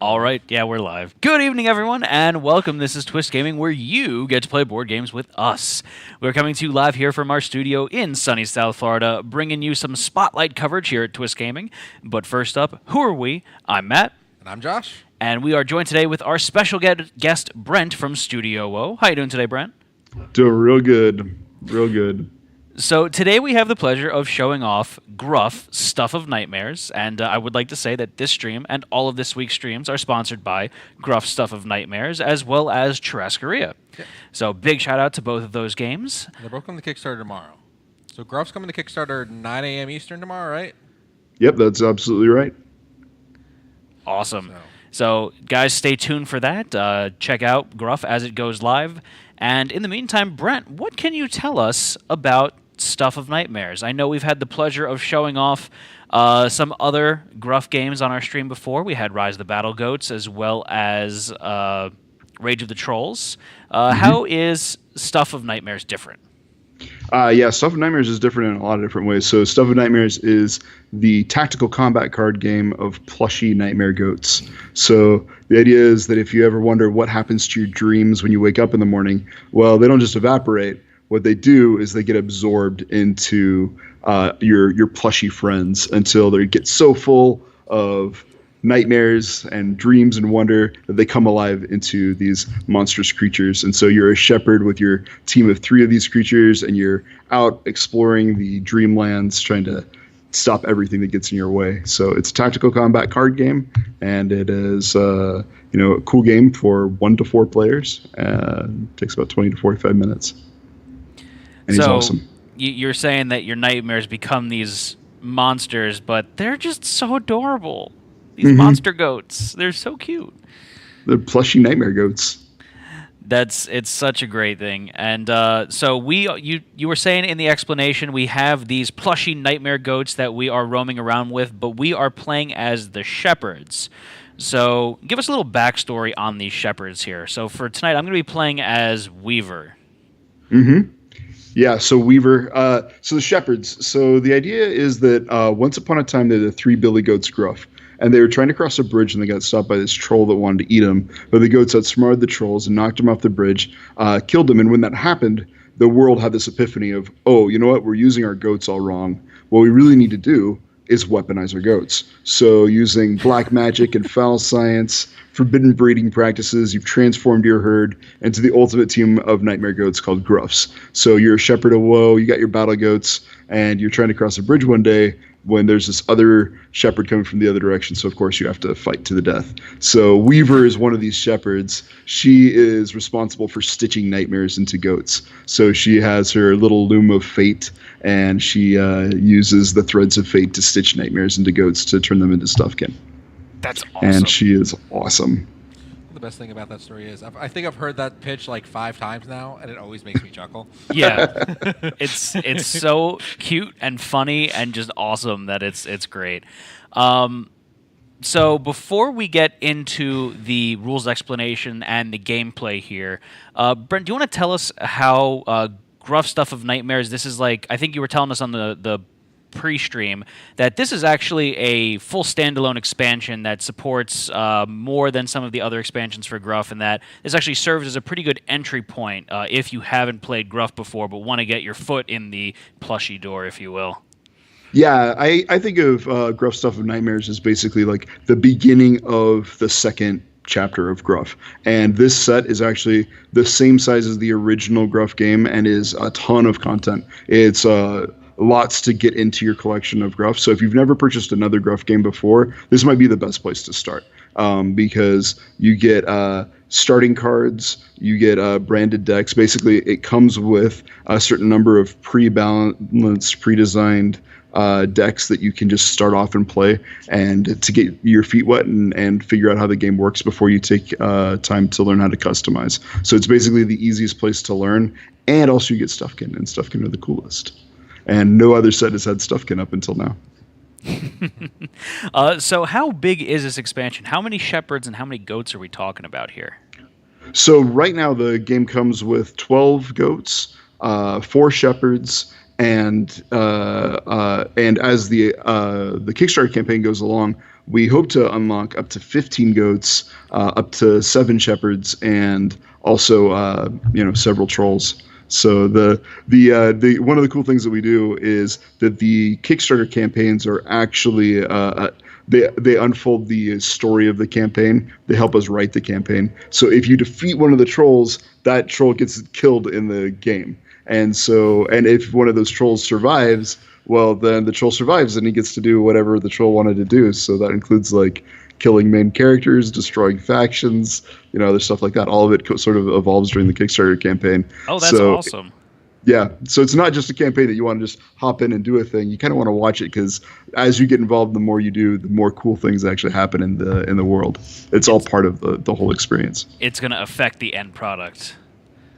All right, yeah, we're live. Good evening, everyone, and welcome. This is Twist Gaming, where you get to play board games with us. We're coming to you live here from our studio in sunny South Florida, bringing you some spotlight coverage here at Twist Gaming. But first up, who are we? I'm Matt. And I'm Josh. And we are joined today with our special guest, Brent from Studio O. How you doing today, Brent? Doing real good. Real good. So today we have the pleasure of showing off Gruff, Stuff of Nightmares, and I would like to say that this stream and all of this week's streams are sponsored by Gruff, Stuff of Nightmares, as well as Churrascaria. Yeah. So big shout out to both of those games. They're both coming to Kickstarter tomorrow. So Gruff's coming to Kickstarter 9 a.m. Eastern tomorrow, right? Yep, that's absolutely right. Awesome. So guys, stay tuned for that. Check out Gruff as it goes live. And in the meantime, Brent, what can you tell us about Stuff of Nightmares? I know we've had the pleasure of showing off some other Gruff games on our stream before. We had Rise of the Battle Goats as well as Rage of the Trolls. How is Stuff of Nightmares different? Yeah, Stuff of Nightmares is different in a lot of different ways. So Stuff of Nightmares is the tactical combat card game of plushy nightmare goats. So the idea is that if you ever wonder what happens to your dreams when you wake up in the morning, well, they don't just evaporate. What they do is they get absorbed into your plushy friends until they get so full of nightmares and dreams and wonder that they come alive into these monstrous creatures. And so you're a shepherd with your team of 3 of these creatures, and you're out exploring the dreamlands trying to stop everything that gets in your way. So it's a tactical combat card game, and it is a cool game for 1 to 4 players. It takes about 20 to 45 minutes. And he's awesome. You're saying that your nightmares become these monsters, but they're just so adorable. These monster goats. They're so cute. They're plushy nightmare goats. It's such a great thing. And so you were saying in the explanation we have these plushy nightmare goats that we are roaming around with, but we are playing as the shepherds. So give us a little backstory on these shepherds here. So for tonight, I'm going to be playing as Weaver. Yeah, so Weaver. So the shepherds. So the idea is that once upon a time, there were 3 billy goats, Gruff. And they were trying to cross a bridge, and they got stopped by this troll that wanted to eat them. But the goats outsmarted the trolls and knocked them off the bridge, killed them. And when that happened, the world had this epiphany of, oh, you know what? We're using our goats all wrong. What we really need to do is weaponize our goats. So using black magic and foul science, forbidden breeding practices, you've transformed your herd into the ultimate team of nightmare goats called Gruffs. So you're a shepherd of woe, you got your battle goats, and you're trying to cross a bridge one day when there's this other shepherd coming from the other direction. So, of course, you have to fight to the death. So Weaver is one of these shepherds. She is responsible for stitching nightmares into goats. So she has her little loom of fate, and she uses the threads of fate to stitch nightmares into goats to turn them into stuffkin. That's awesome. And she is awesome. The best thing about that story is I think I've heard that pitch like 5 times now, and it always makes me chuckle. Yeah, it's so cute and funny and just awesome that it's great. So before we get into the rules explanation and the gameplay here, Brent, do you want to tell us how Gruff Stuff of Nightmares? This is like, I think you were telling us on the pre-stream that this is actually a full standalone expansion that supports more than some of the other expansions for Gruff, and that this actually serves as a pretty good entry point if you haven't played Gruff before but want to get your foot in the plushy door, if you will. Yeah, I think of Gruff Stuff of Nightmares as basically like the beginning of the second chapter of Gruff. And this set is actually the same size as the original Gruff game and is a ton of content. It's lots to get into your collection of Gruff. So if you've never purchased another Gruff game before, this might be the best place to start, because you get starting cards, you get branded decks. Basically, it comes with a certain number of pre-balanced, pre-designed decks that you can just start off and play, and to get your feet wet and figure out how the game works before you take time to learn how to customize. So it's basically the easiest place to learn, and also you get Stuffkin, and Stuffkin are the coolest. And no other set has had Stuffkin up until now. So how big is this expansion? How many shepherds and how many goats are we talking about here? So right now the game comes with 12 goats, 4 shepherds, and as the Kickstarter campaign goes along, we hope to unlock up to 15 goats, up to 7 shepherds, and also several trolls. So the one of the cool things that we do is that the Kickstarter campaigns are actually they unfold the story of the campaign. They help us write the campaign. So if you defeat one of the trolls, that troll gets killed in the game. And if one of those trolls survives, well, then the troll survives and he gets to do whatever the troll wanted to do. So that includes like killing main characters, destroying factions, other stuff like that. All of it sort of evolves during the Kickstarter campaign. Oh, that's awesome. Yeah, so it's not just a campaign that you want to just hop in and do a thing. You kind of want to watch it because as you get involved, the more you do, the more cool things actually happen in the world. It's all part of the whole experience. It's going to affect the end product.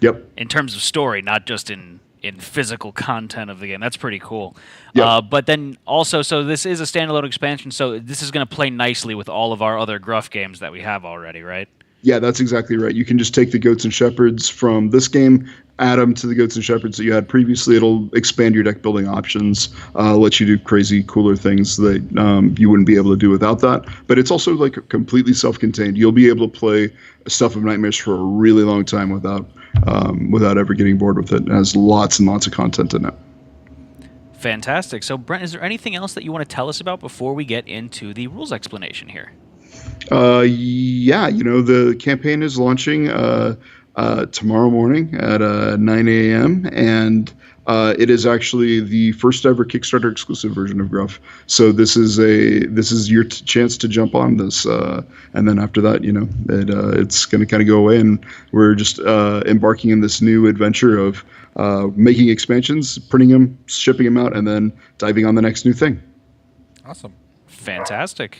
Yep. In terms of story, not just in physical content of the game. That's pretty cool. Yep. But then also, so this is a standalone expansion, so this is going to play nicely with all of our other Gruff games that we have already, right? Yeah, that's exactly right. You can just take the goats and shepherds from this game, add them to the goats and shepherds that you had previously. It'll expand your deck building options, let you do crazy, cooler things that you wouldn't be able to do without that. But it's also like completely self-contained. You'll be able to play Stuff of Nightmares for a really long time without ever getting bored with it. It has lots and lots of content in it. Fantastic. So, Brent, is there anything else that you want to tell us about before we get into the rules explanation here? Yeah, the campaign is launching tomorrow morning at 9 a.m. and it is actually the first ever Kickstarter exclusive version of Gruff. So this is your chance to jump on this, and then after that, it's going to kind of go away, and we're just embarking in this new adventure of making expansions, printing them, shipping them out, and then diving on the next new thing. Awesome. Fantastic.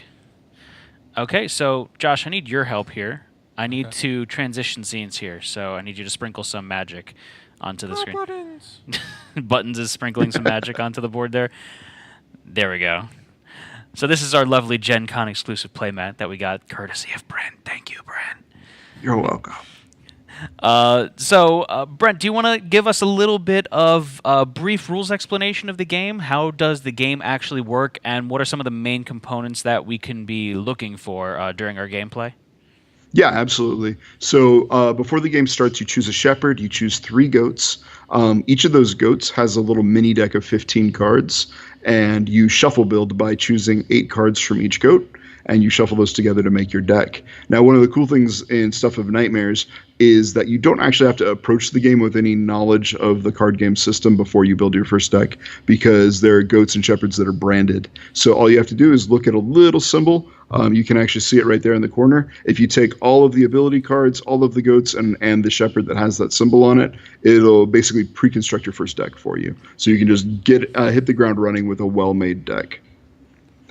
Okay, so Josh, I need your help here. I need to transition scenes here, so I need you to sprinkle some magic onto the screen. Buttons. Buttons is sprinkling some magic onto the board there. There we go. So this is our lovely Gen Con exclusive playmat that we got courtesy of Brent. Thank you, Brent. You're welcome. Brent, do you want to give us a little bit of a brief rules explanation of the game? How does the game actually work, and what are some of the main components that we can be looking for during our gameplay? Yeah, absolutely. So before the game starts, you choose a shepherd, you choose 3 goats. Each of those goats has a little mini deck of 15 cards, and you shuffle build by choosing 8 cards from each goat, and you shuffle those together to make your deck. Now, one of the cool things in Stuff of Nightmares is that you don't actually have to approach the game with any knowledge of the card game system before you build your first deck, because there are goats and shepherds that are branded. So all you have to do is look at a little symbol. You can actually see it right there in the corner. If you take all of the ability cards, all of the goats, and the shepherd that has that symbol on it, it'll basically pre-construct your first deck for you. So you can just hit the ground running with a well-made deck.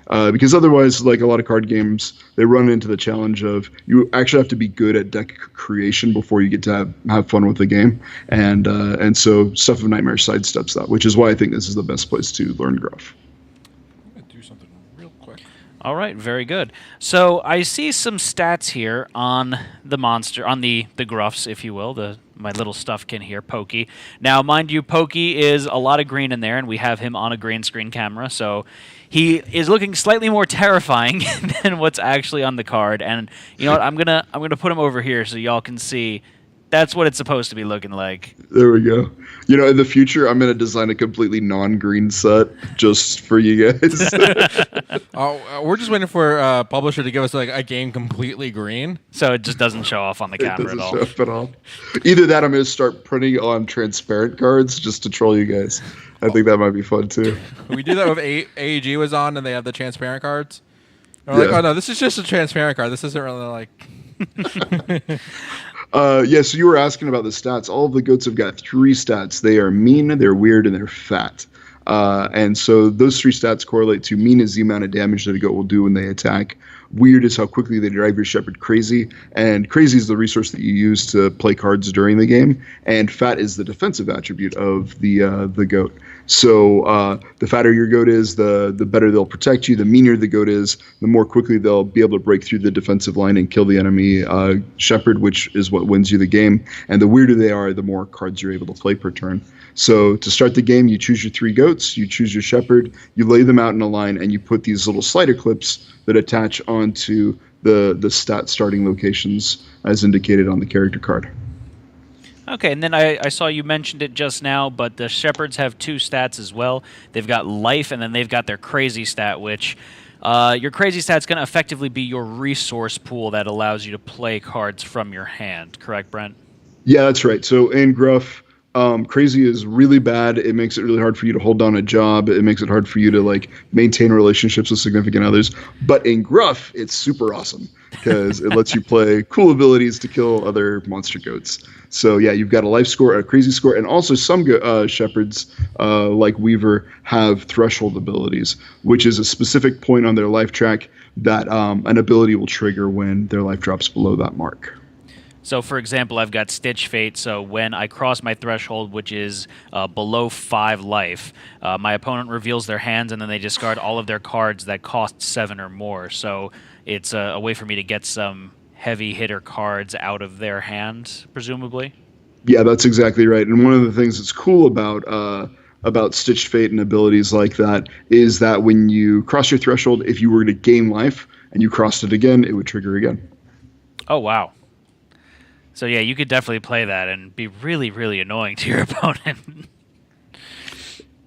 Because otherwise, like a lot of card games, they run into the challenge of you actually have to be good at deck creation before you get to have fun with the game. And so Stuff of Nightmares sidesteps that, which is why I think this is the best place to learn Gruff. I'm going to do something real quick. All right, very good. So I see some stats here on the monster, on the Gruffs, if you will, my little stuffkin here, Pokey. Now, mind you, Pokey is a lot of green in there, and we have him on a green screen camera, so he is looking slightly more terrifying than what's actually on the card. And you know what? I'm gonna put him over here so y'all can see. That's what it's supposed to be looking like. There we go. In the future, I'm going to design a completely non-green set just for you guys. We're just waiting for a publisher to give us like a game completely green. So it just doesn't show off on the camera at all. Show up at all. Either that, I'm going to start printing on transparent cards just to troll you guys. I think that might be fun too. We do that with AEG was on, and they have the transparent cards. We're like, oh no, this is just a transparent card. This isn't really like. So you were asking about the stats. All of the goats have got 3 stats. They are mean, they're weird, and they're fat. And so those 3 stats correlate to: mean is the amount of damage that a goat will do when they attack. Weird is how quickly they drive your shepherd crazy. And crazy is the resource that you use to play cards during the game. And fat is the defensive attribute of the goat. So the fatter your goat is, the better they'll protect you. The meaner the goat is, the more quickly they'll be able to break through the defensive line and kill the enemy shepherd, which is what wins you the game. And the weirder they are, the more cards you're able to play per turn. So to start the game, you choose your 3 goats, you choose your shepherd, you lay them out in a line, and you put these little slider clips that attach onto the stat starting locations as indicated on the character card. Okay, and then I saw you mentioned it just now, but the shepherds have 2 stats as well. They've got life, and then they've got their crazy stat, which your crazy stat's going to effectively be your resource pool that allows you to play cards from your hand. Correct, Brent? Yeah, that's right. So in Gruff, crazy is really bad. It makes it really hard for you to hold down a job. It makes it hard for you to like maintain relationships with significant others. But in Gruff, it's super awesome because it lets you play cool abilities to kill other monster goats. So yeah, you've got a life score, a crazy score, and also some shepherds like Weaver have threshold abilities, which is a specific point on their life track that an ability will trigger when their life drops below that mark. So, for example, I've got Stitch Fate, so when I cross my threshold, which is below 5 life, my opponent reveals their hands, and then they discard all of their cards that cost 7 or more. So it's a way for me to get some heavy hitter cards out of their hand, presumably? Yeah, that's exactly right. And one of the things that's cool about Stitched Fate and abilities like that is that when you cross your threshold, if you were to gain life and you crossed it again, it would trigger again. Oh, wow. So yeah, you could definitely play that and be really, really annoying to your opponent.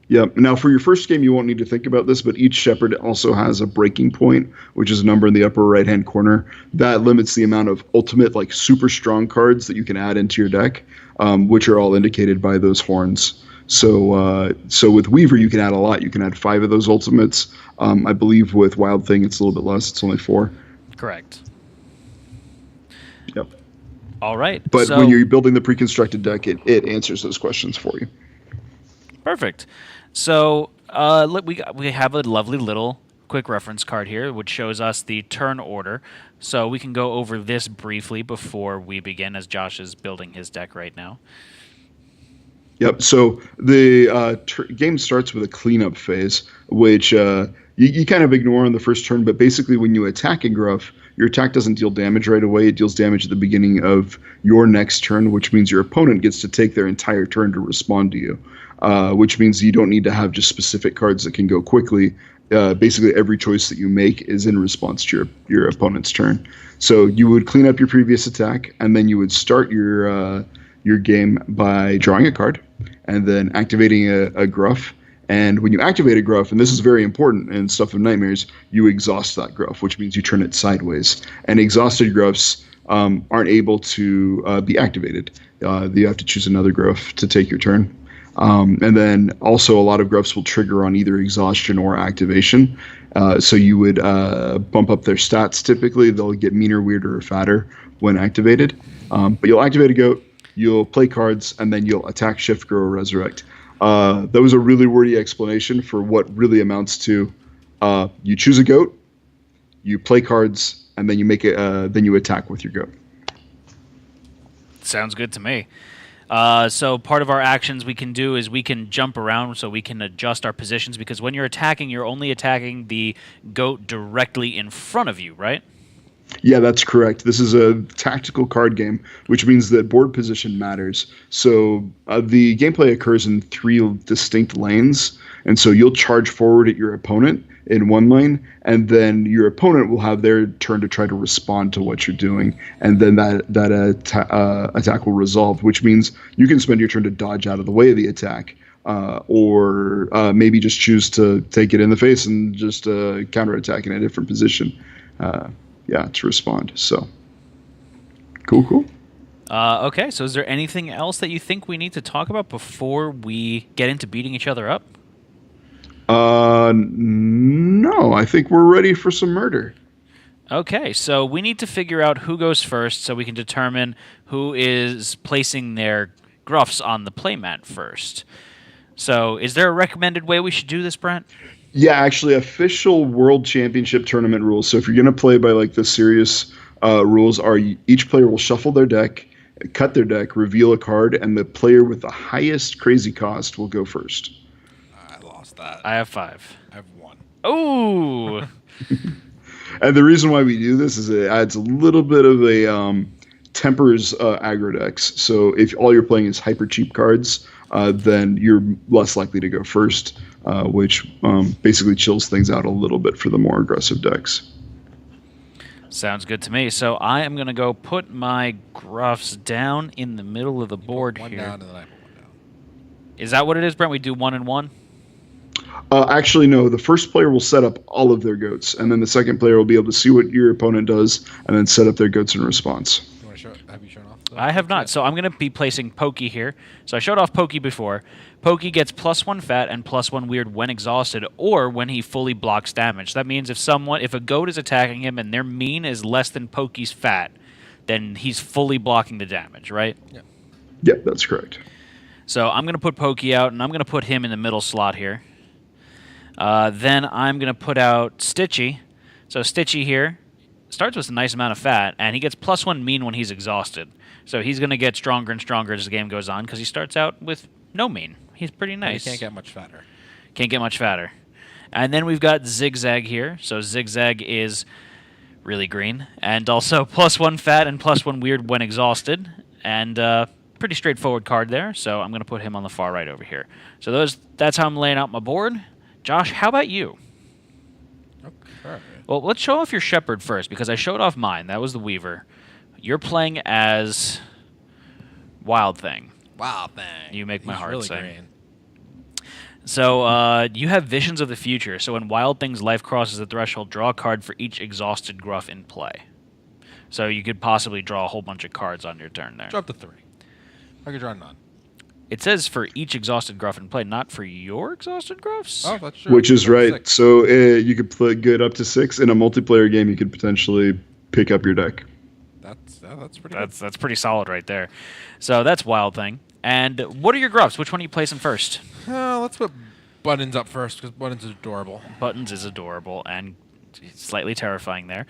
Yeah. Now, for your first game, you won't need to think about this, but each shepherd also has a breaking point, which is a number in the upper right-hand corner. That limits the amount of ultimate, like super strong cards that you can add into your deck, which are all indicated by those horns. So with Weaver, you can add a lot. You can add 5 of those ultimates. I believe with Wild Thing, it's a little bit less. It's only 4. Correct. Yep. All right. But when you're building the pre-constructed deck, it answers those questions for you. Perfect. So we have a lovely little quick reference card here, which shows us the turn order. So we can go over this briefly before we begin, as Josh is building his deck right now. Yep. So the game starts with a cleanup phase, which you kind of ignore on the first turn. But basically, when you attack in Gruff, your attack doesn't deal damage right away. It deals damage at the beginning of your next turn, which means your opponent gets to take their entire turn to respond to you, which means you don't need to have just specific cards that can go quickly. Basically, every choice that you make is in response to your opponent's turn. So you would clean up your previous attack, and then you would start your game by drawing a card and then activating a Gruff. And when you activate a Gruff, and this is very important in Stuff of Nightmares, you exhaust that Gruff, which means you turn it sideways. And exhausted Gruffs aren't able to be activated. You have to choose another Gruff to take your turn. And then also a lot of Gruffs will trigger on either exhaustion or activation. So you would bump up their stats typically. They'll get meaner, weirder, or fatter when activated. But you'll activate a goat, you'll play cards, and then you'll attack, shift, grow, or resurrect. That was a really wordy explanation for what really amounts to you choose a goat, you play cards, and then you make it. Then you attack with your goat. Sounds good to me. So part of our actions we can do is we can jump around, so we can adjust our positions, because when you're attacking, you're only attacking the goat directly in front of you, right? Yeah, that's correct. This is a tactical card game, which means that board position matters. So the gameplay occurs in 3 distinct lanes, and so you'll charge forward at your opponent in one lane, and then your opponent will have their turn to try to respond to what you're doing, and then that attack will resolve, which means you can spend your turn to dodge out of the way of the attack, or maybe just choose to take it in the face and just counterattack in a different position. To respond. So, cool. Okay, so is there anything else that you think we need to talk about before we get into beating each other up? No, I think we're ready for some murder. Okay, so we need to figure out who goes first so we can determine who is placing their Gruffs on the playmat first. So, is there a recommended way we should do this, Brent? Yeah, actually, official World Championship tournament rules. So if you're going to play by like the serious rules are each player will shuffle their deck, cut their deck, reveal a card, and the player with the highest crazy cost will go first. that? I have 5. I have 1. Oh. And the reason why we do this is it adds a little bit of a tempers aggro decks. So if all you're playing is hyper cheap cards, then you're less likely to go first, which basically chills things out a little bit for the more aggressive decks. Sounds good to me. So I am going to go put my Gruffs down in the middle of the board One here. down, and then I put 1 down. Is that what it is, Brent? We do 1 and 1? Actually, no. The first player will set up all of their goats, and then the second player will be able to see what your opponent does, and then set up their goats in response. You want to have you shown off? I have not. So I'm going to be placing Pokey here. So I showed off Pokey before. Pokey gets +1 fat and +1 weird when exhausted, or when he fully blocks damage. That means if a goat is attacking him and their mean is less than Pokey's fat, then he's fully blocking the damage, right? Yeah. Yep, that's correct. So I'm going to put Pokey out, and I'm going to put him in the middle slot here. Then I'm going to put out Stitchy. So Stitchy here starts with a nice amount of fat, and he gets +1 mean when he's exhausted. So he's going to get stronger and stronger as the game goes on because he starts out with no mean. He's pretty nice. He can't get much fatter. Can't get much fatter. And then we've got Zigzag here. So Zigzag is really green, and also +1 fat and +1 weird when exhausted. And pretty straightforward card there, so I'm going to put him on the far right over here. So that's how I'm laying out my board. Josh, how about you? Okay. Well, let's show off your Shepherd first, because I showed off mine. That was the Weaver. You're playing as Wild Thing. Wild Thing. You make my heart really sing. green. So you have Visions of the Future. So when Wild Thing's life crosses the threshold, draw a card for each exhausted Gruff in play. So you could possibly draw a whole bunch of cards on your turn there. Drop to 3. I could draw none. It says for each exhausted Gruff in play, not for your exhausted Gruffs. Oh, that's true. Which is right. 6. So you could play good up to 6. In a multiplayer game, you could potentially pick up your deck. That's pretty good. That's pretty solid right there. So that's Wild Thing. And what are your Gruffs? Which one are you placing first? Let's put Buttons up first, because Buttons is adorable. Buttons is adorable and slightly terrifying there.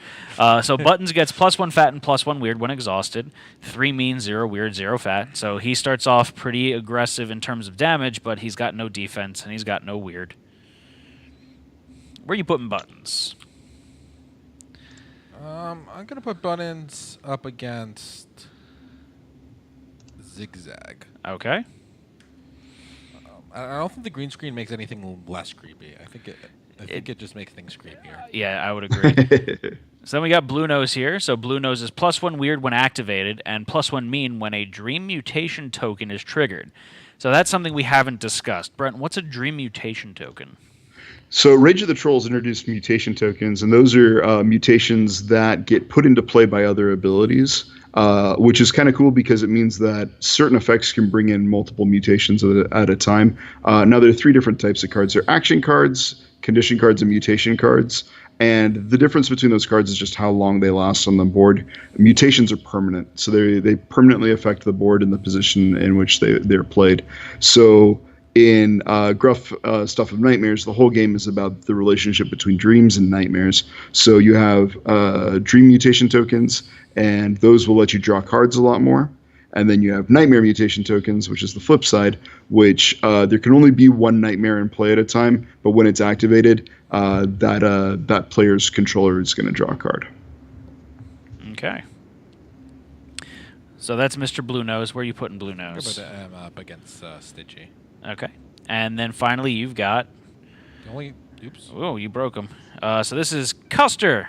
So Buttons gets +1 fat and +1 weird when exhausted. 3 mean, 0 weird, 0 fat. So he starts off pretty aggressive in terms of damage, but he's got no defense and he's got no weird. Where are you putting Buttons? I'm going to put Buttons up against Zigzag. Okay. I don't think the green screen makes anything less creepy. I think it just makes things creepier. Yeah, I would agree. So then we got Blue Nose here. So Blue Nose is +1 weird when activated and +1 mean when a Dream Mutation token is triggered. So that's something we haven't discussed. Brent, what's a Dream Mutation token? So Rage of the Trolls introduced mutation tokens, and those are mutations that get put into play by other abilities, which is kind of cool because it means that certain effects can bring in multiple mutations at a time. Now, there are 3 different types of cards. There are action cards, condition cards, and mutation cards. And the difference between those cards is just how long they last on the board. Mutations are permanent, so they permanently affect the board and the position in which they're played. So in Gruff Stuff of Nightmares, the whole game is about the relationship between dreams and nightmares. So you have dream mutation tokens, and those will let you draw cards a lot more. And then you have nightmare mutation tokens, which is the flip side, which there can only be 1 nightmare in play at a time, but when it's activated, that player's controller is going to draw a card. Okay. So that's Mr. Blue Nose. Where are you putting Blue I'm Nose? up against Stitchy. Okay. And then finally you've got... Oops. Oh, you broke him. So this is Custer.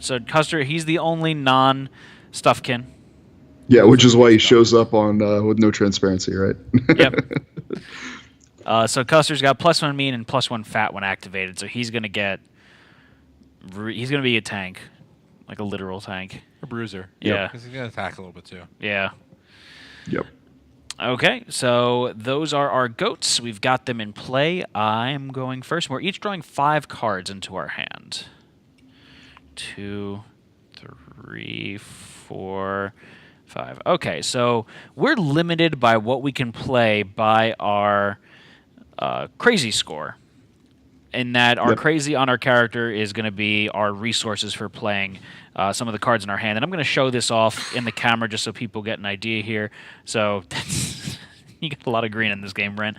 So Custer, he's the only non-Stuffkin. Yeah, which is why he shows up on with no transparency, right? Yep. So Custer's got +1 mean and +1 fat when activated. So he's gonna be a tank, like a literal tank. A bruiser. Yeah. Because he's going to attack a little bit too. Yeah. Yep. Okay, so those are our goats. We've got them in play. I'm going first. We're each drawing 5 cards into our hand. 2, 3, 4, 5. Okay, so we're limited by what we can play by our crazy score. In that our crazy on our character is going to be our resources for playing some of the cards in our hand. And I'm going to show this off in the camera just so people get an idea here. So you get a lot of green in this game, Brent.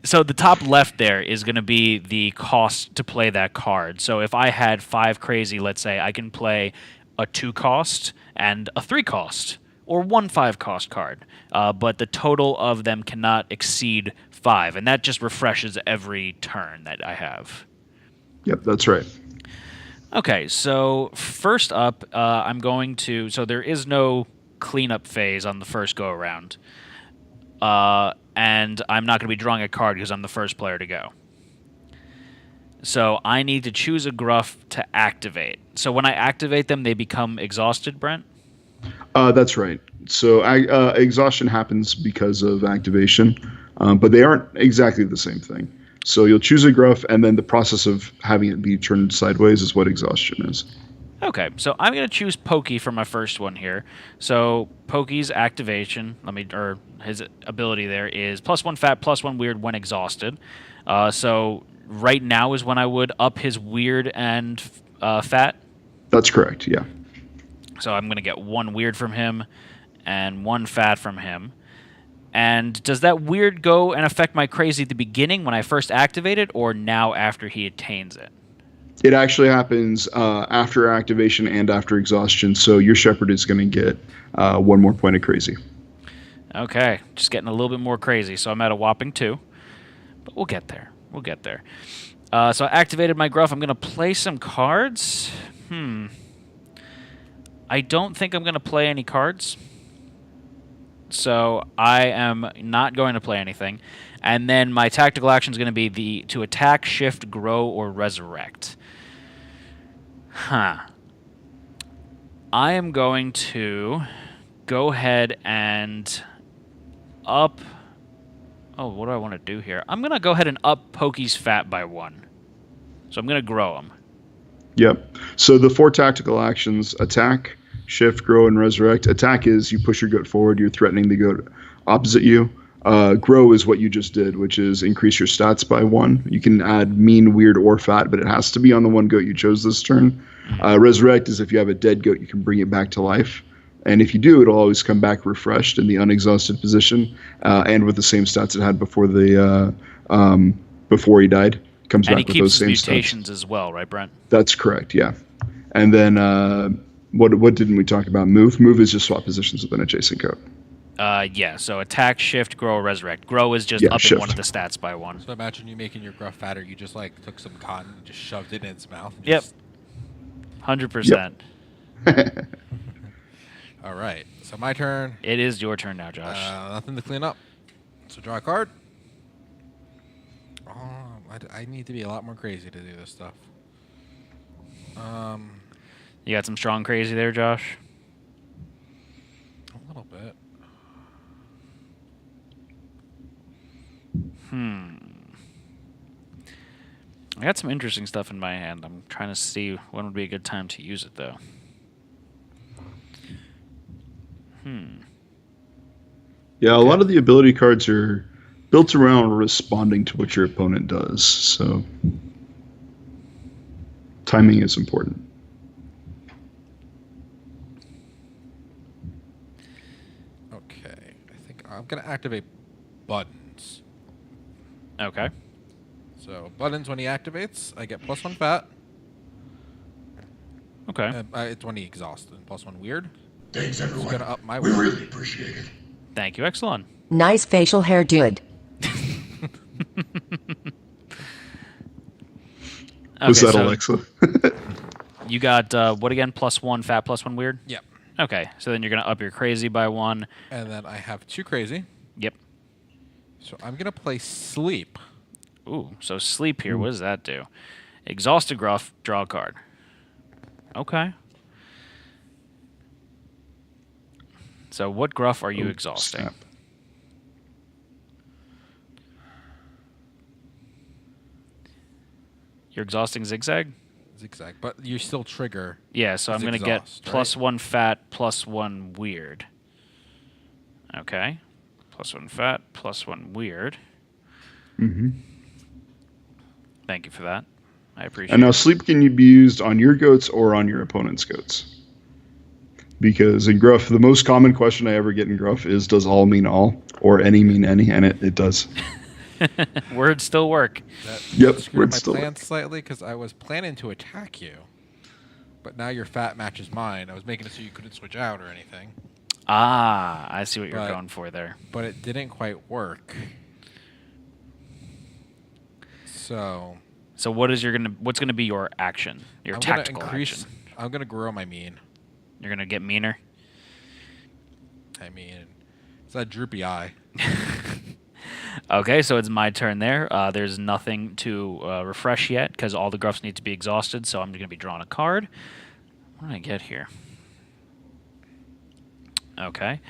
So the top left there is going to be the cost to play that card. So if I had 5 crazy, let's say, I can play a 2 cost and a 3 cost, or 1 5 cost card. But the total of them cannot exceed 5, and that just refreshes every turn that I have. Yep, that's right. Okay, so first up, I'm going to... So there is no cleanup phase on the first go-around. And I'm not going to be drawing a card because I'm the first player to go. So I need to choose a Gruff to activate. So when I activate them, they become exhausted, Brent? That's right. So exhaustion happens because of activation, but they aren't exactly the same thing. So you'll choose a Gruff, and then the process of having it be turned sideways is what exhaustion is. Okay, so I'm going to choose Pokey for my first one here. So Pokey's activation, or his ability there is +1 fat, +1 weird when exhausted. So right now is when I would up his weird and fat. That's correct, yeah. So I'm going to get 1 weird from him and 1 fat from him. And does that weird go and affect my crazy at the beginning when I first activate it, or now after he attains it? It actually happens after activation and after exhaustion, so your Shepherd is going to get 1 more point of crazy. Okay, just getting a little bit more crazy, so I'm at a whopping 2. But we'll get there. We'll get there. So I activated my Gruff. I'm going to play some cards. I don't think I'm going to play any cards. So I am not going to play anything. And then my tactical action is going to be to attack, shift, grow, or resurrect. I am going to go ahead and up... Oh, what do I want to do here? I'm going to go ahead and up Pokey's fat by 1. So I'm going to grow him. Yep. So the 4 tactical actions: attack, shift, grow, and resurrect. Attack is you push your goat forward, you're threatening the goat opposite you. Grow is what you just did, which is increase your stats by 1. You can add mean, weird, or fat, but it has to be on the one goat you chose this turn. Resurrect is if you have a dead goat, you can bring it back to life. And if you do, it'll always come back refreshed in the unexhausted position, and with the same stats it had before before he died. Comes and back he with those keeps same his stats. mutations as well, right, Brent? That's correct, yeah. And then what didn't we talk about? Move. Move is just swap positions with an adjacent goat. Yeah, so attack, shift, grow, or resurrect. Grow is just upping shift. one of the stats by 1. So imagine you making your Gruff fatter. You just like took some cotton and just shoved it in its mouth. And Yep. 100%. Yep. All right. So my turn. It is your turn now, Josh. Nothing to clean up. So draw a card. Oh, I need to be a lot more crazy to do this stuff. You got some strong crazy there, Josh? A little bit. I got some interesting stuff in my hand. I'm trying to see when would be a good time to use it, though. Yeah, a lot of the ability cards are built around responding to what your opponent does, so timing is important. Okay. I think I'm going to activate buttons. Okay. So buttons, when he activates, I get +1 fat. Okay. It's when he exhausts and +1 weird. Thanks, everyone. Gonna up my we weird. really appreciate it. Thank you, Exelon. Nice facial hair, dude. Was that so Alexa? you got, what again? +1 fat, +1 weird? Yep. Okay, so then you're going to up your crazy by 1. And then I have 2 crazy. Yep. So I'm going to play sleep. Ooh, so sleep here. What does that do? Exhausted Gruff, draw a card. Okay. So what Gruff are you exhausting? Snap. You're exhausting Zigzag? Zigzag. But you still trigger. Yeah, so I'm going to get +1 fat, +1 weird. Okay. +1 fat, +1 weird. Thank you for that. I appreciate And now it. sleep can be used on your goats or on your opponent's goats. Because in Gruff, the most common question I ever get in Gruff is, does all mean all? Or any mean any? And it does. Words still work. That Yep, screwed we're my still- plans slightly because I was planning to attack you, but now your fat matches mine. I was making it so you couldn't switch out or anything, Ah, I see what you're But- going for there. but it didn't quite work. So So what's gonna be your action? Your I'm tactical gonna increase. action. I'm gonna grow my mean. You're gonna get meaner. I mean, it's that droopy eye. Okay, so it's my turn there. There's nothing to refresh yet because all the gruffs need to be exhausted. So I'm going to be drawing a card. What did I get here? Okay.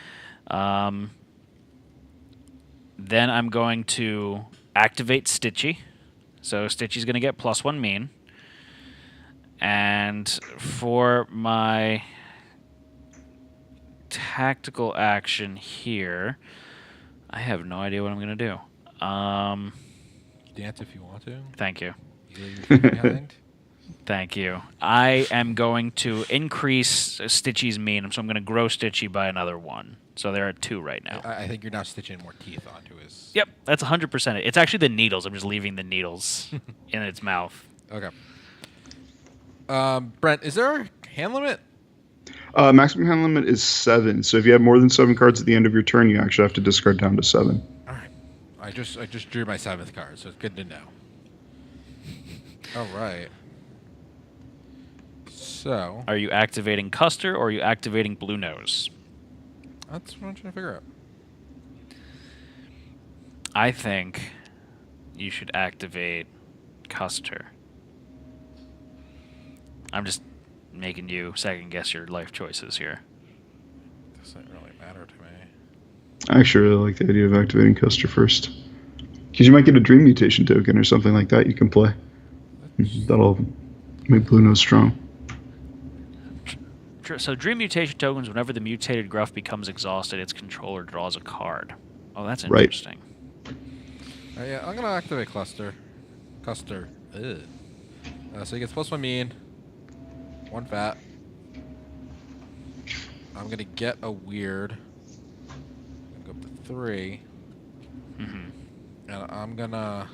Then I'm going to activate Stitchy. So Stitchy's going to get +1 mean. And for my tactical action here, I have no idea what I'm going to do. Dance if you want to. Thank you. You leave your feet behind. Thank you. I am going to increase Stitchy's mean, so I'm going to grow Stitchy by another 1. So they're at 2 right now. I think you're now stitching more teeth onto his. Yep, that's 100% it. It's actually the needles. I'm just leaving the needles in its mouth. Okay. Brent, is there a hand limit? Maximum hand limit is 7. So if you have more than 7 cards at the end of your turn, you actually have to discard down to 7. All right. I just drew my 7th card, so it's good to know. All right. So Are you activating Custer or are you activating Blue Nose? that's what I'm trying to figure out. I think you should activate Custer. I'm just making you second guess your life choices here. Doesn't really matter to me. I actually really like the idea of activating Custer first. Because you might get a Dream Mutation token or something like that you can play. That'll make Blue Nose strong. So Dream Mutation tokens, whenever the mutated Gruff becomes exhausted, its controller draws a card. Oh, that's Right. interesting. Yeah, I'm gonna activate Custer. Ugh. So he gets +1 mean, 1 fat. I'm gonna get a weird. I'm gonna go up to 3, hmm and I'm gonna.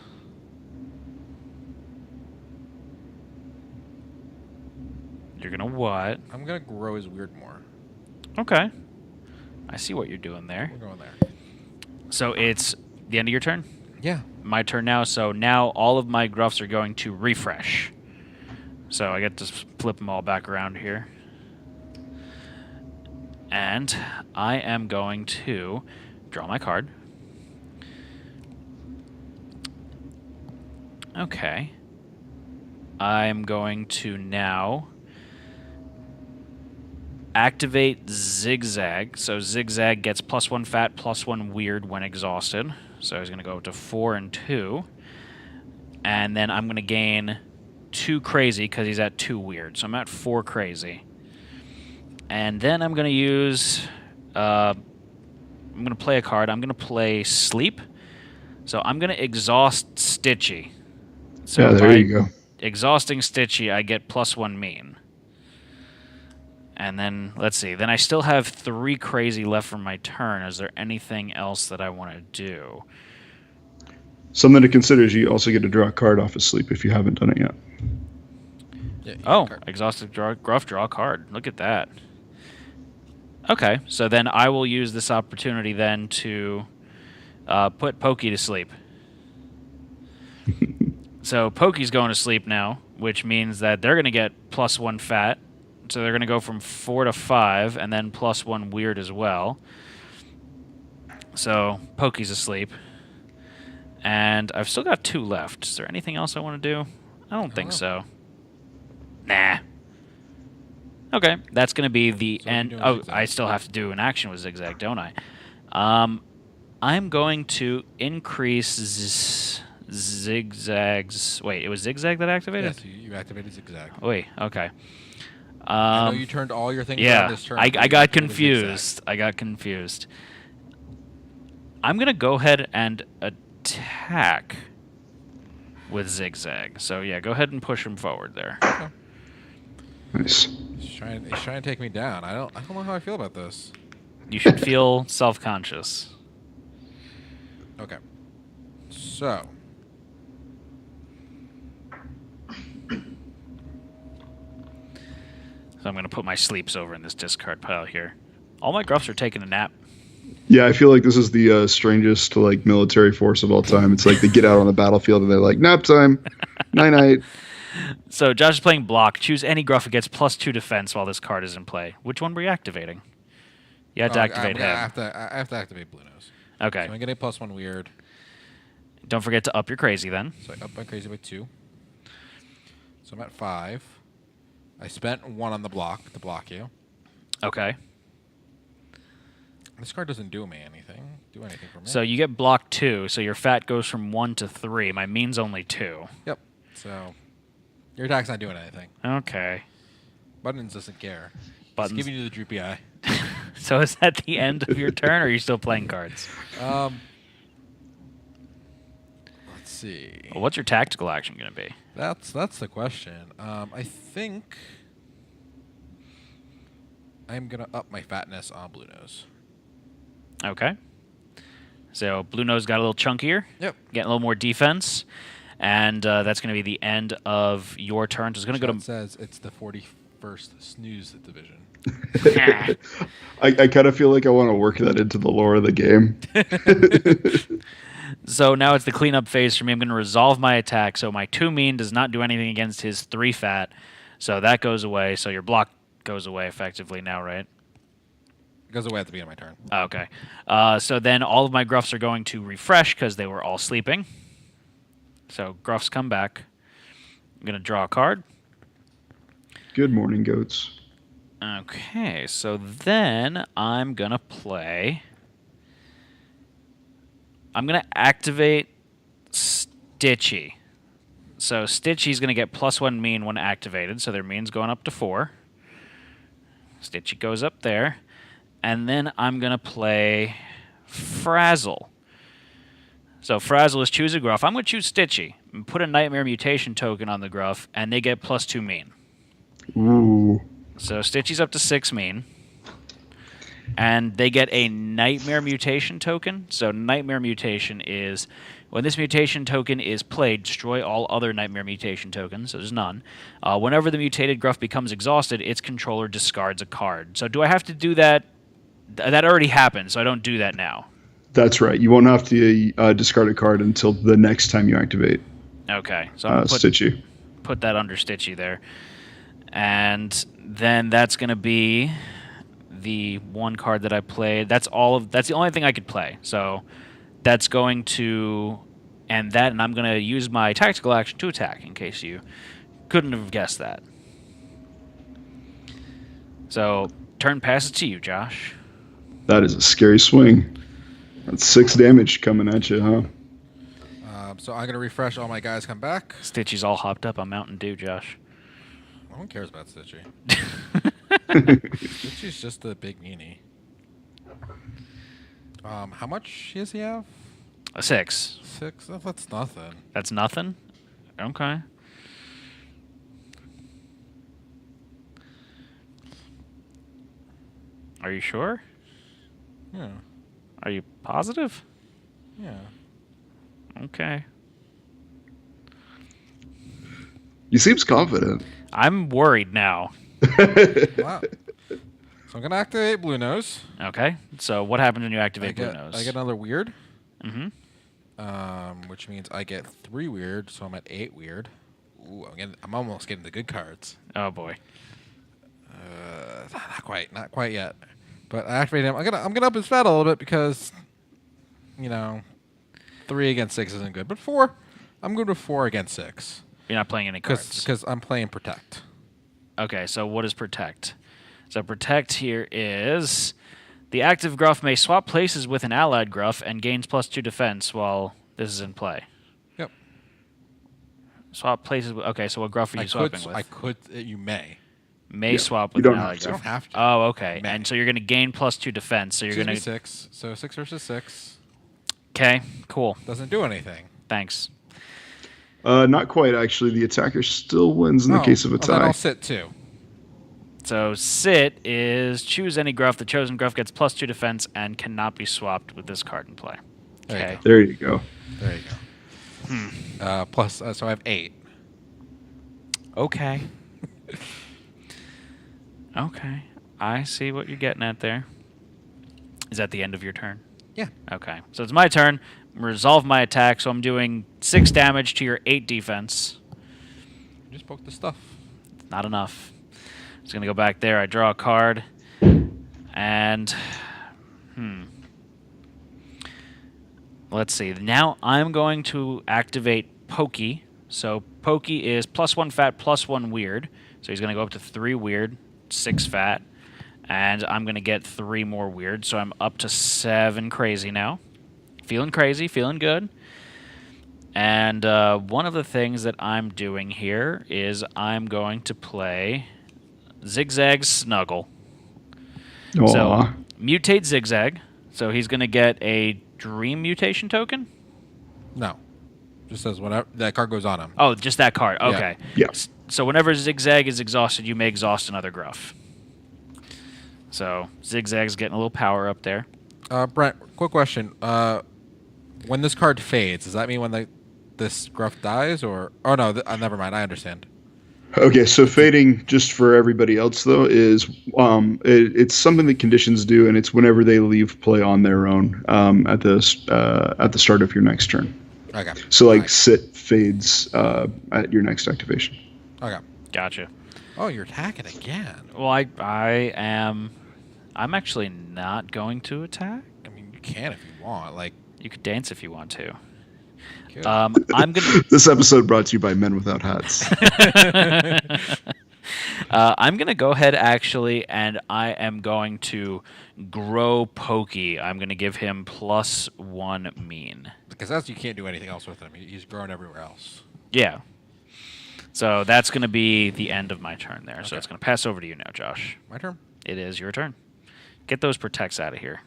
You're going to what? I'm gonna grow his weird more. Okay. I see what you're doing there. We're going there. So it's the end of your turn? Yeah. My turn now. So now all of my Gruffs are going to refresh. So I get to flip them all back around here. And I am going to draw my card. Okay. I'm going to now activate Zigzag. So Zigzag gets +1 fat, +1 weird when exhausted. So he's going to go up to 4 and 2. And then I'm going to gain 2 crazy because he's at 2 weird. So I'm at 4 crazy. And then I'm going to use... I'm going to play a card. I'm going to play Sleep. So I'm going to exhaust Stitchy. So Yeah, there by you go. exhausting Stitchy, I get +1 mean. And then, let's see. Then I still have 3 crazy left from my turn. Is there anything else that I want to do? Something to consider is you also get to draw a card off of Sleep if you haven't done it yet. Yeah. Oh, exhausted Gruff, draw a card. Look at that. Okay, so then I will use this opportunity then to put Pokey to sleep. So Pokey's going to sleep now, which means that they're going to get +1 fat. So they're going to go from 4 to 5, and then +1 weird as well. So Pokey's asleep. And I've still got 2 left. Is there anything else I want to do? I don't think so. Nah. Okay, that's going to be the So what are you end. doing Oh, with Zigzag? I still have to do an action with Zigzag, don't I? I'm going to increase Zigzag's... Wait, it was Zigzag that activated? Yes, you activated Zigzag. Wait, okay. I know you turned all your things Yeah, around this turn. I but you got activated Zigzag. confused. I got confused. I'm going to go ahead and attack with Zigzag. So, yeah, go ahead and push him forward there. Okay. Nice. He's trying to take me down. I don't know how I feel about this. You should feel self-conscious. Okay. So. So I'm going to put my sleeps over in this discard pile here. All my Gruffs are taking a nap. Yeah, I feel like this is the strangest like military force of all time. It's like they get out on the battlefield and they're like, nap time, night night. So Josh is playing block. Choose any Gruff that gets +2 defense while this card is in play. Which one were you activating? You had to activate him. I have to activate Blue Nose. Okay. So I get a +1 weird. Don't forget to up your crazy then. So I up my crazy by 2. So I'm at 5. I spent 1 on the block to block you. Okay. This card doesn't do anything for me. So you get block 2, so your fat goes from 1 to 3. My mean's only 2. Yep. So your attack's not doing anything. Okay. Buttons doesn't care. Buttons. He's giving you the droopy eye. So is that the end of your turn, or are you still playing cards? Let's see. Well, what's your tactical action going to be? That's the question. I think I'm gonna up my fatness on Blue Nose. Okay. So Blue Nose got a little chunkier. Yep. Getting a little more defense. And that's going to be the end of your turn. So it's going to go to... It says it's the 41st snooze division. I kind of feel like I want to work that into the lore of the game. So now it's the cleanup phase for me. I'm going to resolve my attack. So my 2 mean does not do anything against his 3 fat. So that goes away. So your block goes away effectively now, right? It goes away at the beginning of my turn. Okay. So then all of my Gruffs are going to refresh because they were all sleeping. So Gruffs come back. I'm going to draw a card. Good morning, goats. Okay, so then I'm going to play... I'm going to activate Stitchy. So Stitchy's going to get +1 mean when activated, so their mean's going up to 4. Stitchy goes up there. And then I'm going to play Frazzle. So Frazzle is choose a Gruff. I'm going to choose Stitchy and put a Nightmare Mutation token on the Gruff, and they get +2 mean. Ooh. So Stitchy's up to 6 mean. And they get a Nightmare Mutation token. So Nightmare Mutation is, when this mutation token is played, destroy all other Nightmare Mutation tokens. So there's none. Whenever the mutated Gruff becomes exhausted, its controller discards a card. So do I have to do that? That already happened, so I don't do that now. That's right. You won't have to discard a card until the next time you activate. Okay. So I'm Stitchy. Put that under Stitchy there. And then that's going to be the one card that I played. That's the only thing I could play. So that's going to end that, and I'm going to use my tactical action to attack, in case you couldn't have guessed that. So turn passes to you, Josh. That is a scary swing. That's 6 damage coming at you, huh? So I'm going to refresh. All my guys come back. Stitchy's all hopped up on Mountain Dew, Josh. No one cares about Stitchy. Stitchy's just a big meanie. How much does he have? A 6. 6? That's nothing. That's nothing? Okay. Are you sure? Yeah. Are you positive? Yeah. Okay. He seems confident. I'm worried now. Wow. So I'm going to activate Blue Nose. Okay. So what happens when you activate Blue Nose? I get another weird. Mm-hmm. Which means I get 3 weird, so I'm at 8 weird. Ooh, I'm almost getting the good cards. Oh boy. Not quite yet. But I activate him. I'm gonna up his fat a little bit because, 3 against 6 isn't good. But 4, I'm going to 4 against 6. You're not playing any cards. Because I'm playing Protect. Okay, so what is Protect? So Protect here is the active Gruff may swap places with an allied Gruff and gains +2 defense while this is in play. Yep. Swap places with... Okay, so what Gruff are you swapping with? You may. May swap with you an don't allied have to. Gruff. You don't have to. Oh, okay. May. And so you're going to gain +2 defense. So you're going to... 6. So 6 versus 6. Okay, cool. Doesn't do anything. Thanks. Not quite, actually. The attacker still wins in the case of a Then tie. I'll sit too. So sit is choose any Gruff. The chosen Gruff gets +2 defense and cannot be swapped with this card in play. There you Okay. go. There you go. There you go. Plus, so I have 8. Okay. Okay. I see what you're getting at there. Is that the end of your turn? Yeah. Okay. So it's my turn. Resolve my attack, so I'm doing 6 damage to your 8 defense. Just poke the stuff. Not enough. Just going to go back there. I draw a card. And... Let's see. Now I'm going to activate Pokey. So Pokey is +1 fat, +1 weird. So he's going to go up to 3 weird, 6 fat. And I'm going to get 3 more weird. So I'm up to 7 crazy now. Feeling crazy, feeling good. And one of the things that I'm doing here is I'm going to play Zigzag Snuggle. Aw. So mutate Zigzag. So he's going to get a Dream mutation token? No. Just says whenever that card goes on him. Oh, just that card. Yeah. Okay. Yeah. So whenever Zigzag is exhausted, you may exhaust another Gruff. So Zigzag's getting a little power up there. Brent, quick question. When this card fades, does that mean when this Gruff dies, or? Oh no, never mind. I understand. Okay, so fading, just for everybody else though, is it's something that conditions do, and it's whenever they leave play on their own at the start of your next turn. Okay. So like Fine. sit fades at your next activation. Okay. Gotcha. Oh, you're attacking again. Well, I'm actually not going to attack. I mean, you can if you want. Like, You could dance if you want to. good. I'm gonna This episode brought to you by Men Without Hats. I'm gonna go ahead actually, and I am going to grow Pokey. I'm gonna give him +1 mean. Because that's you can't do anything else with him. He's growing everywhere else. Yeah. So that's gonna be the end of my turn there. So Okay. it's gonna pass over to you now, Josh. My turn. It is your turn. Get those protects out of here.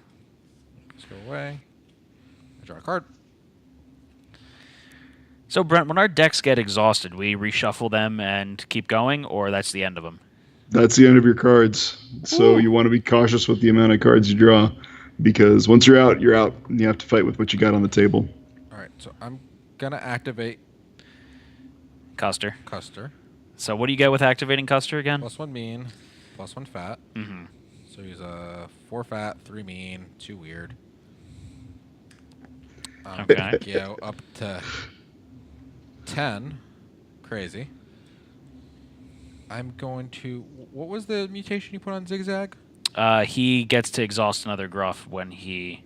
Let's go away. I draw a card. So Brent, when our decks get exhausted, we reshuffle them and keep going, or that's the end of them. That's the end of your cards. So Ooh. you want to be cautious with the amount of cards you draw, because once you're out, and you have to fight with what you got on the table. All right. So I'm gonna activate Custer. Custer. So what do you get with activating Custer again? +1 mean, +1 fat. Mm-hmm. So he's a 4 fat, 3 mean, 2 weird. Okay. Go up to 10. Crazy. I'm going to. What was the mutation you put on Zigzag? He gets to exhaust another Gruff when he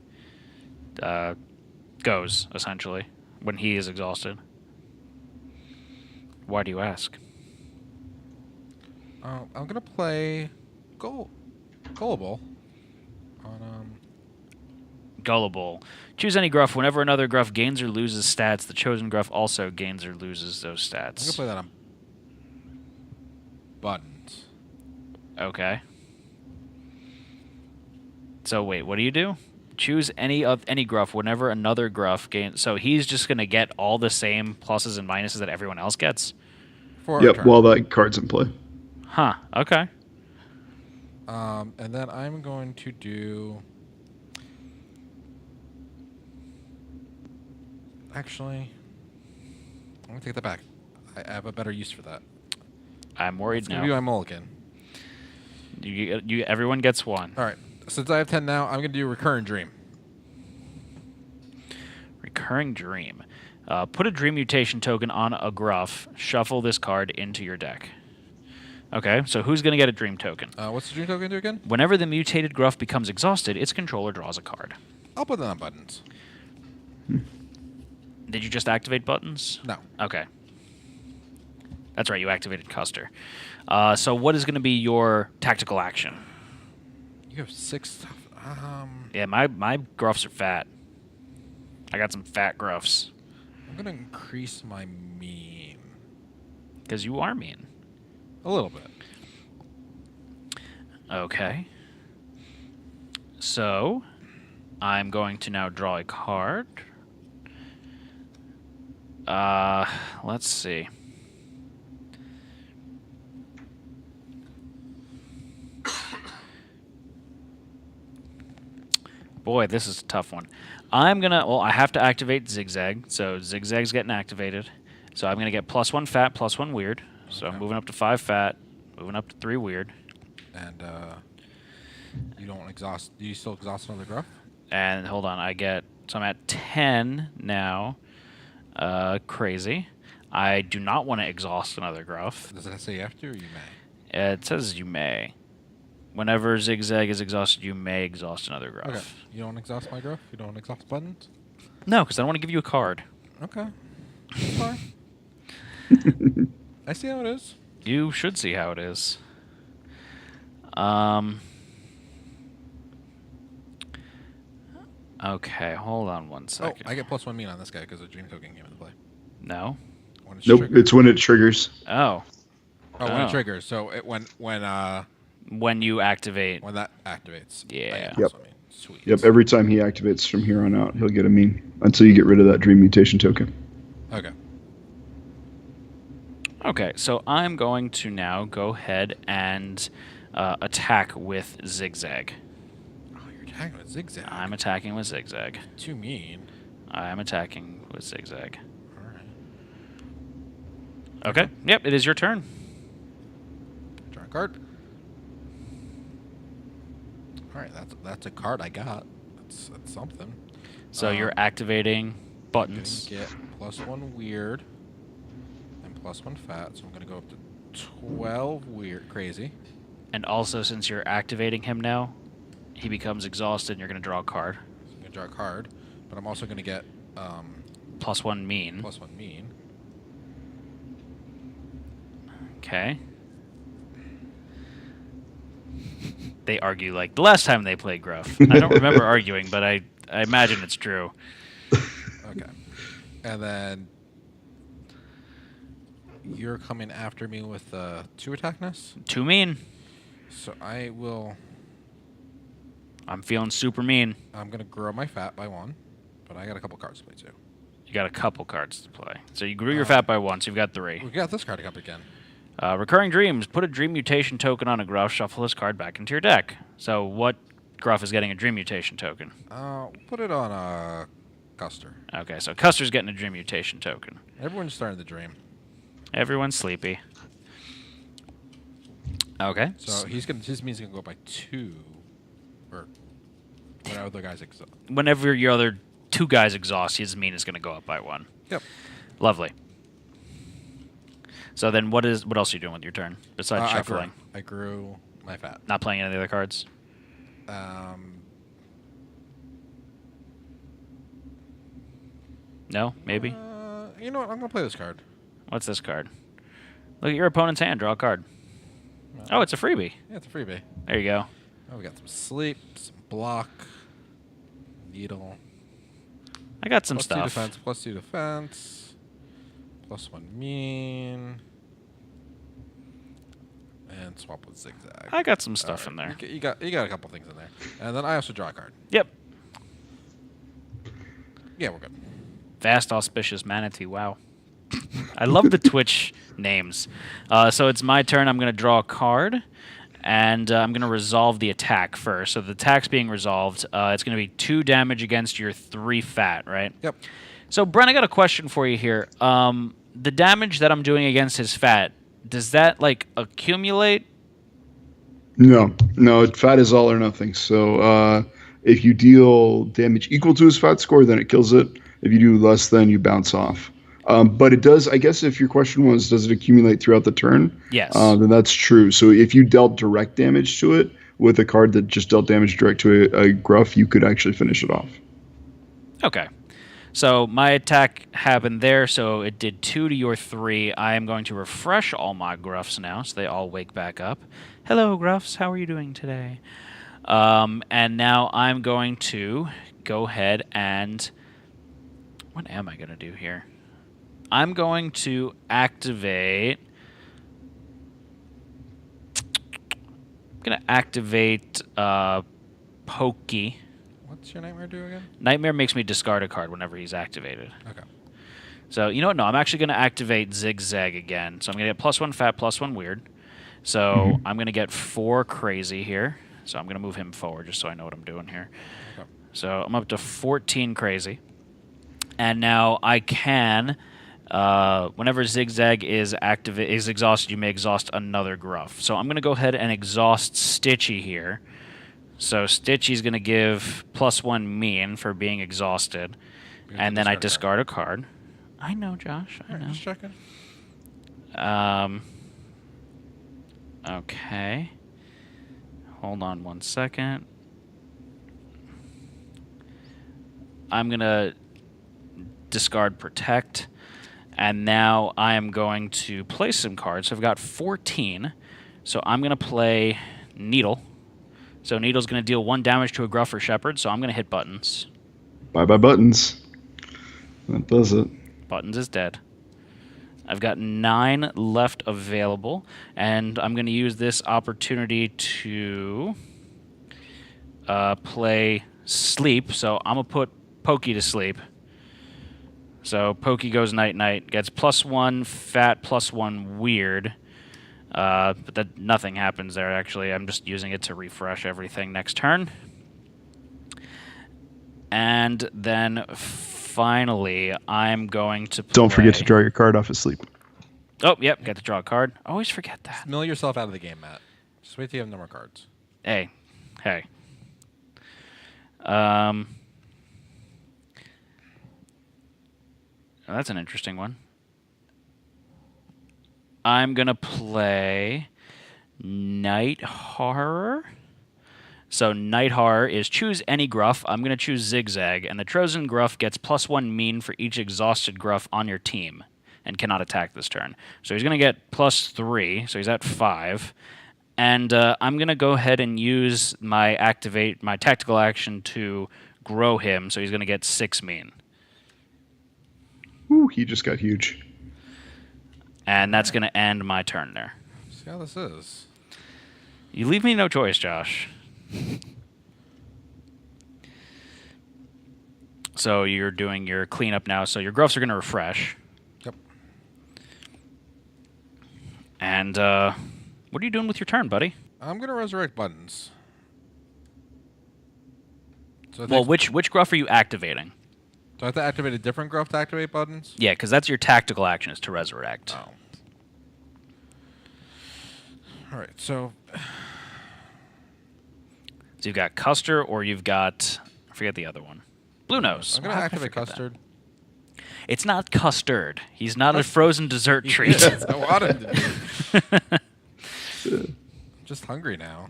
goes, essentially. When he is exhausted. Why do you ask? I'm gonna play Gullible on Gullible. Choose any Gruff. Whenever another Gruff gains or loses stats, the chosen Gruff also gains or loses those I'm gonna stats. play that on Buttons. Okay. So wait, what do you do? Choose any Gruff whenever another Gruff gains. So he's just gonna get all the same pluses and minuses that everyone else gets. For a Yep, turn. while that card's in play. Huh. Okay. And then I'm going to do. Actually, I'm gonna take that back. I have a better use for that. I'm worried It's gonna be now. my mulligan. Everyone gets one. All right. Since I have 10 now, I'm gonna do Recurrent Dream. Recurring Dream. Put a Dream mutation token on a Gruff. Shuffle this card into your deck. Okay, so who's going to get a Dream token? What's the Dream token do again? Whenever the mutated Gruff becomes exhausted, its controller draws a card. I'll put that on Buttons. Did you just activate Buttons? No. Okay. That's right, you activated Custer. So what is going to be your tactical action? You have 6 stuff. Yeah, my Gruffs are fat. I got some fat Gruffs. I'm gonna increase my mean Because you are mean. a little bit. Okay. So, I'm going to now draw a card. Let's see. Boy, this is a tough one. I'm gonna. Well, I have to activate Zigzag, so Zigzag's getting activated. So I'm gonna get +1 fat, +1 weird. So I'm moving up to 5 fat, moving up to 3 weird. And you don't exhaust. Do you still exhaust another Gruff? And hold on, so I'm at 10 now. Crazy. I do not want to exhaust another Gruff. Does it say you have to, or you may? It says you may. Whenever Zigzag is exhausted, you may exhaust another Gruff. Okay. You don't exhaust my Gruff? You don't exhaust buttons? No, because I don't want to give you a card. Okay. That's fine. I see how it is. You should see how it is. Okay, hold on one second. Oh, I get +1 mean on this guy because the Dream Token came into play. No? When it's Nope, triggered. it's when it triggers. Oh. When Oh. it triggers. So When you activate. when that activates. I Yeah. get Yep. +1 mean. Sweet. Yep, every time he activates from here on out, he'll get a mean until you get rid of that Dream Mutation token. Okay. Okay, so I'm going to now go ahead and attack with Zigzag. Oh, you're attacking with Zigzag. I'm attacking with Zigzag. Too mean. I'm attacking with Zigzag. All right. Okay, yep, it is your turn. Draw a card. All right, that's a card I got. That's something. So you're activating buttons. I'm gonna get +1 weird and +1 fat, so I'm gonna go up to 12 weird crazy. And also, since you're activating him now, he becomes exhausted and you're going to draw a card. So I'm gonna draw a card, but I'm also gonna get +1 mean. +1 mean. Okay. They argue like the last time they played Gruff. I don't remember arguing, but I imagine it's true. Okay. And then you're coming after me with 2 attackness. 2 mean. So I will. I'm feeling super mean. I'm gonna grow my fat by 1, but I got a couple cards to play too. You got a couple cards to play. So you grew your fat by 1, so you've got 3. We got this card up again. Recurring Dreams. Put a Dream Mutation token on a Gruff. Shuffle this card back into your deck. So what Gruff is getting a Dream Mutation token? Put it on Custer. Okay, so Custer's getting a Dream Mutation token. Everyone's starting to dream. Everyone's sleepy. Okay. So his means gonna go up by 2, or whatever other guys exhaust. Whenever your other 2 guys exhaust, his mean is going to go up by 1. Yep. Lovely. So then what else are you doing with your turn besides shuffling? I grew my fat. Not playing any of the other cards? No? Maybe? You know what? I'm gonna play this card. What's this card? Look at your opponent's hand. Draw a card. Oh, it's a freebie. Yeah, it's a freebie. There you go. Oh, we got some sleep, some block, needle. I got some +2 stuff. defense, +2 defense, +1 mean, and swap with zigzag. I got some stuff in there. You got a couple things in there, and then I also draw a card. Yep. Yeah, we're good. Vast Auspicious Manatee. Wow. I love the Twitch names. So it's my turn. I'm going to draw a card, and I'm going to resolve the attack first. So the attack's being resolved. It's going to be 2 damage against your 3 fat, right? Yep. So, Brent, I got a question for you here. The damage that I'm doing against his fat, does that, like, accumulate? No, fat is all or nothing. So if you deal damage equal to his fat score, then it kills it. If you do less, then you bounce off. But it does, I guess if your question was, does it accumulate throughout the turn? Yes. Then that's true. So if you dealt direct damage to it with a card that just dealt damage direct to a Gruff, you could actually finish it off. Okay. So my attack happened there, so it did 2 to your 3. I am going to refresh all my Gruffs now, so they all wake back up. Hello, Gruffs. How are you doing today? And now I'm going to go ahead and... What am I going to do here? I'm going to activate... I'm going to activate Pokey. What's your nightmare do again? Nightmare makes me discard a card whenever he's activated. Okay. So, you know what? No, I'm actually going to activate Zigzag again. So I'm going to get +1 fat, +1 weird. So I'm going to get 4 crazy here. So I'm going to move him forward just so I know what I'm doing here. Okay. So I'm up to 14 crazy. And now I can, whenever Zigzag is exhausted, you may exhaust another Gruff. So I'm going to go ahead and exhaust Stitchy here. So Stitchy's going to give +1 mean for being exhausted. And then I discard a card. I know, Josh. I know. Just checking. Okay. Hold on 1 second. I'm going to discard Protect. And now I am going to play some cards. So I've got 14. So I'm going to play Needle. So Needle's going to deal 1 damage to a Gruff or Shepherd. So I'm going to hit Buttons. Bye-bye buttons. That does it. Buttons is dead. I've got 9 left available, and I'm going to use this opportunity to play Sleep. So I'm going to put Pokey to sleep. So Pokey goes night-night, gets +1 fat, +1 weird. But that nothing happens there, actually. I'm just using it to refresh everything next turn. And then finally, I'm going to play... Don't forget to draw your card off asleep. Oh, yep, got to draw a card. Always forget that. Mill yourself out of the game, Matt. Just wait till you have no more cards. Hey. Oh, that's an interesting one. I'm going to play Night Horror. So Night Horror is choose any Gruff. I'm going to choose Zigzag, and the chosen Gruff gets +1 mean for each exhausted Gruff on your team and cannot attack this turn. So he's going to get +3, so he's at 5. And I'm going to go ahead and use my tactical action to grow him, so he's going to get 6 mean. Ooh, he just got huge. And that's going to end my turn there. See how this is. You leave me no choice, Josh. So you're doing your cleanup now, so your Gruffs are going to refresh. Yep. And what are you doing with your turn, buddy? I'm going to resurrect Buttons. So Well, which Gruff are you activating? Do I have to activate a different Gruff to activate Buttons? Yeah, because that's your tactical action is to resurrect. Oh. All right, so you've got Custer, or you've got... I forget the other one. Blue Nose. I'm going to How did I activate forget Custard. that? It's not custard. He's not a frozen dessert treat. Yes, I wanted to be. I'm just hungry now.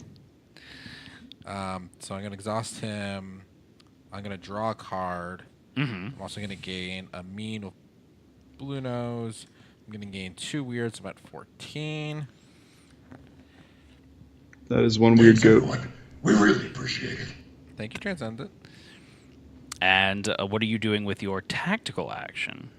So I'm going to exhaust him. I'm going to draw a card. I'm also going to gain a mean with Blue Nose. I'm going to gain 2 weirds. So I'm at 14. That is one weird goat. Everyone. We really appreciate it. Thank you, Transcendent. And what are you doing with your tactical action?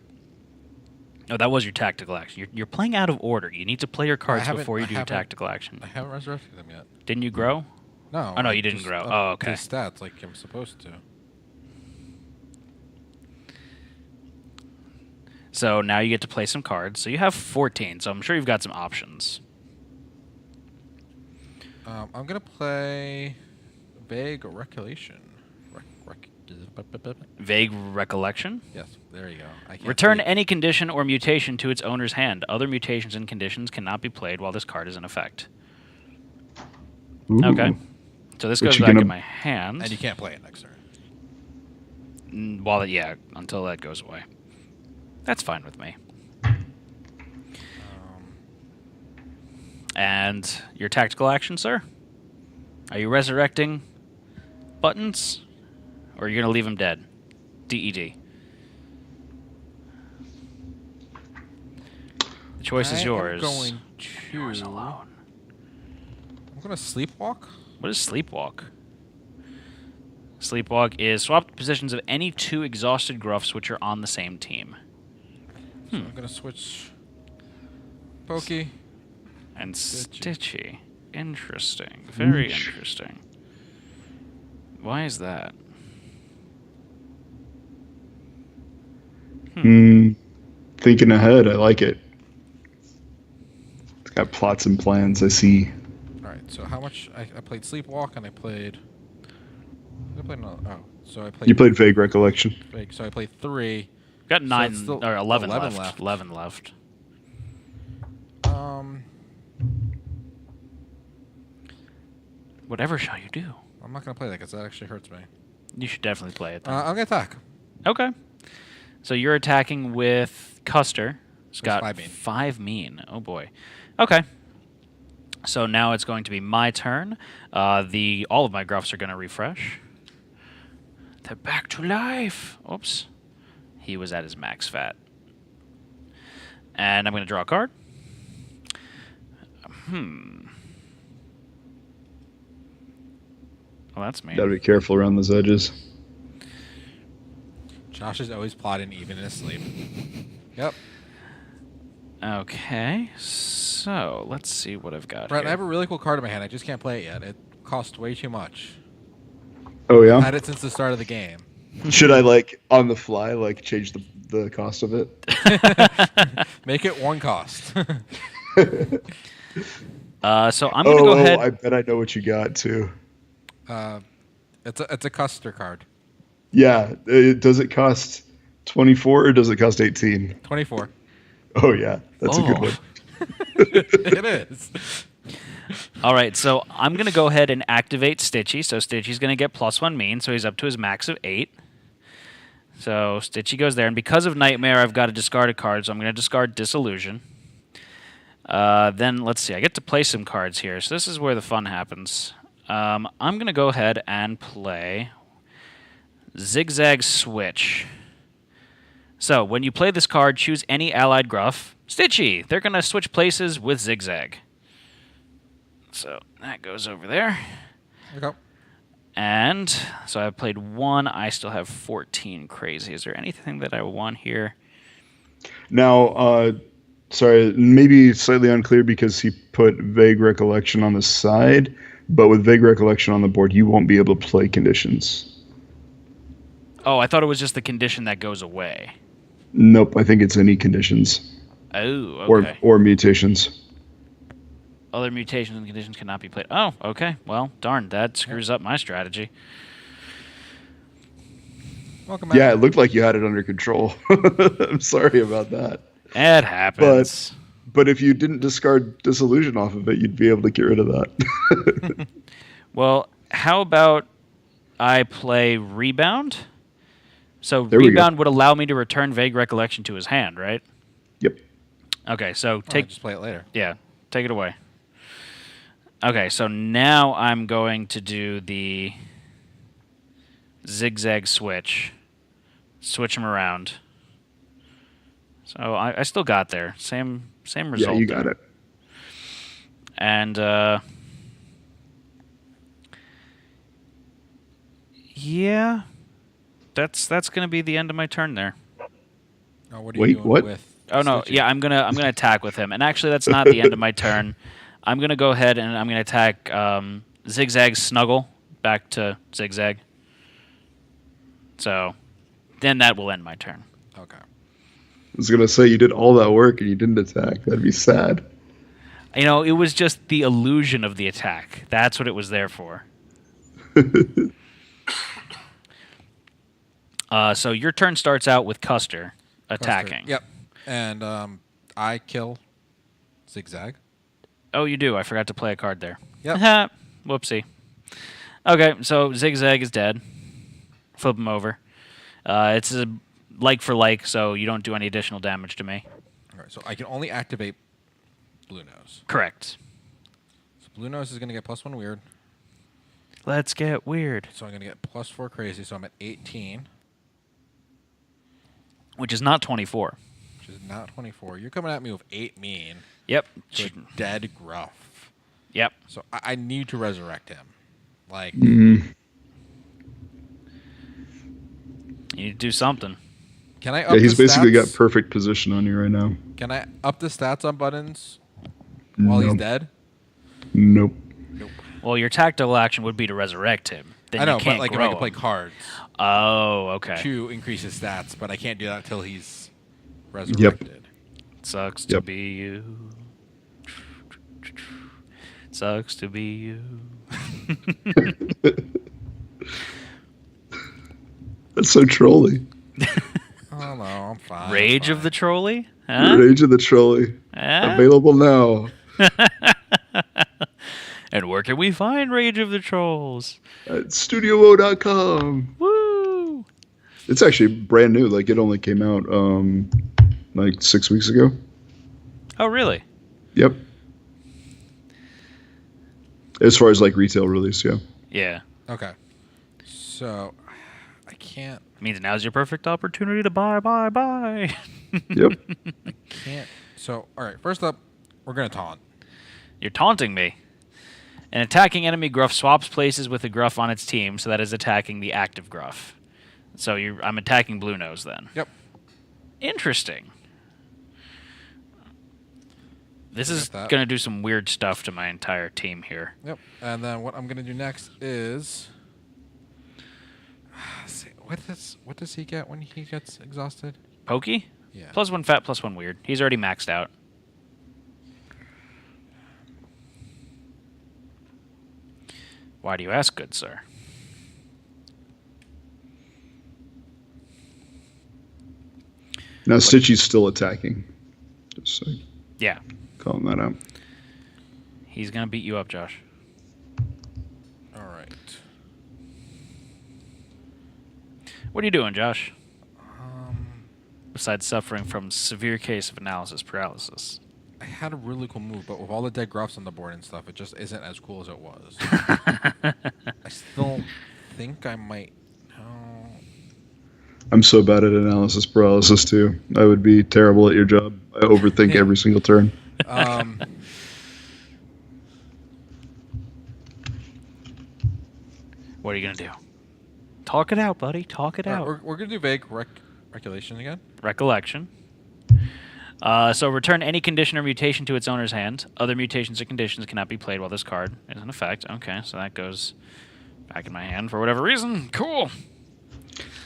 Oh, that was your tactical action. You're playing out of order. You need to play your cards before you do your tactical action. I haven't resurrected them yet. Didn't you grow? No. Oh, no, I you didn't just grow. up Oh, okay. the stats like I'm supposed to. So now you get to play some cards. So you have 14, so I'm sure you've got some options. I'm going to play Vague Recollection. Vague Recollection? Yes, there you go. I can't Return read. any condition or mutation to its owner's hand. Other mutations and conditions cannot be played while this card is in effect. Ooh. Okay. So this What goes you back gonna- in my hand. And you can't play it next turn. Until that goes away. That's fine with me. And your tactical action, sir? Are you resurrecting Buttons? Or are you going to leave him dead? DED. The choice is yours. I'm going to... Yours alone. I'm going to Sleepwalk. What is Sleepwalk? Sleepwalk is swap the positions of any 2 exhausted Gruffs which are on the same team. So I'm going to switch Pokey. And Stitchy. Stitchy. Interesting. Very interesting. Why is that? Thinking ahead, I like it. It's got plots and plans, I see. All right, so how much... I played Sleepwalk and I played... Did I played another. Oh, so I played. You played Vague Recollection. So I played 3. Got So 9 it's still or 11, 11 left. left. 11 left. Whatever shall you do? I'm not gonna play that because that actually hurts me. You should definitely play it then. I'm gonna attack. Okay. So you're attacking with Custer. It's got 5 mean. 5 mean. Oh boy. Okay. So now it's going to be my turn. All of my Gruffs are going to refresh. They're back to life. Oops. He was at his max fat. And I'm going to draw a card. Well, that's me. Gotta be careful around those edges. Josh is always plotting even in his sleep. Yep. Okay. So let's see what I've got Brett, here. I have a really cool card in my hand. I just can't play it yet. It costs way too much. Oh I've yeah. had it since the start of the game. Should I on the fly change the cost of it? Make it 1 cost. So I'm going to go ahead. I bet I know what you got too. It's a Custer card. Yeah. Does it cost 24 or does it cost 18? 24. Oh yeah, that's a good one. It is. All right, so I'm going to go ahead and activate Stitchy. So Stitchy's going to get +1 mean, so he's up to his max of 8. So Stitchy goes there, and because of Nightmare, I've got to discard a card, so I'm going to discard Disillusion. Then, let's see, I get to play some cards here, so this is where the fun happens. I'm going to go ahead and play Zigzag Switch. So, when you play this card, choose any allied Gruff. Stitchy! They're going to switch places with Zigzag. So, that goes over there. Okay. And, so I played 1. I still have 14 crazy. Is there anything that I want here? Now, sorry, maybe slightly unclear because he put Vague Recollection on the side, but with Vague Recollection on the board, you won't be able to play conditions. Oh, I thought it was just the condition that goes away. Nope, I think it's any conditions. Oh, okay. Or mutations. Other mutations and conditions cannot be played. Oh, okay. Well, darn, that screws up my strategy. Welcome back. Yeah, it looked like you had it under control. I'm sorry about that. It happens. But if you didn't discard Disillusion off of it, you'd be able to get rid of that. Well, how about I play Rebound? So There we go. Rebound would allow me to return Vague Recollection to his hand, right? Yep. Okay, so Just play it later. Yeah, take it away. Okay, so now I'm going to do the Zigzag Switch. Switch them around. So I still got there. Same result. Yeah, you got it. And yeah, that's going to be the end of my turn there. Oh, what are you Wait, doing what? with Oh no, Stitchy? yeah, I'm gonna attack with him, and actually that's not the end of my turn. I'm gonna go ahead and I'm gonna attack Zigzag Snuggle back to Zigzag. So then that will end my turn. Okay. I was going to say you did all that work and you didn't attack. That'd be sad. You know, it was just the illusion of the attack. That's what it was there for. So your turn starts out with Custer attacking. Yep. And I kill Zigzag. Oh, you do. I forgot to play a card there. Yep. Whoopsie. Okay, so Zigzag is dead. Flip him over. It's a like for like, so you don't do any additional damage to me. All right, so I can only activate Blue Nose. Correct. So Blue Nose is going to get +1 weird. Let's get weird. So I'm going to get +4 crazy, so I'm at 18. Which is not 24. Which is not 24. You're coming at me with 8 mean. Yep. To a dead Gruff. Yep. So I need to resurrect him. Like, You need to do something. can I up Yeah, he's the basically got stats? perfect position on you right now. Can I up the stats on buttons while he's Nope. dead? Nope. Nope. Well, your tactical action would be to resurrect him. Then I know, you can't but like if grow I can play him. cards Oh, okay. to increase his stats, but I can't do that until he's resurrected. Sucks to Yep. be you. Sucks to be you. That's so trolly. Oh no, I'm fine. I'm Rage of fine. the trolley? Huh? Rage of the trolley. Huh? Available now. And where can we find Rage of the Trolls? At studio.com. Woo! It's actually brand new. Like, it only came out like 6 weeks ago. Oh, really? Yep. As far as like retail release, yeah. Yeah. Okay. So, I can't. Means now's your perfect opportunity to buy. Yep. Can't. So, all right. First up, we're gonna taunt. You're taunting me. An attacking enemy Gruff swaps places with a Gruff on its team, so that is attacking the active Gruff. So I'm attacking Blue Nose then. Yep. Interesting. This is Got that. going to do some weird stuff to my entire team here. Yep. And then what I'm gonna do next is. See, what does he get when he gets exhausted? Pokey? Yeah. +1 fat, +1 weird. He's already maxed out. Why do you ask, good sir? Now Stitchy's still attacking. Just like Yeah. calling that out. He's going to beat you up, Josh. All right. What are you doing, Josh? Um, Besides suffering from severe case of analysis paralysis. I had a really cool move, but with all the dead Gruffs on the board and stuff, it just isn't as cool as it was. I still think I might. No. I'm so bad at analysis paralysis too. I would be terrible at your job. I overthink every single turn. What are you going to do? Talk it out, buddy. Talk it out. We're gonna do vague regulation again. Recollection. So return any condition or mutation to its owner's hand. Other mutations or conditions cannot be played while this card is in effect. Okay, so that goes back in my hand for whatever reason. Cool.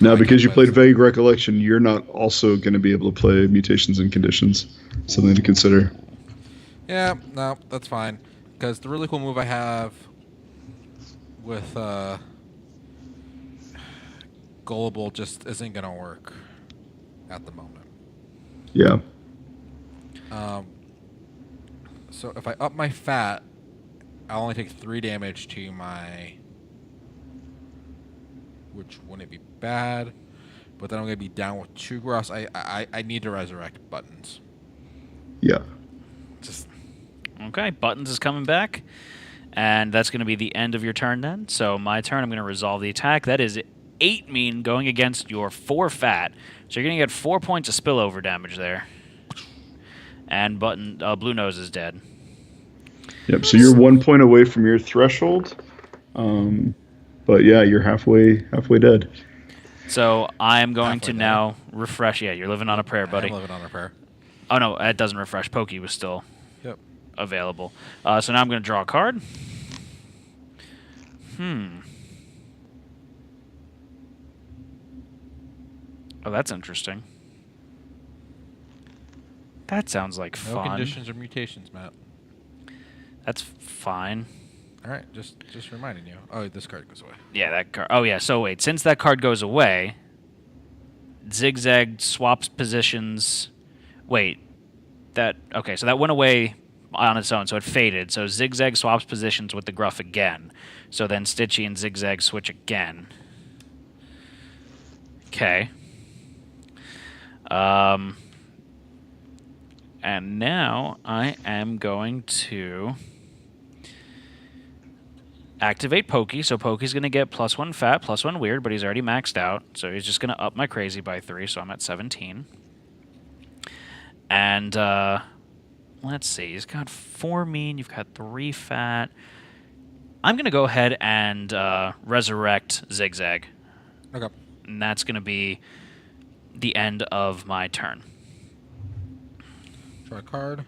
Now, because you played Vague Recollection, you're not also going to be able to play Mutations and Conditions. Something to consider. Yeah, no, that's fine. Because the really cool move I have with Gullible just isn't gonna work at the moment. Yeah. So if I up my fat, I'll only take 3 damage to my, which wouldn't be bad, but then I'm gonna be down with 2 Gruffs. I need to resurrect Buttons. Yeah. Just Okay, Buttons is coming back. And that's going to be the end of your turn then. So my turn, I'm going to resolve the attack. That is 8 mean going against your 4 fat. So you're going to get 4 points of spillover damage there. And Blue Nose is dead. Yep. So you're 1 point away from your threshold. But yeah, you're halfway dead. So I'm going Halfway to dead. now refresh. Yeah, you're living on a prayer, buddy. I'm living on a prayer. Oh, no, it doesn't refresh. Pokey was still Yep. available. So now I'm going to draw a card. Oh, that's interesting. That sounds like No fun. conditions or mutations, Matt. That's fine. All right, just reminding you. Oh, this card goes away. Yeah, that card. Oh, yeah. So wait, since that card goes away, Zigzag swaps positions. Wait, okay? So that went away on its own, so it faded. So Zigzag swaps positions with the Gruff again. So then Stitchy and Zigzag switch again. Okay. And now I am going to activate Pokey. So Pokey's going to get +1 fat, +1 weird, but he's already maxed out. So he's just going to up my crazy by 3, so I'm at 17. And let's see. He's got 4 mean. You've got 3 fat. I'm going to go ahead and resurrect Zigzag. Okay. And that's going to be the end of my turn. Draw a card.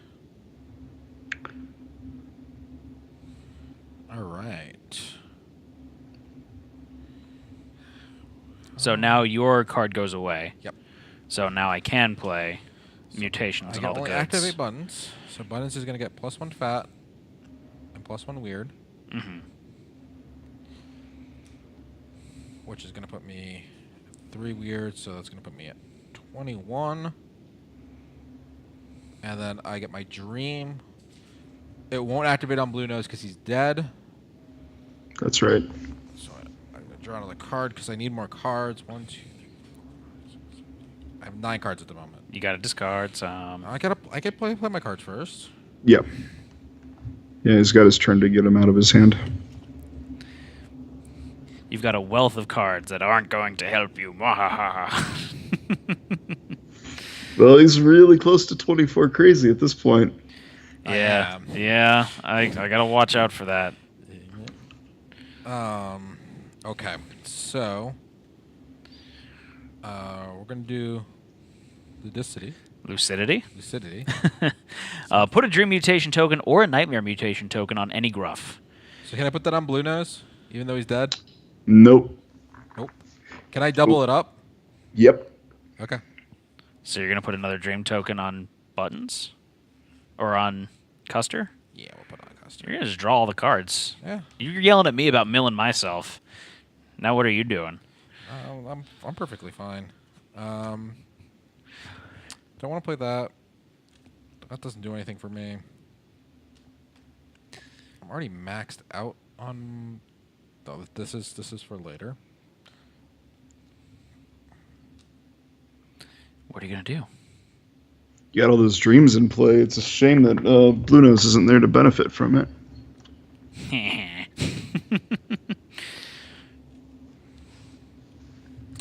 All right. So now your card goes away. Yep. So now I can play mutations I and can all the only goods. activate Buttons. So Buttons is going to get +1 fat and +1 weird. Mm-hmm. Which is going to put me 3 weirds, so that's going to put me at 21. And then I get my dream. It won't activate on Blue Nose because he's dead. That's right. So I'm going to draw another card because I need more cards. 1, 2, 3, 4, 5, 6, 7. I have 9 cards at the moment. You got to discard some. I can play my cards first. Yep. Yeah, he's got his turn to get him out of his hand. You've got a wealth of cards that aren't going to help you. Mwahaha. Well, he's really close to 24 crazy at this point. Yeah, yeah. I gotta watch out for that. Okay, so we're gonna do Ludicity. Lucidity. Lucidity. Put a dream mutation token or a nightmare mutation token on any Gruff. So can I put that on Blue Nose, even though he's dead? Nope. Nope. Can I double it up? Yep. Okay. So you're gonna put another dream token on Buttons, or on Custer? Yeah, we'll put it on Custer. You're gonna just draw all the cards. Yeah. You're yelling at me about milling myself. Now what are you doing? I'm perfectly fine. Don't want to play that. That doesn't do anything for me. I'm already maxed out on. Oh, this is for later. What are you gonna do? You got all those dreams in play. It's a shame that Blue Nose isn't there to benefit from it.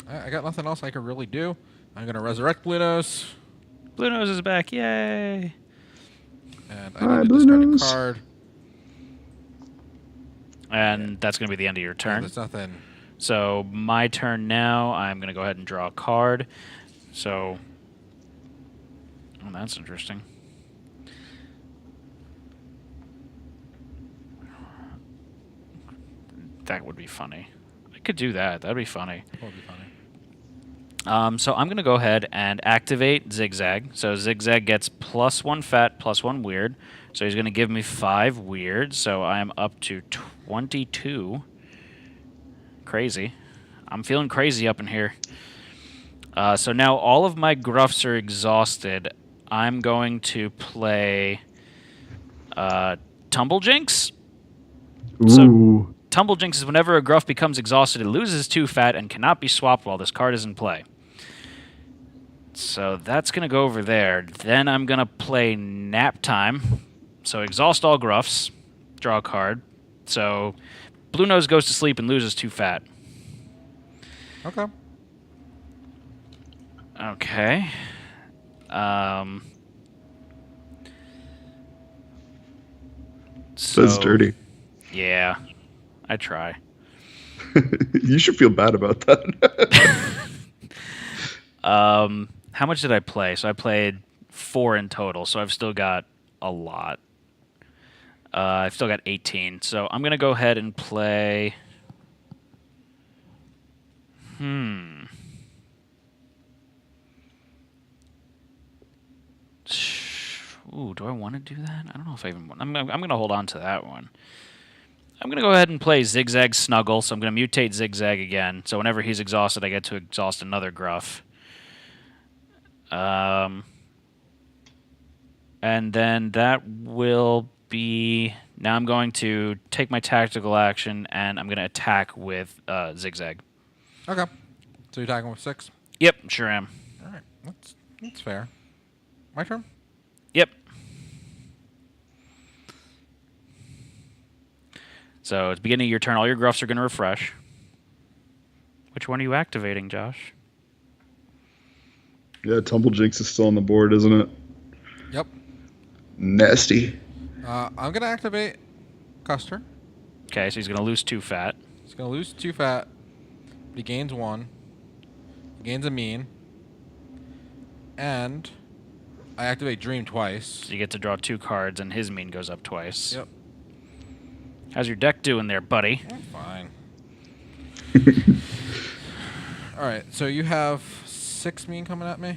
I got nothing else I can really do. I'm gonna resurrect Blue Nose, Blue Nose is back! Yay! and Hi, I need to Blue discard a Nose. card. And that's gonna be the end of your turn. There's nothing. So my turn now. I'm gonna go ahead and draw a card. So, oh, that's interesting. That would be funny. I could do that. That'd be funny. That would be funny. So I'm going to go ahead and activate Zigzag. So Zigzag gets +1 fat, +1 weird. So he's going to give me 5 weird. So I am up to 22. Crazy. I'm feeling crazy up in here. So now all of my Gruffs are exhausted. I'm going to play Tumble Jinx. Ooh. Tumble Jinx is whenever a Gruff becomes exhausted, it loses 2 fat and cannot be swapped while this card is in play. So that's going to go over there. Then I'm going to play Nap Time. So exhaust all Gruffs. Draw a card. So Blue Nose goes to sleep and loses 2 fat. Okay. Okay. That's dirty. Yeah. I try. You should feel bad about that. How much did I play? So I played 4 in total, so I've still got a lot. I've still got 18. So I'm going to go ahead and play... Ooh, do I want to do that? I don't know if I even want... I'm going to hold on to that one. I'm going to go ahead and play Zigzag Snuggle, so I'm going to mutate Zigzag again. So whenever he's exhausted, I get to exhaust another Gruff. And then that will be... Now I'm going to take my tactical action, and I'm going to attack with Zigzag. Okay. So you're attacking with 6? Yep, sure am. All right. That's fair. My turn? Yep. So at the beginning of your turn, all your Gruffs are going to refresh. Which one are you activating, Josh? Yeah, Tumble Jinx is still on the board, isn't it? Yep. Nasty. I'm going to activate Custer. Okay, so he's going to lose 2 fat. He's going to lose 2 fat, but he gains 1. He gains a mean. And I activate Dream twice. So you get to draw 2 cards, and his mean goes up twice. Yep. How's your deck doing there, buddy? Fine. All right, so you have 6 mean coming at me?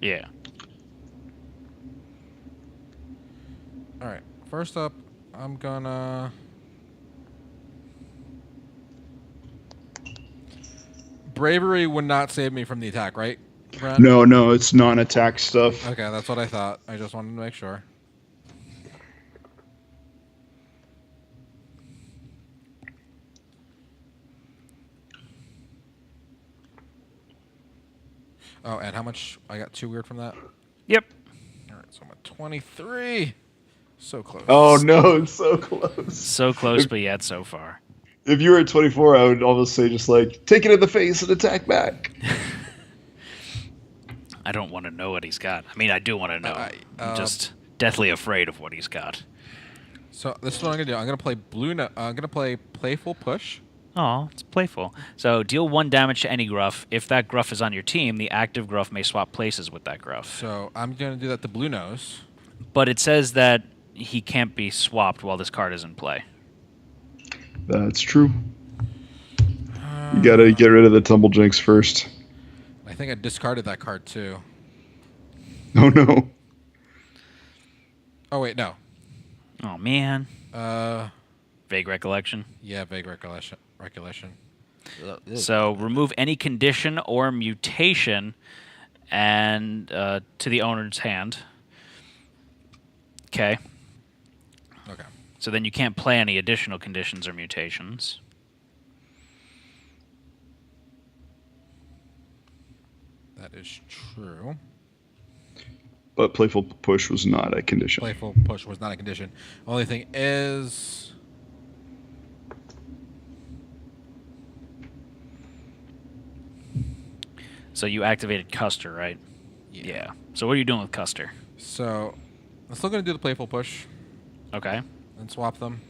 Yeah. All right, first up, I'm gonna... bravery would not save me from the attack, right, Brent? No, it's non-attack stuff. Okay, that's what I thought. I just wanted to make sure. Oh, and how much? I got 2 weird from that? Yep. All right, so I'm at 23. So close. Oh no, it's so close. So close, but yet so far. If you were at 24, I would almost say just like take it in the face and attack back. I don't want to know what he's got. I mean, I do want to know. I'm just deathly afraid of what he's got. So this is what I'm gonna do. I'm gonna play I'm gonna play playful push. Oh, it's playful. So deal 1 damage to any Gruff. If that Gruff is on your team, the active Gruff may swap places with that Gruff. So I'm gonna do that to Blue Nose. But it says that he can't be swapped while this card is in play. That's true. You gotta get rid of the tumble jinx first. I think I discarded that card too. Oh no. Oh wait, no. Oh, man. Vague recollection. Yeah, vague recollection. So remove any condition or mutation and to the owner's hand. Okay. Okay. So then you can't play any additional conditions or mutations. That is true. But playful push was not a condition. Playful push was not a condition. Only thing is, So you activated Custer, right? Yeah. So what are you doing with Custer? so I'm still gonna do the playful push Okay. and swap them.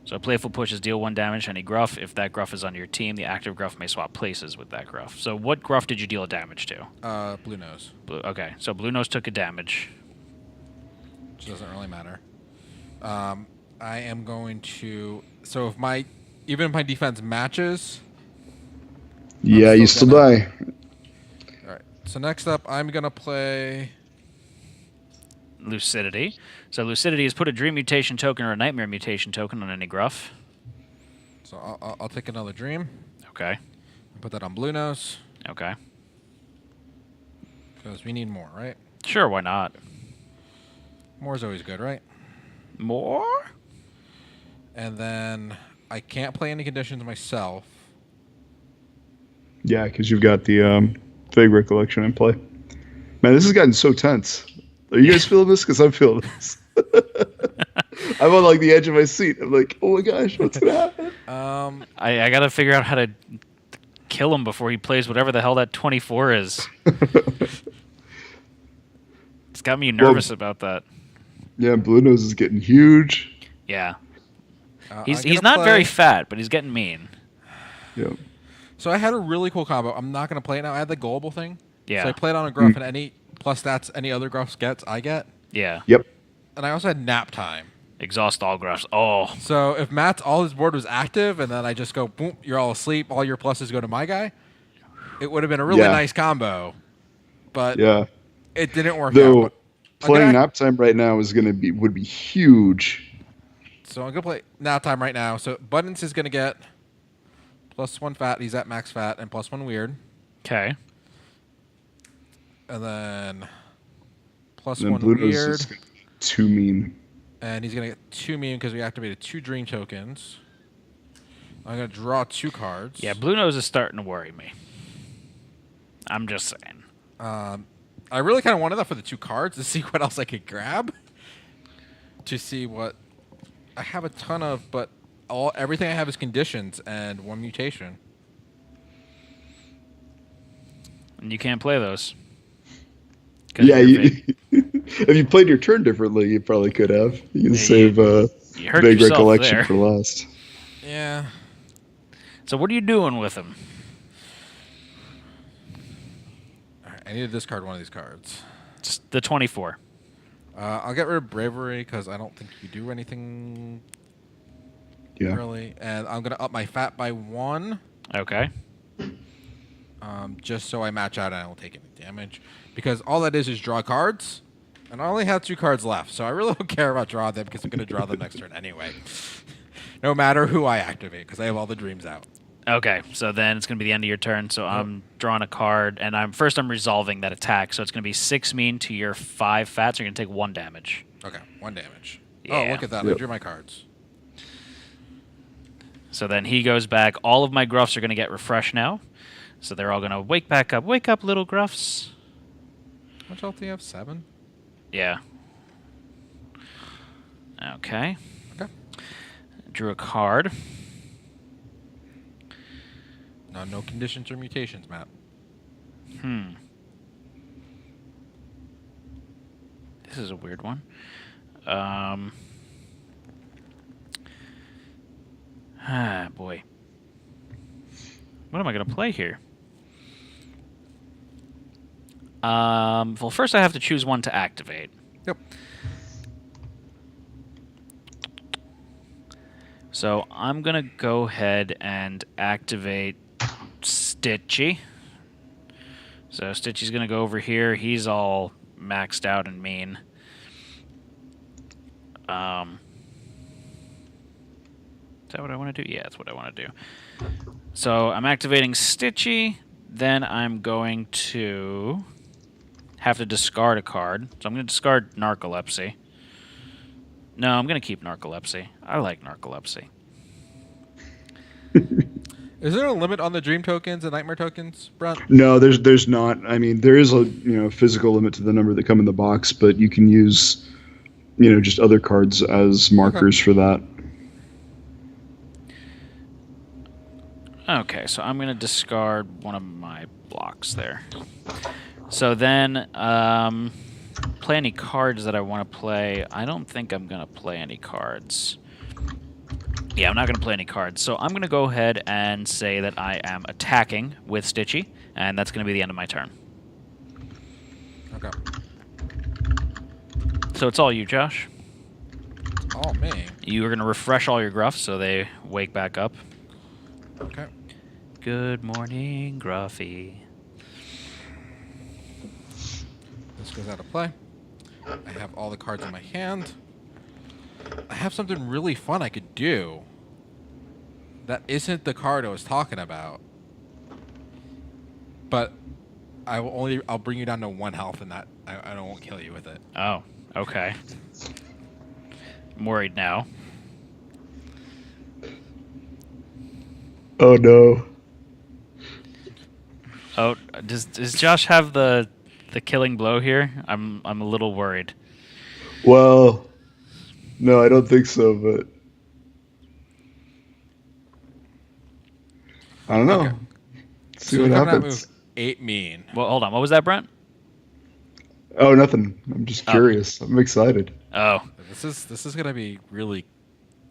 So playful push is deal 1 damage to any Gruff. If that Gruff is on your team, the active Gruff may swap places with that Gruff. So what Gruff did you deal damage to? Blue Nose, Okay. So Blue Nose took a damage. which doesn't really matter. I am going to. So if even if my defense matches. Yeah, you still die. All right. So next up, I'm gonna play. Lucidity. So Lucidity is put a Dream Mutation token or a Nightmare Mutation token on any Gruff. So I'll take another dream. Okay. And put that on Blue Nose Okay. because we need more, right? Sure, why not? More is always good, right? More? And then I can't play any conditions myself. Yeah, because you've got the vague recollection in play. Man, this has gotten so tense. Are you guys feeling this? Because I'm feeling this. I'm on like the edge of my seat. I'm like, oh my gosh, what's gonna happen? I got to figure out how to kill him before he plays whatever the hell that 24 is. It's got me nervous about that. Yeah, Blue Nose is getting huge. Yeah. I'm He's gonna not play- very fat, but he's getting mean. Yeah. So I had a really cool combo. I'm not gonna play it now. I had the gullible thing. Yeah. So I played on a Gruff, and any plus stats any other Gruff gets, I get. Yeah. Yep. And I also had nap time. Exhaust all Gruffs. Oh. So if Matt's all his board was active, and then I just go boom, you're all asleep. All your pluses go to my guy. It would have been a really Yeah. nice combo, but Yeah. it didn't work Though out. But playing nap time right now would be huge. So I'm gonna play nap time right now. So Buttons is gonna get +1 fat. He's at max fat and +1 weird, Okay. and then And then +1 Blue Nose weird, is too mean. and he's gonna get 2 mean because we activated 2 dream tokens. I'm gonna draw 2 cards. Yeah, Blue Nose is starting to worry me. I'm just saying. I really kind of wanted that for the 2 cards to see what else I could grab. To see what I have a ton of, but everything I have is conditions and 1 mutation. And you can't play those. 'Cause Yeah, you're vague. if you played your turn differently, you probably could have. You can Yeah, save you hurt vague yourself recollection there. for last. Yeah. So what are you doing with him? All right, I need to discard one of these cards. Just the 24. I'll get rid of bravery because I don't think you do anything Yeah. really, and I'm gonna up my fat by 1, Okay. just so I match out and I don't take any damage. Because all that is draw cards, and I only have 2 cards left, so I really don't care about drawing them because I'm gonna draw them next turn anyway. No matter who I activate, because I have all the dreams out. Okay, so then it's going to be the end of your turn. So I'm drawing a card, and I'm resolving that attack. So it's going to be 6 mean to your 5 fat. So you're going to take 1 damage. Okay, 1 damage. Yeah. Oh, look at that! I Yep. drew my cards. So then he goes back. All of my Gruffs are going to get refreshed now. So they're all going to wake back up. Wake up, little Gruffs. How much health do you have? 7. Yeah. Okay. Okay. Drew a card. No conditions or mutations, Matt. This is a weird one. Boy. What am I going to play here? Well, first I have to choose one to activate. Yep. So I'm going to go ahead and activate Stitchy. So Stitchy's going to go over here. He's all maxed out and mean. Is that what I want to do? Yeah, that's what I want to do. So I'm activating Stitchy. Then I'm going to have to discard a card. So I'm going to discard Narcolepsy. No, I'm going to keep Narcolepsy. I like Narcolepsy. Is there a limit on the dream tokens and nightmare tokens, Brent? No, there's not. I mean, there is a physical limit to the number that come in the box, but you can use just other cards as markers for that. Okay, so I'm going to discard one of my blocks there. So then, play any cards that I want to play. I don't think I'm going to play any cards. Yeah, I'm not going to play any cards. So I'm going to go ahead and say that I am attacking with Stitchy, and that's going to be the end of my turn. Okay. So it's all you, Josh. Oh, me. You are going to refresh all your Gruffs so they wake back up. Okay. Good morning, Gruffy. This goes out of play. I have all the cards in my hand. I have something really fun I could do. That isn't the card I was talking about. But I'll bring you down to 1 health, and that I won't kill you with it. Oh, okay. I'm worried now. Oh no. Oh, does Josh have the killing blow here? I'm a little worried. Well, no, I don't think so, but I don't know. Okay. See So what you're coming at happens. move 8 mean. Well, hold on. What was that, Brent? Oh, nothing. I'm just curious. I'm excited. Oh, This is gonna be really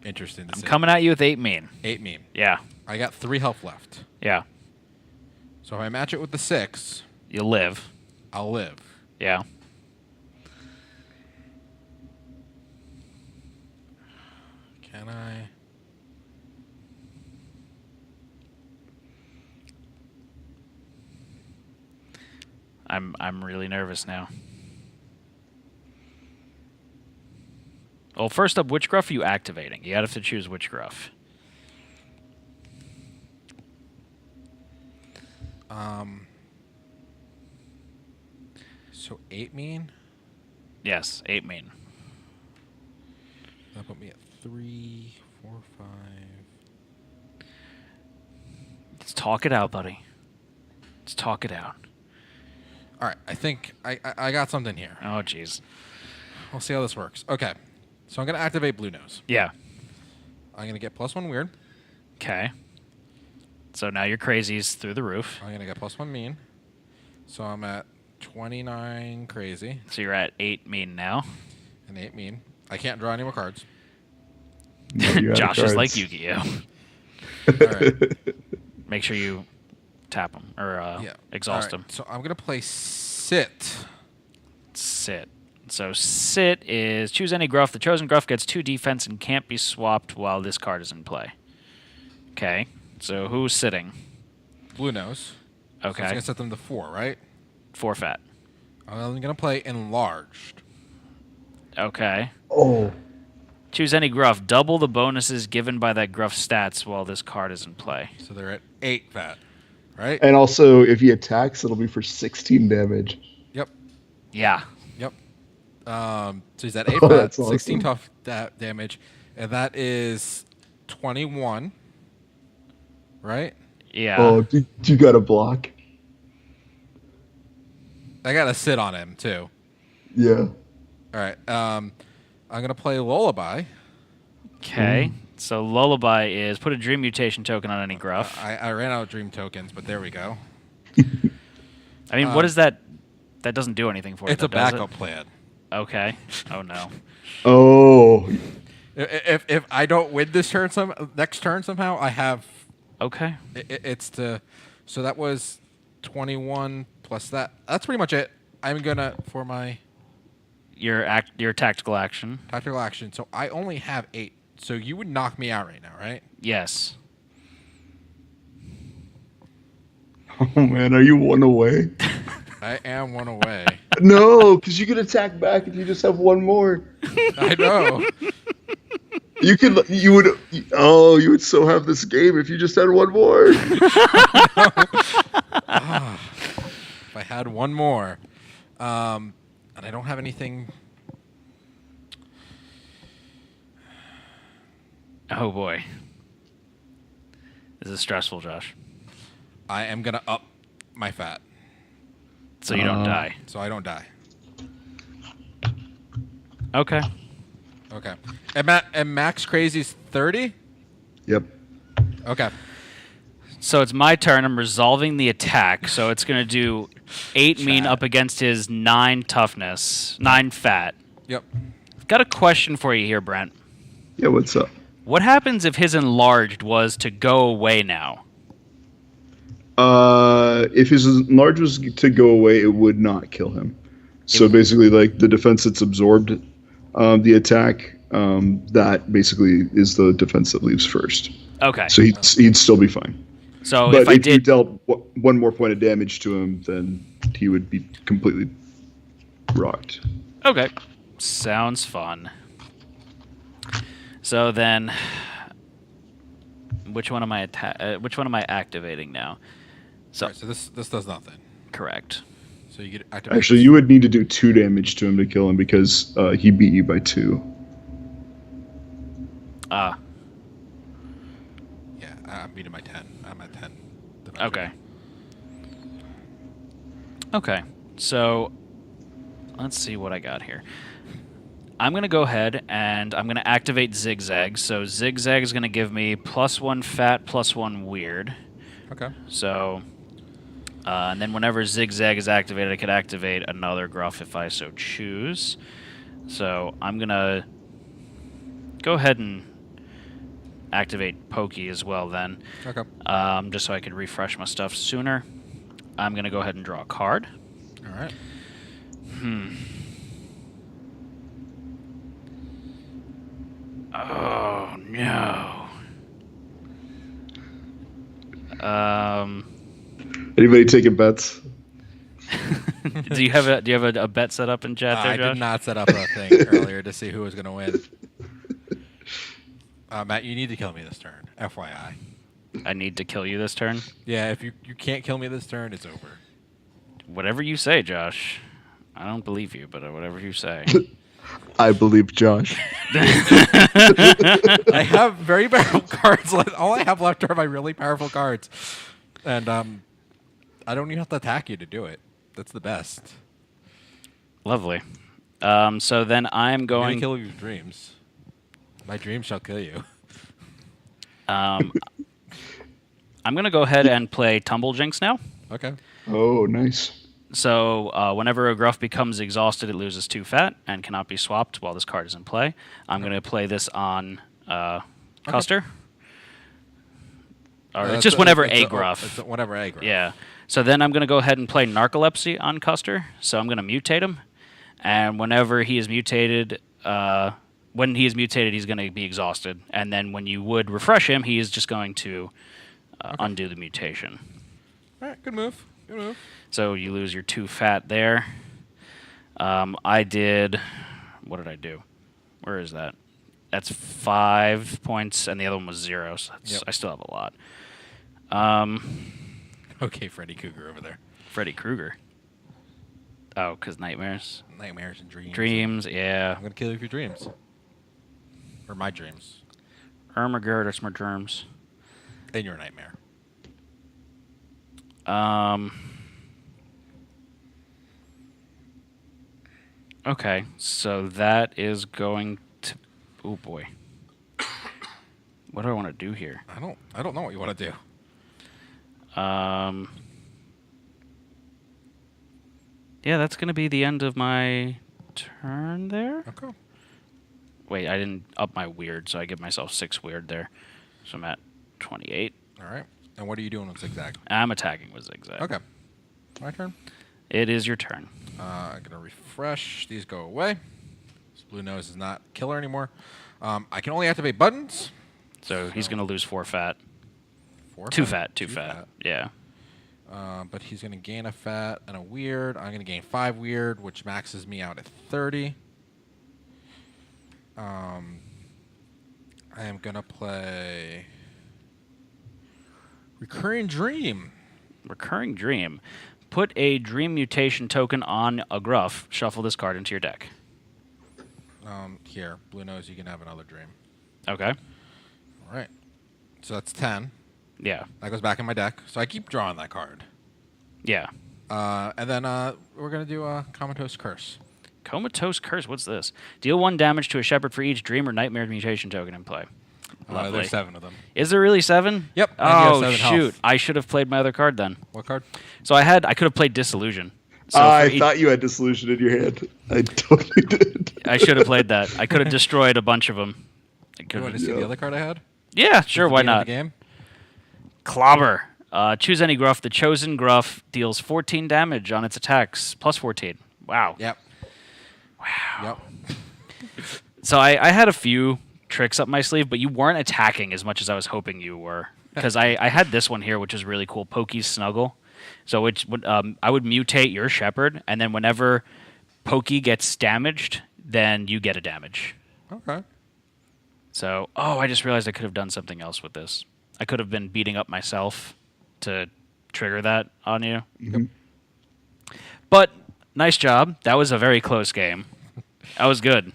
interesting to I'm see. coming at you with 8 mean. 8 mean. Yeah, I got 3 health left. yeah. So if I match it with the 6, You live. I'll live. Yeah. Can I? I'm really nervous now. Well, first up, which Gruff are you activating? You have to choose which Gruff. So 8 mean? Yes, 8 mean. That put me at 3, 4, 5. Let's talk it out, buddy. Let's talk it out. All right, I think I got something here. Oh, jeez. We'll see how this works. Okay, so I'm gonna activate Blue Nose. Yeah. I'm gonna get +1 weird. Okay. So now your crazy's through the roof. I'm gonna get +1 mean. So I'm at 29 crazy So you're at 8 mean now. and 8 mean. I can't draw any more cards. No, you're out of Josh is cards. like Yu-Gi-Oh. All right. Make sure you tap him or Yeah. exhaust All right, him. So I'm gonna play Sit. Sit. So sit is choose any Gruff. The chosen Gruff gets 2 defense and can't be swapped while this card is in play. Okay. So who's sitting? Blue Nose. So Okay. it's gonna set them to 4, right? 4 fat. I'm gonna play Enlarged. Okay. Oh. Choose any Gruff. Double the bonuses given by that Gruff stats while this card is in play. So they're at 8 fat, right? And also, if he attacks, it'll be for 16 damage. Yep. Yeah. Yep. So he's at 8 Oh, fat, that's 16 awesome. tough damage, and that is 21, right? Yeah. Oh, you got a block? I got to sit on him, too. Yeah. All right. I'm going to play Lullaby. Okay. So Lullaby is put a Dream Mutation token on any Gruff. I ran out of Dream tokens, but there we go. I mean, what is that? That doesn't do anything for it. It's a though, does it? backup plan. Okay. Oh, no. Oh, If I don't win this turn, next turn somehow, I have... Okay. It's to... So that was 21 plus that. That's pretty much it. I'm going to, for my Your tactical action. tactical action, so I only have 8. So you would knock me out right now, right? Yes. oh man, are you one away? I am 1 away. No, because you could attack back if you just have one more. I know. You would so have this game if you just had one more. If I had one more. And I don't have anything... Oh, boy. This is stressful, Josh. I am going to up my fat, So you don't die. so I don't die. Okay. Okay. And Max Crazy's 30? Yep. Okay. So it's my turn. I'm resolving the attack. So it's going to do 8 mean Fat. up against his 9 toughness, 9 fat. Yep. I've got a question for you here, Brent. Yeah, what's up? What happens if his enlarged was to go away now? If his enlarge was to go away, it would not kill him. So basically, like the defense that's absorbed the attack, that basically is the defense that leaves first. Okay. So he'd still be fine. So But if I if you did... dealt one more point of damage to him, then he would be completely rocked. Okay. Sounds fun. So then, which one am I activating now? So, All right, so this does nothing. correct. So you get activate. Actually, you would need to do 2 damage to him to kill him because he beat you by 2. Ah, Yeah, I'm beating my 10. I'm at 10. okay. Okay. So, let's see what I got here. I'm going to go ahead and I'm going to activate Zigzag. So Zigzag is going to give me +1 fat, +1 weird. Okay. So, and then whenever Zigzag is activated, I could activate another Gruff if I so choose. So I'm going to go ahead and activate Pokey as well then, Okay. just so I could refresh my stuff sooner. I'm going to go ahead and draw a card. All right. Oh, no. Anybody taking bets? Do you have a bet set up in chat there, I Josh? did not set up a thing earlier to see who was going to win. Matt, you need to kill me this turn. FYI. I need to kill you this turn. Yeah, if you can't kill me this turn, it's over. Whatever you say, Josh. I don't believe you, but whatever you say. I believe Josh. I have very powerful cards. All I have left are my really powerful cards. And I don't even have to attack you to do it. That's the best. Lovely. So then I'm I'm going going. to kill your dreams. My dreams shall kill you. I'm going to go ahead and play Tumble Jinx now. Okay. Oh, nice. So whenever a Gruff becomes exhausted, it loses 2 fat and cannot be swapped while this card is in play. I'm going to play this on Custer. Or it's just whenever a Gruff. It's whenever a Gruff. Yeah. So then I'm going to go ahead and play Narcolepsy on Custer. So I'm going to mutate him. And whenever he is mutated, he's going to be exhausted. And then when you would refresh him, he is just going to undo the mutation. All right. Good move. Good move. So you lose your 2 fat there. I did... What did I do? Where is that? That's 5 points, and the other one was 0. So Yep. I still have a lot. Okay, Freddy Cougar over there. Freddy Krueger. Oh, because nightmares. Nightmares and dreams. Dreams, yeah. I'm gonna kill you with your dreams. Or my dreams. Ermagerd, it's my germs. And your nightmare. Okay, so that is going to... Oh, boy. What do I want to do here? I don't know what you want to do. Yeah, that's going to be the end of my turn there. Okay. Wait, I didn't up my weird, so I give myself 6 weird there. So I'm at 28. All right. And what are you doing with zigzag? I'm attacking with zigzag. Okay. My turn. It is your turn. I'm gonna refresh. These go away. This blue nose is not killer anymore. I can only activate buttons. So he's going to lose 4 fat. 4 Too fat. Yeah. But he's gonna gain a fat and a weird. I'm gonna gain 5 weird, which maxes me out at 30. I am gonna play Recurring Dream. Recurring Dream. Put a Dream Mutation token on a Gruff. Shuffle this card into your deck. Here, blue nose, you can have another dream. Okay. All right. So that's 10. Yeah. That goes back in my deck. So I keep drawing that card. Yeah. And then we're going to do a Comatose Curse. Comatose Curse. What's this? Deal 1 damage to a Shepherd for each Dream or Nightmare Mutation token in play. Lovely. There's 7 of them. Is there really 7? Yep. And you have Oh, 7 shoot. health. I should have played my other card then. What card? So I could have played Disillusion. So I thought you had Dissolution in your hand. I totally did. I should have played that. I could have destroyed a bunch of them. You want to see the other card I had? Yeah, sure, why At the not? game? Clobber. Choose any Gruff. The chosen Gruff deals 14 damage on its attacks, plus 14. Wow. Yep. Wow. Yep. So I had a few tricks up my sleeve, but you weren't attacking as much as I was hoping you were. Because I had this one here, which is really cool, Pokey's Snuggle. So I would mutate your Shepherd, and then whenever Pokey gets damaged, then you get a damage. Okay. So, I just realized I could have done something else with this. I could have been beating up myself to trigger that on you. Mhm. But nice job. That was a very close game. That was good.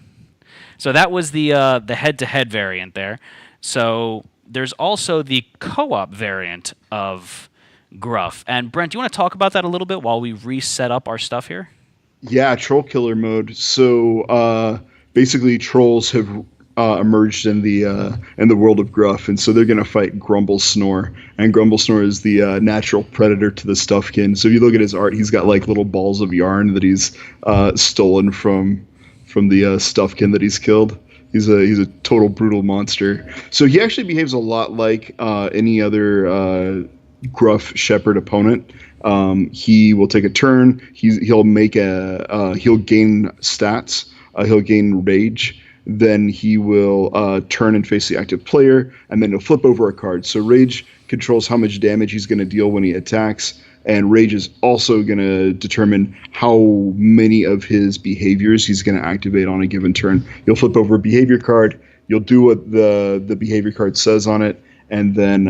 So that was the head-to-head variant there. So there's also the co-op variant of Gruff. And Brent, do you want to talk about that a little bit while we reset up our stuff here? Yeah, troll killer mode. So basically, trolls have emerged in the world of Gruff, and so they're going to fight Grumble Snore. And Grumble Snore is the natural predator to the Stuffkin. So if you look at his art, he's got like little balls of yarn that he's stolen from the Stuffkin that he's killed. He's a total brutal monster. So he actually behaves a lot like any other Gruff Shepherd opponent. He will take a turn. He'll gain stats. He'll gain rage. Then he will turn and face the active player, and then he'll flip over a card. So rage controls how much damage he's going to deal when he attacks, and rage is also going to determine how many of his behaviors he's going to activate on a given turn. You'll flip over a behavior card. You'll do what the behavior card says on it, and then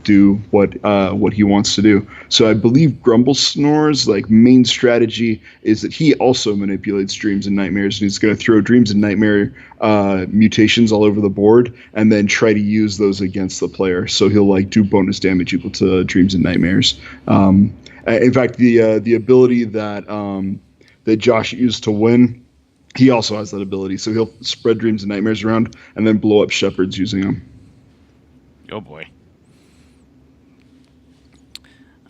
do what he wants to do. So I believe Grumble Snore's main strategy is that he also manipulates dreams and nightmares, and he's going to throw dreams and nightmare mutations all over the board, and then try to use those against the player. So he'll do bonus damage equal to dreams and nightmares. In fact, the ability that Josh used to win, he also has that ability. So he'll spread dreams and nightmares around, and then blow up shepherds using them. Oh boy.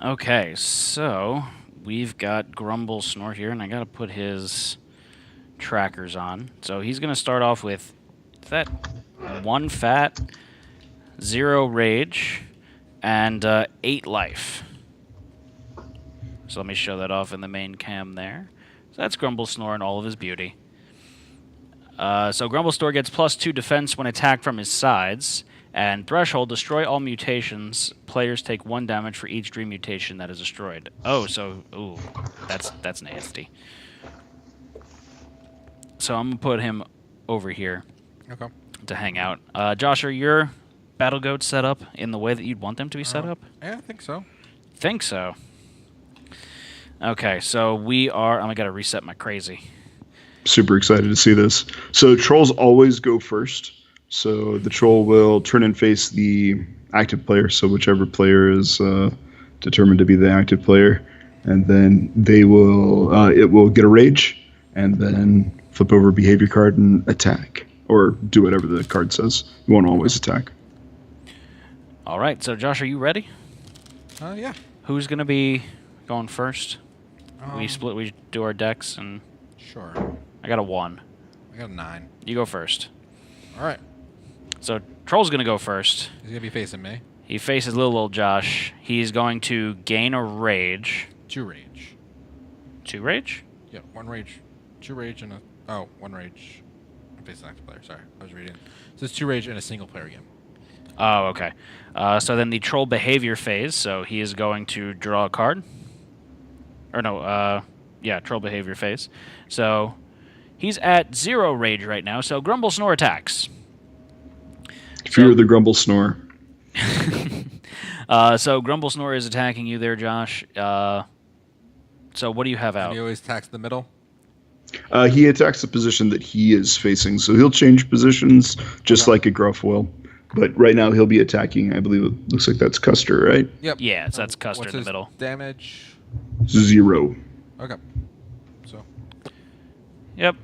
Okay, so we've got Grumble Snore here, and I gotta put his trackers on. So he's gonna start off with that 1 fat, 0 rage, and 8 life. So let me show that off in the main cam there. So that's Grumble Snore in all of his beauty. So Grumble Snore gets +2 defense when attacked from his sides. And Threshold, destroy all mutations. Players take 1 damage for each dream mutation that is destroyed. Oh, so that's nasty. So I'm gonna put him over here. Okay. to hang out. Josh, are your battle goats set up in the way that you'd want them to be set up? Yeah, I think so. Think so. Okay, so we are. I gotta reset my crazy. Super excited to see this. So trolls always go first. So the troll will turn and face the active player. So whichever player is determined to be the active player, and then they will. It will get a rage, and then flip over a behavior card and attack, or do whatever the card says. You won't always attack. All right, so Josh, are you ready? Yeah. Who's gonna be going first? Um, We do our decks, and Sure. I got a 1. I got a 9. You go first. All right. So Troll's gonna go first. He's gonna be facing me. He faces little old Josh. He's going to gain a rage. 2 rage. 2 rage? Yeah, 1 rage. 2 rage and a... Oh, 1 rage. I'm facing active player. Sorry, I was reading. So it's 2 rage in a single player game. Oh, okay. So then the troll behavior phase. So he is going to draw a card. Or no, yeah, troll behavior phase. So he's at 0 rage right now. So Grumble Snore attacks. Fear the grumble snore. So Grumble Snore is attacking you there, Josh. So what do you have And out? he always attacks the middle. He attacks the position that he is facing, so he'll change positions just Okay. like a Gruff will. But right now he'll be attacking. I believe it looks like that's Custer, right? Yep. Yeah, so that's Custer What's in the his middle. damage? 0. Okay. So Yep.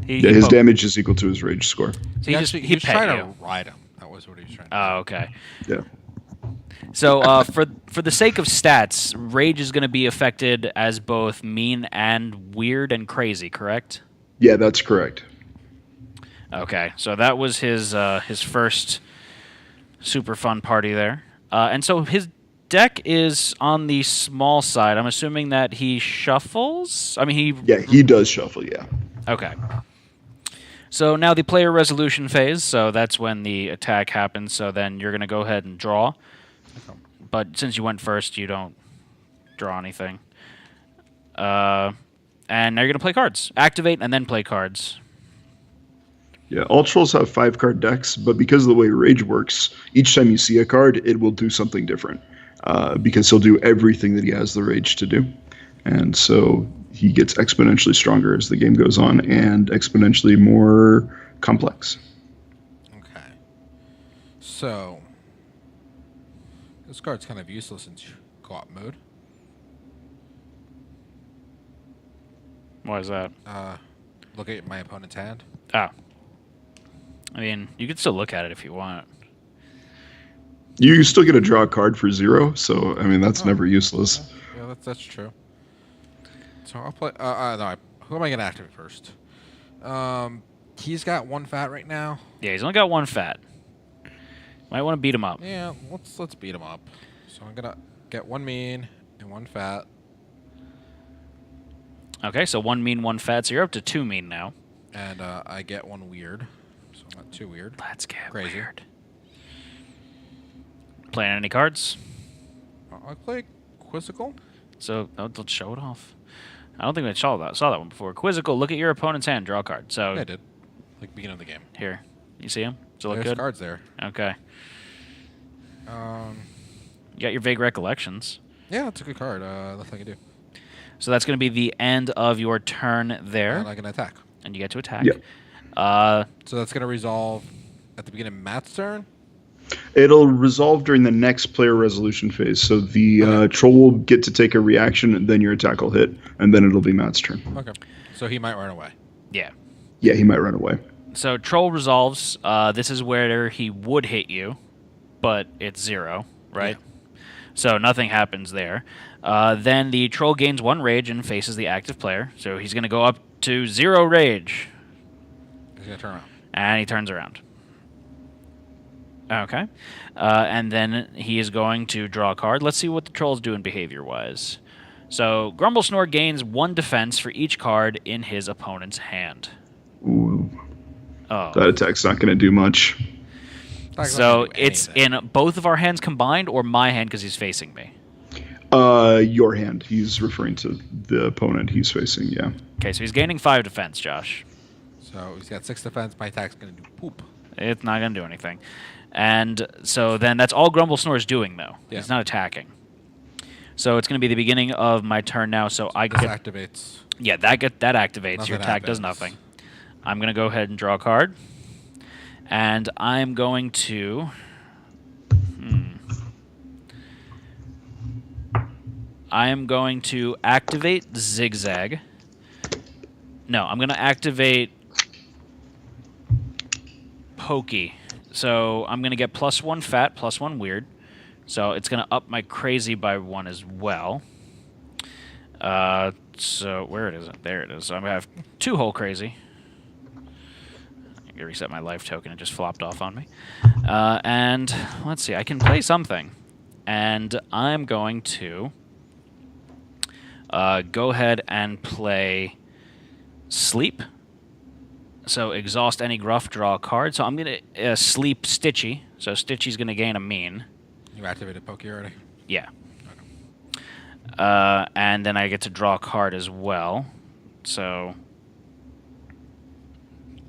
Yeah, his damage is equal to his rage score. So he was he trying pet to you. ride him. That was what he was trying to Oh, okay. Yeah. So for the sake of stats, rage is going to be affected as both mean and weird and crazy, correct? Yeah, that's correct. Okay, so that was his first super fun party there, and so his deck is on the small side. I'm assuming that he shuffles. I mean, Yeah, he does shuffle, yeah. Okay. So now the player resolution phase. So that's when the attack happens. So then you're going to go ahead and draw. But since you went first, you don't draw anything. And now you're going to play cards. Activate and then play cards. Yeah, all trolls have 5-card decks, but because of the way Rage works, each time you see a card, it will do something different. Because he'll do everything that he has the Rage to do. And so he gets exponentially stronger as the game goes on and exponentially more complex. Okay. So this card's kind of useless in co-op mode. Why is that? Look at my opponent's hand. Oh. I mean, you can still look at it if you want. You still get to draw a card for 0, so, I mean, that's never useless. Yeah, that's true. So I'll play. Who am I gonna activate first? He's got 1 fat right now. Yeah, he's only got 1 fat. Might want to beat him up. Yeah, let's beat him up. So I'm gonna get 1 mean and 1 fat. Okay, so 1 mean, 1 fat. So you're up to 2 mean now. And I get 1 weird. So I'm not too weird. Let's get Crazy. weird. Playing any cards? I'll play Quizzical. So let's show it off. I don't think we saw that one before. Quizzical, look at your opponent's hand, draw a card. So Yeah, I did. Like beginning of the game. here, you see him? Does it look There's good? cards there. Okay. Um, You got your vague recollections. yeah, it's a good card. Nothing I can do. So that's going to be the end of your turn there, And I can attack. and you get to attack. Yep. So that's gonna resolve at the beginning of Matt's turn. It'll resolve during the next player resolution phase. So the troll will get to take a reaction, and then your attack will hit, and then it'll be Matt's turn. Okay. So he might run away. Yeah. Yeah, he might run away. So Troll resolves. This is where he would hit you, but it's 0, right? So nothing happens there. Then the Troll gains 1 rage and faces the active player. So he's going to go up to 0 rage. He's gonna turn around. And he turns around. Okay. And then he is going to draw a card. Let's see what the Troll's doing behavior-wise. So Grumble Snore gains 1 defense for each card in his opponent's hand. Ooh, Oh. that attack's not going to do much. So it's in both of our hands combined or my hand because he's facing me? Your hand. He's referring to the opponent he's facing, yeah. Okay, so he's gaining 5 defense, Josh. So he's got 6 defense. My attack's gonna do poop. It's not going to do anything. And so then that's all Grumble Snore is doing, though. Yeah. He's not attacking. So it's going to be the beginning of my turn now. So I This get... activates. Yeah, that activates. Nothing Your attack does happens. nothing. I'm going to go ahead and draw a card. And I'm going to... I am going to activate Zigzag. No, I'm going to activate Pokey. So I'm going to get +1 fat, +1 weird. So it's going to up my crazy by 1 as well. So where it is? There it is. So I'm going to have 2 whole crazy. I can reset my life token. It just flopped off on me. And let's see. I can play something. And I'm going to go ahead and play Sleep. So exhaust any Gruff, draw a card. So I'm going to sleep Stitchy. So Stitchy's going to gain a mean. You activated Pokey already? Yeah. And then I get to draw a card as well. So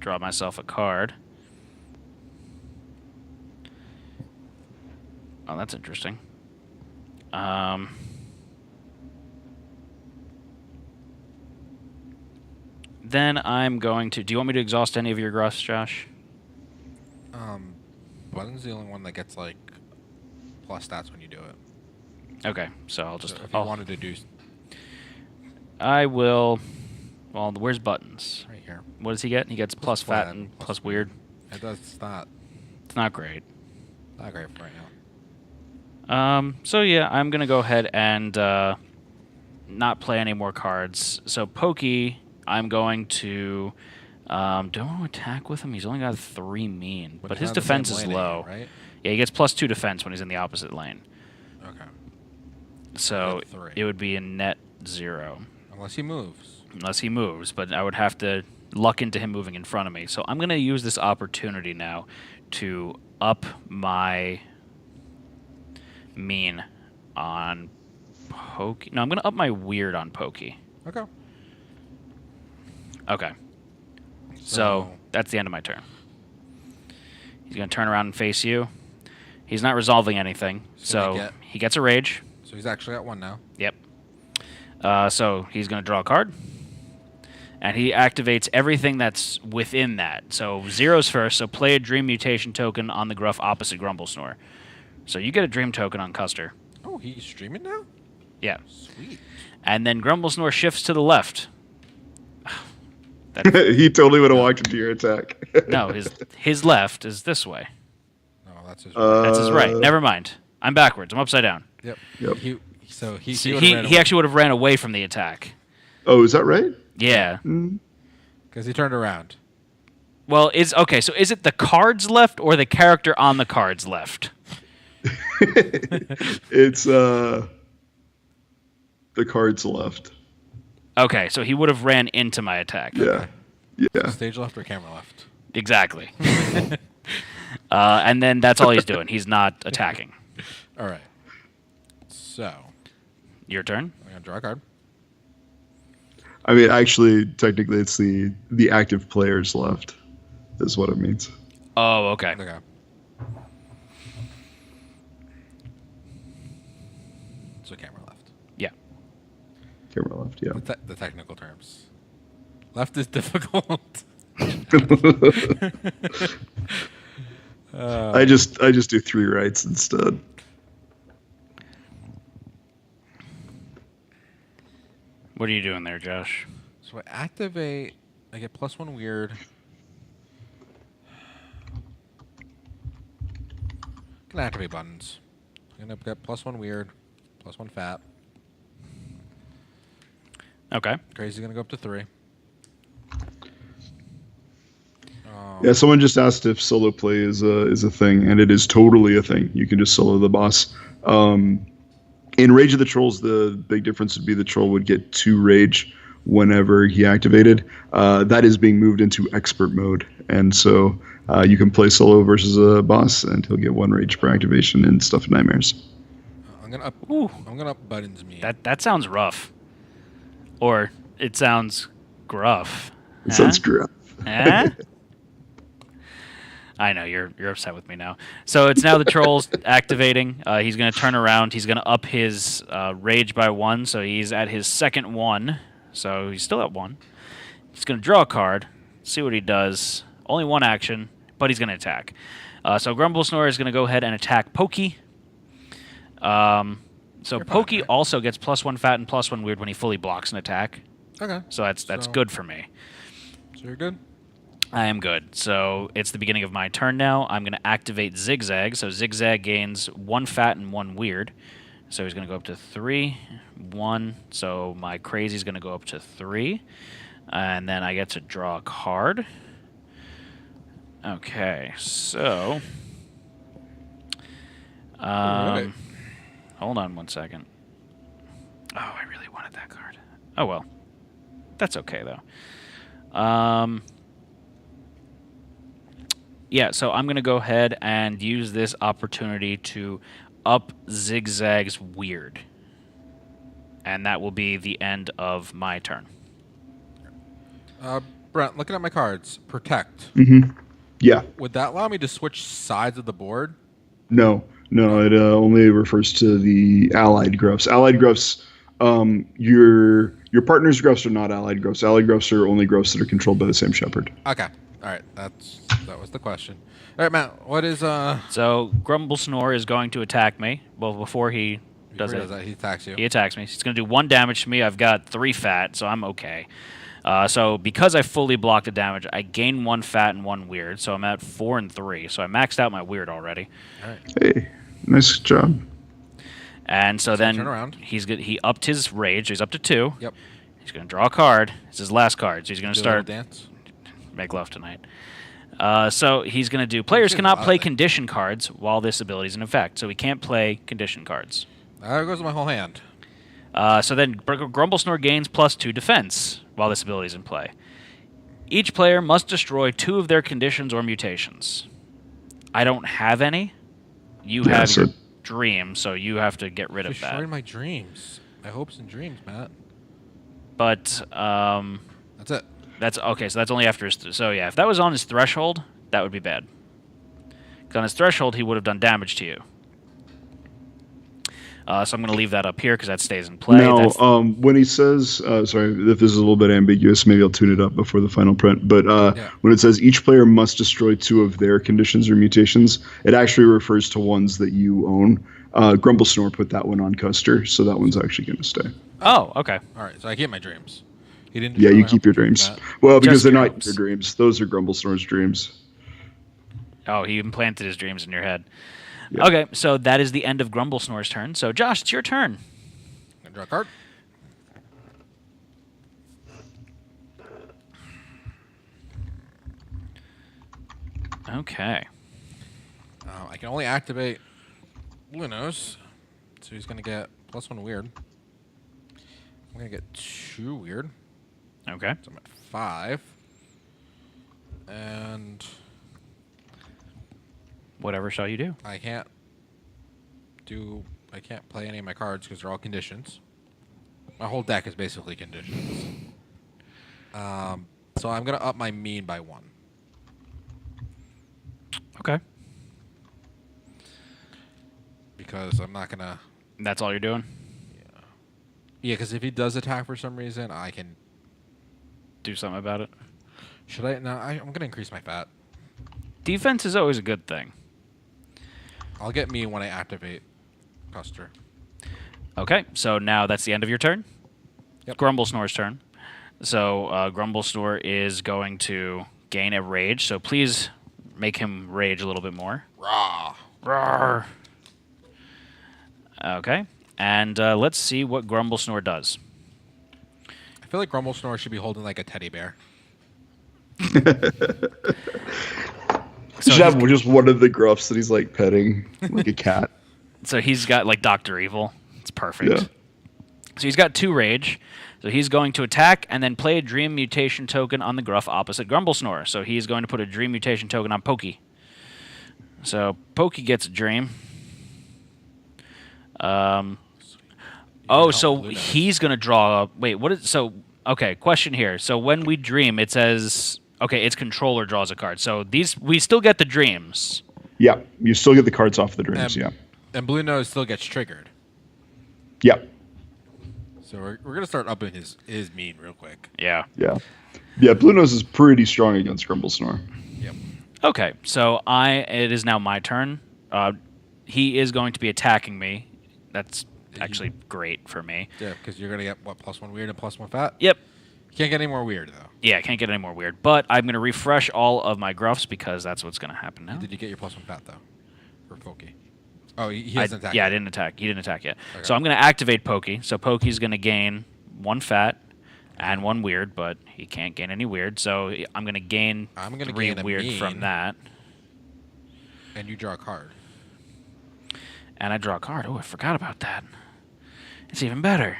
draw myself a card. Oh, that's interesting. Then I'm going to... Do you want me to exhaust any of your Gruffs, Josh? Button's the only one that gets, like, plus stats when you do it. Okay, so I'll just... So if you wanted to do... I will... Well, where's Buttons? Right here. What does he get? He gets plus fat flat, and plus plus weird. It's not Great. not great for right now. So yeah, I'm gonna go ahead and not play any more cards. So Pokey, I'm going to... do I want to attack with him? He's only got 3 mean, but he's his not in the same defense is lane low. anymore, right? Yeah, he gets +2 defense when he's in the opposite lane. Okay. So Net 3. it would be a net 0. Unless he moves. Unless he moves, but I would have to luck into him moving in front of me. So I'm going to use this opportunity now to up my mean on Pokey. No, I'm going to up my weird on Pokey. Okay. Okay. So that's the end of my turn. He's going to turn around and face you. He's not resolving anything, so he gets a rage. So he's actually at 1 now. Yep. So he's going to draw a card. And he activates everything that's within that. So 0's first, so play a Dream Mutation token on the Gruff opposite Grumble Snore. So you get a Dream token on Custer. Oh, he's streaming now? Yeah. Sweet. And then Grumble Snore shifts to the left. He totally would have walked into your attack. No, his left is this way. No, that's his That's his right. Never mind. I'm backwards. I'm upside down. Yep. Yep. He He actually would have ran away from the attack. Oh, is that right? Yeah. because he turned around. Well, okay. So is it the cards left or the character on the cards left? It's the cards left. Okay, so he would have ran into my attack. Yeah. Yeah. Stage left or camera left? Exactly. And then that's all he's doing. He's not attacking. All right. So Your turn. I'm gonna draw a card. I mean, actually, technically, it's the active players left, is what it means. Oh, okay. Okay. So camera left. Yeah. Camera left, yeah. The technical terms. Left is difficult. I just do 3 rights instead. What are you doing there, Josh? So I activate. I get +1 weird. Can activate buttons. I'm gonna get +1 weird, +1 fat. Okay. Crazy's gonna go up to 3. Yeah, someone just asked if solo play is a thing, and it is totally a thing. You can just solo the boss. In Rage of the Trolls, the big difference would be the troll would get 2 rage whenever he activated. That is being moved into expert mode, and so you can play solo versus a boss, and he'll get 1 rage per activation in Stuff and Nightmares. I'm gonna up. Ooh. I'm gonna up buttons me. That sounds rough. Or it sounds gruff. It sounds gruff. Eh? I know you're upset with me now. So it's now the troll's activating. He's going to turn around. He's going to up his rage by 1, so he's at his second 1. So he's still at 1. He's going to draw a card, see what he does. Only 1 action, but he's going to attack. So Grumble Snore is going to go ahead and attack Pokey. So Pokey right? also gets +1 fat and +1 weird when he fully blocks an attack. Okay. So that's good for me. So you're good? I am good. So it's the beginning of my turn now. I'm going to activate Zigzag. So Zigzag gains 1 fat and 1 weird. So he's going to go up to 3, 1. So my crazy is going to go up to 3. And then I get to draw a card. Okay, so... Alright. Hold on 1 second. Oh, I really wanted that card. Oh, well. That's okay, though. Yeah, so I'm going to go ahead and use this opportunity to up Zigzag's weird. And that will be the end of my turn. Brent, looking at my cards, protect. Yeah. Would that allow me to switch sides of the board? No. It only refers to the allied Gruffs. Allied Gruffs, your partner's Gruffs are not allied Gruffs. Allied Gruffs are only Gruffs that are controlled by the same shepherd. Okay. All right. That was the question. All right, Matt. What is So Grumble Snore is going to attack me. Well, before he does before it, that, he attacks you. he attacks me. He's going to do 1 damage to me. I've got 3 fat, so I'm okay. So because I fully blocked the damage, I gain 1 fat and 1 weird, so I'm at 4 and 3. So I maxed out my weird already. All right. Hey, nice job. And so then turn around. he upped his rage. He's up to 2. Yep. He's going to draw a card. It's his last card, so he's going to Do a little start dance. make love tonight. So he's going to do players cannot play condition cards while this ability is in effect. So he can't play condition cards. There goes my whole hand. So then Grumble Snore gains +2 defense while this ability is in play. Each player must destroy 2 of their conditions or mutations. I don't have any. You have so- your dream, so you have to get rid of Destroying that. my dreams. My hopes and dreams, Matt. But That's it. that's okay. So that's only after his. So yeah, if that was on his threshold, that would be bad. 'Cause on his threshold, he would have done damage to you. So I'm going to leave that up here because that stays in play. Now, That's- when he says, sorry, if this is a little bit ambiguous, maybe I'll tune it up before the final print. But when it says each player must destroy 2 of their conditions or mutations, it actually refers to ones that you own. Grumble Snore put that one on Custer, so that one's actually going to stay. oh, okay. All right. So I keep my dreams. He didn't. Yeah, destroy you my keep your hopes and dreams. Matt. Well, because Just they're your not hopes. your dreams. Those are Grumble Snore's dreams. Oh, he implanted his dreams in your head. Yeah. Okay, so that is the end of Grumble Snore's turn. So Josh, it's your turn. Gonna draw a card. Okay. I can only activate Lunos, so he's gonna get +1 weird. I'm gonna get 2 weird, Okay. so I'm at 5. And Whatever shall you do? I can't play any of my cards because they're all conditions. My whole deck is basically conditions. So I'm gonna up my mean by 1. Okay. Because I'm not gonna. That's all you're doing? Yeah, because if he does attack for some reason, I can. Do something about it. Should I? No, I'm gonna increase my fat. Defense is always a good thing. I'll get mean when I activate Custer. Okay, so now that's the end of your turn. Yep. Grumble Snore's turn. So Grumble Snore is going to gain a rage. So please make him rage a little bit more. Rah! Roar. Okay, and let's see what Grumble Snore does. I feel like Grumble Snore should be holding like a teddy bear. Should have just one of the Gruffs that he's like petting, like a cat. So he's got like Dr. Evil. It's perfect. Yeah. So he's got 2 rage. So he's going to attack and then play a dream mutation token on the Gruff opposite Grumble Snore. So he's going to put a dream mutation token on Pokey. So Pokey gets a dream. So he's going to draw. Wait, what is so? Okay, question here. So when we dream, it says Okay, its controller draws a card. So these we still get the dreams. Yeah, you still get the cards off the dreams. Yeah. And Blue Nose still gets triggered. Yeah. So we're gonna start upping his mean real quick. Yeah. Yeah. Yeah. Blue Nose is pretty strong against Grumble Snore. Yep. Okay, so it is now my turn. He is going to be attacking me. That's actually great for me. Yeah, because you're gonna get what, +1 weird and +1 fat. Yep. Can't get any more weird though. Yeah, I can't get any more weird. But I'm going to refresh all of my Gruffs because that's what's going to happen now. Did you get your +1 fat though? For Pokey. Oh, he hasn't attacked. Yeah, I yet. didn't attack. He didn't attack yet. Okay. So I'm going to activate Pokey. So Pokey's going to gain 1 fat and 1 weird, but he can't gain any weird. So I'm going to gain I'm gonna 3 gain a weird mean. from that. And you draw a card. And I draw a card. Oh, I forgot about that. It's even better.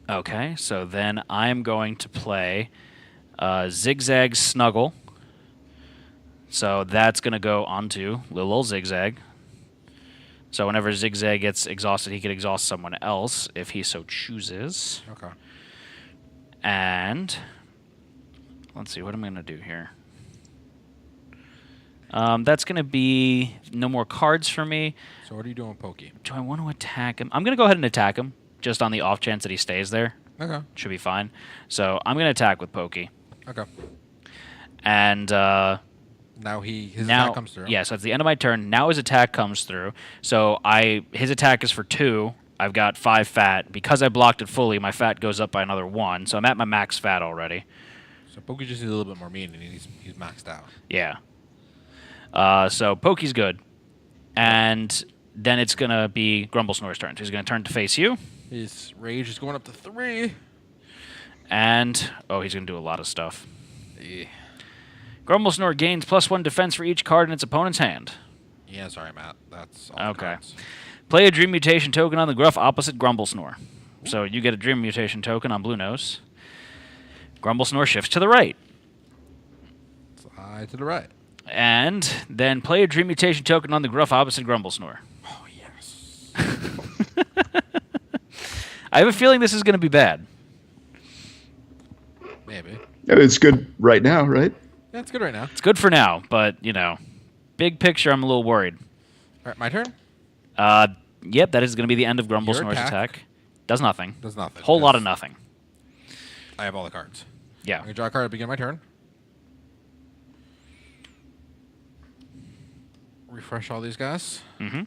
Okay, so then I'm going to play Zigzag Snuggle. So that's going to go onto little old Zigzag. So whenever Zigzag gets exhausted, he can exhaust someone else if he so chooses. Okay. And let's see, what am I going to do here? That's going to be no more cards for me. So what are you doing, Pokey? Do I want to attack him? I'm going to go ahead and attack him, just on the off chance that he stays there. Okay. Should be fine. So I'm going to attack with Pokey. Okay. And Now his attack comes through. Yeah, so it's the end of my turn. Now his attack comes through. So his attack is for 2. I've got 5 fat. Because I blocked it fully, my fat goes up by another 1. So I'm at my max fat already. So Pokey just needs a little bit more mean, and he's maxed out. Yeah. So Pokey's good. And then it's going to be Grumble Snore's turn. So he's going to turn to face you. His rage is going up to 3. And, he's going to do a lot of stuff. Yeah. Grumble Snore gains +1 defense for each card in its opponent's hand. Yeah, sorry, Matt. That's all. Okay. Play a Dream Mutation token on the Gruff opposite Grumble Snore. So you get a Dream Mutation token on Blue Nose. Grumble Snore shifts to the right. Slide to the right. And then play a Dream Mutation token on the Gruff opposite Grumble Snore. Oh, yes. I have a feeling this is going to be bad. Maybe. Yeah, it's good right now, right? Yeah, it's good right now. It's good for now, but, big picture, I'm a little worried. All right, my turn? Yep, that is going to be the end of Grumble Your Snore's attack attack. Does nothing. Does nothing. Whole lot because of nothing. I have all the cards. Yeah. I'm going to draw a card at the beginning of my turn. Refresh all these guys. Mm-hmm.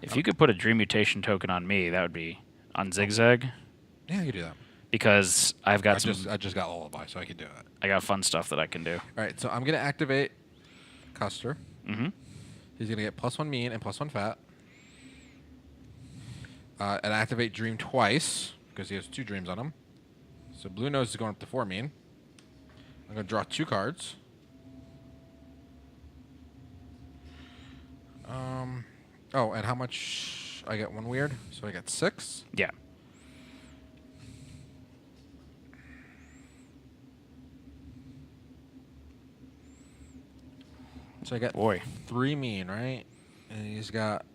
If you could put a Dream Mutation token on me, that would be on Zigzag. Yeah, you can do that. Because I've got I just got Lullaby, so I can do it. I got fun stuff that I can do. All right, so I'm going to activate Custer. Mm-hmm. He's going to get +1 mean and +1 fat. And activate Dream twice, because he has 2 dreams on him. So Blue Nose is going up to 4 mean. I'm going to draw 2 cards. And how much? I get 1 weird, so I get 6. Yeah. So I got Boy. 3 mean, right? And he's got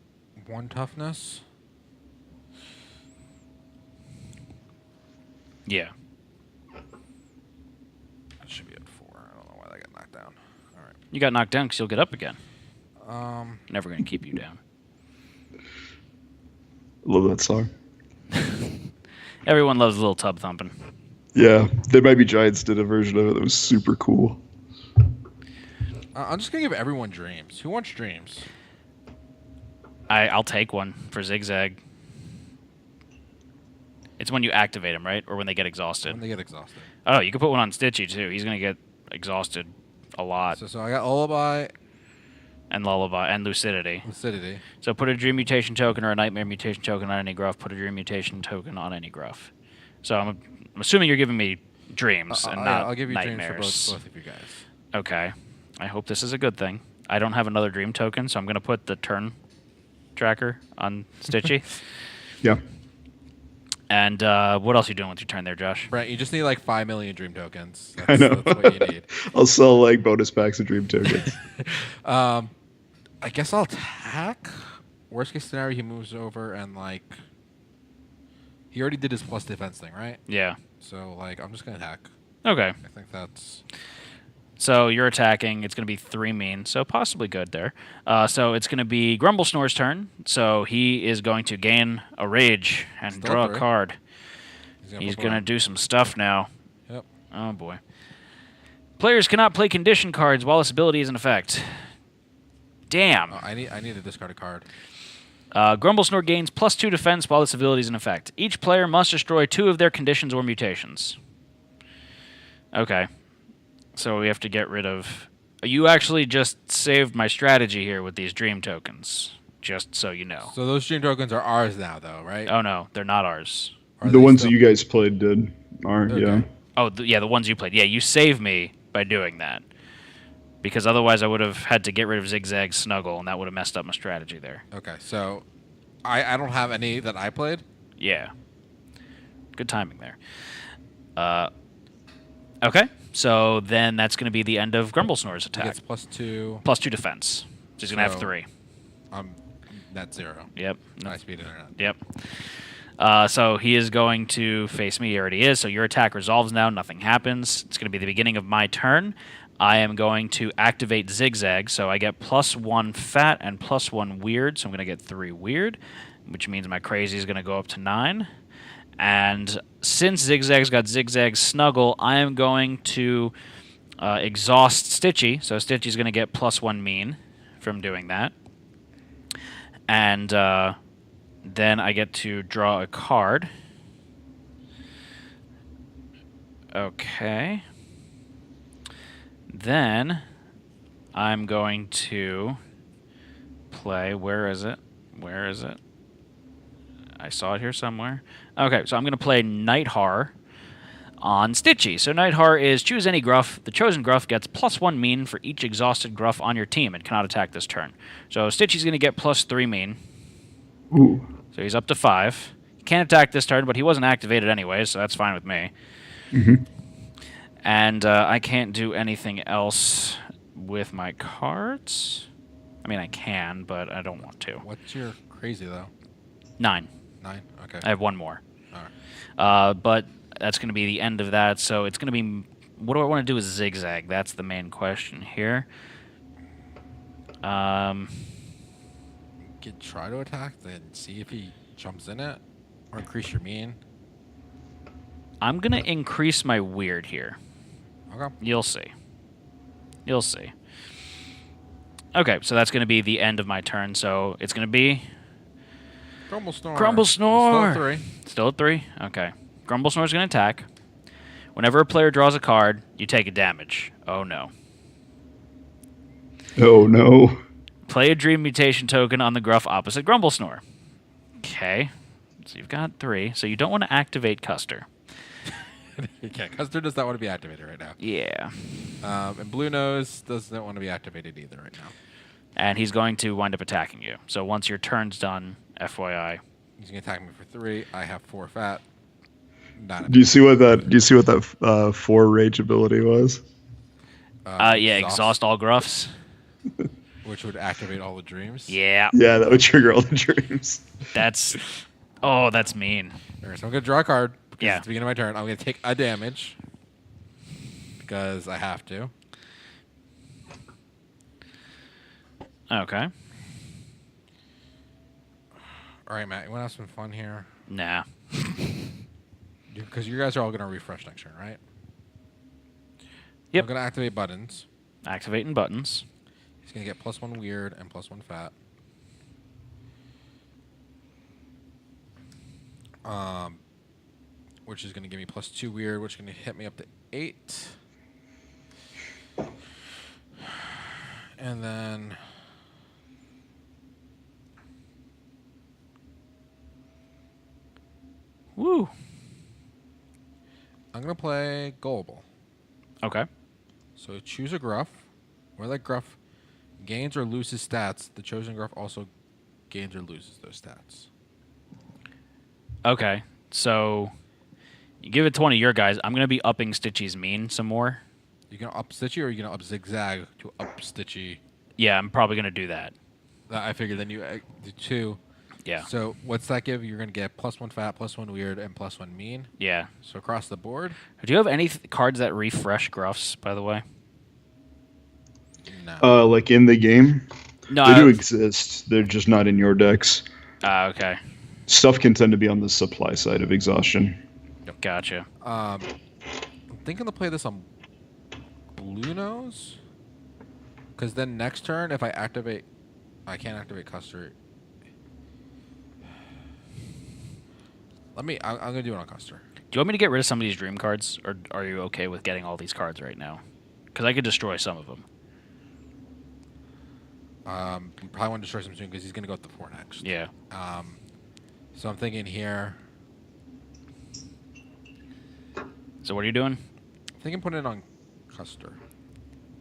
1 toughness. Yeah. That should be at 4. I don't know why that got knocked down. All right. You got knocked down because you'll get up again. Um, Never going to keep you down. Love that song. Everyone loves a little tub thumping. Yeah, There Might Be Giants did a version of it that was super cool. I'm just gonna give everyone dreams. Who wants dreams? I'll take one for Zigzag. It's when you activate him, right? Or when they get exhausted. When they get exhausted. Oh, you could put one on Stitchy, too. He's going to get exhausted a lot. So I got Lullaby, And Lullaby, and Lucidity. Lucidity. So put a Dream Mutation token or a Nightmare Mutation token on any Gruff. Put a Dream Mutation token on any Gruff. So I'm assuming you're giving me dreams and not I'll give you nightmares. dreams for both of you guys. Okay. I hope this is a good thing. I don't have another dream token, so I'm going to put the turn tracker on Stitchy. Yeah. And what else are you doing with your turn there, Josh? Brent, you just need like 5 million dream tokens. I know. That's what you need. I'll sell like bonus packs of Dream tokens. I guess I'll attack. Worst case scenario, he moves over and like He already did his plus defense thing, right? Yeah. So, like, I'm just going to attack. Okay. I think that's... So you're attacking. It's going to be 3 mean, so possibly good there. So it's going to be Grumble Snore's turn. So he is going to gain a rage and Still draw a 3. card. He's flip going to around. do some stuff now. Yep. Oh, boy. Players cannot play condition cards while this ability is in effect. Damn. Oh, I need to discard a card. Grumble Snore gains +2 defense while this ability is in effect. Each player must destroy 2 of their conditions or mutations. Okay. So we have to get rid of... You actually just saved my strategy here with these dream tokens, just so you know. So those dream tokens are ours now, though, right? Oh, no, they're not ours. Are The they ones still- that you guys played are, Okay. yeah. Oh, yeah, the ones you played. Yeah, you saved me by doing that. Because otherwise I would have had to get rid of Zigzag Snuggle, and that would have messed up my strategy there. Okay, so I don't have any that I played. Yeah. Good timing there. Okay, so then that's going to be the end of Grumble Snore's He attack. gets +2. +2 defense. So he's going to have So- 3. I'm net 0. Yep. High speed internet. Yep. So he is going to face me. He already is. So your attack resolves now. Nothing happens. It's going to be the beginning of my turn. I am going to activate Zigzag. So I get +1 fat and +1 weird. So I'm going to get 3 weird, which means my crazy is going to go up to 9. And since Zigzag's got Zigzag Snuggle, I am going to exhaust Stitchy. So Stitchy's going to get +1 mean from doing that. And then I get to draw a card. Okay. Then I'm going to play... Where is it? Where is it? I saw it here somewhere. Okay, so I'm going to play Night Horror on Stitchy. So Night Horror is choose any Gruff. The chosen Gruff gets +1 mean for each exhausted Gruff on your team and cannot attack this turn. So Stitchy's going to get +3 mean. Ooh. So he's up to 5. He can't attack this turn, but he wasn't activated anyway, so that's fine with me. Mm-hmm. And I can't do anything else with my cards. I mean, I can, but I don't want to. What's your crazy, though? 9. 9? Okay. I have 1 more. All right. But that's going to be the end of that. So it's going to be... What do I want to do with Zigzag? That's the main question here. Try to attack, then see if he jumps in it, or increase your mean. I'm going to increase my weird here. Okay. You'll see. You'll see. Okay, so that's going to be the end of my turn. So it's going to be... Grumble Snore. Grumble Snore! Still at 3. Still at 3? Okay. Grumble Snore's going to attack. Whenever a player draws a card, you take a damage. Oh, no. Oh, no. Play a Dream Mutation token on the Gruff opposite Grumble Snore. Okay. So you've got 3. So you don't want to activate Custer. Yeah, Custer does not want to be activated right now. Yeah. And Blue Nose doesn't want to be activated either right now. And he's going to wind up attacking you. So once your turn's done, FYI. He's going to attack me for 3. I have 4 fat. Not Do you see what that 4 rage ability was? Yeah, exhaust all Gruffs. Which would activate all the dreams. Yeah. Yeah, that would trigger all the dreams. That's... Oh, that's mean. All right, so I'm going to draw a card. Because Yeah. At the beginning of my turn, I'm going to take a damage. Because I have to. Okay. All right, Matt, you want to have some fun here? Nah. Because you guys are all going to refresh next turn, right? Yep. I'm going to activate buttons. Activating buttons. He's going to get +1 weird and +1 fat. Which is going to give me +2 weird, which is going to hit me up to 8. And then... Woo. I'm going to play Gullible. Okay. So choose a Gruff. Where that Gruff gains or loses stats, the chosen Gruff also gains or loses those stats. Okay. So you give it to one of your guys. I'm going to be upping Stitchy's mean some more. You going to up Stitchy or you going to up Zigzag to up Stitchy? Yeah, I'm probably going to do that. I figured then you do 2. Yeah. So what's that give? You're going to get +1 fat, +1 weird, and +1 mean. Yeah. So across the board? Do you have any cards that refresh Gruffs, by the way? No. Like in the game, No. they do exist. They're just not in your decks. Okay. Stuff can tend to be on the supply side of exhaustion. Gotcha. I'm thinking to play this on Blue Nose. Because then next turn, if I activate... I can't activate Custer. I'm going to do it on Custer. Do you want me to get rid of some of these dream cards, or are you okay with getting all these cards right now? Because I could destroy some of them. We probably want to destroy some soon because he's going to go up to 4 next. Yeah. So I'm thinking here... So what are you doing? I'm thinking putting it on Custer.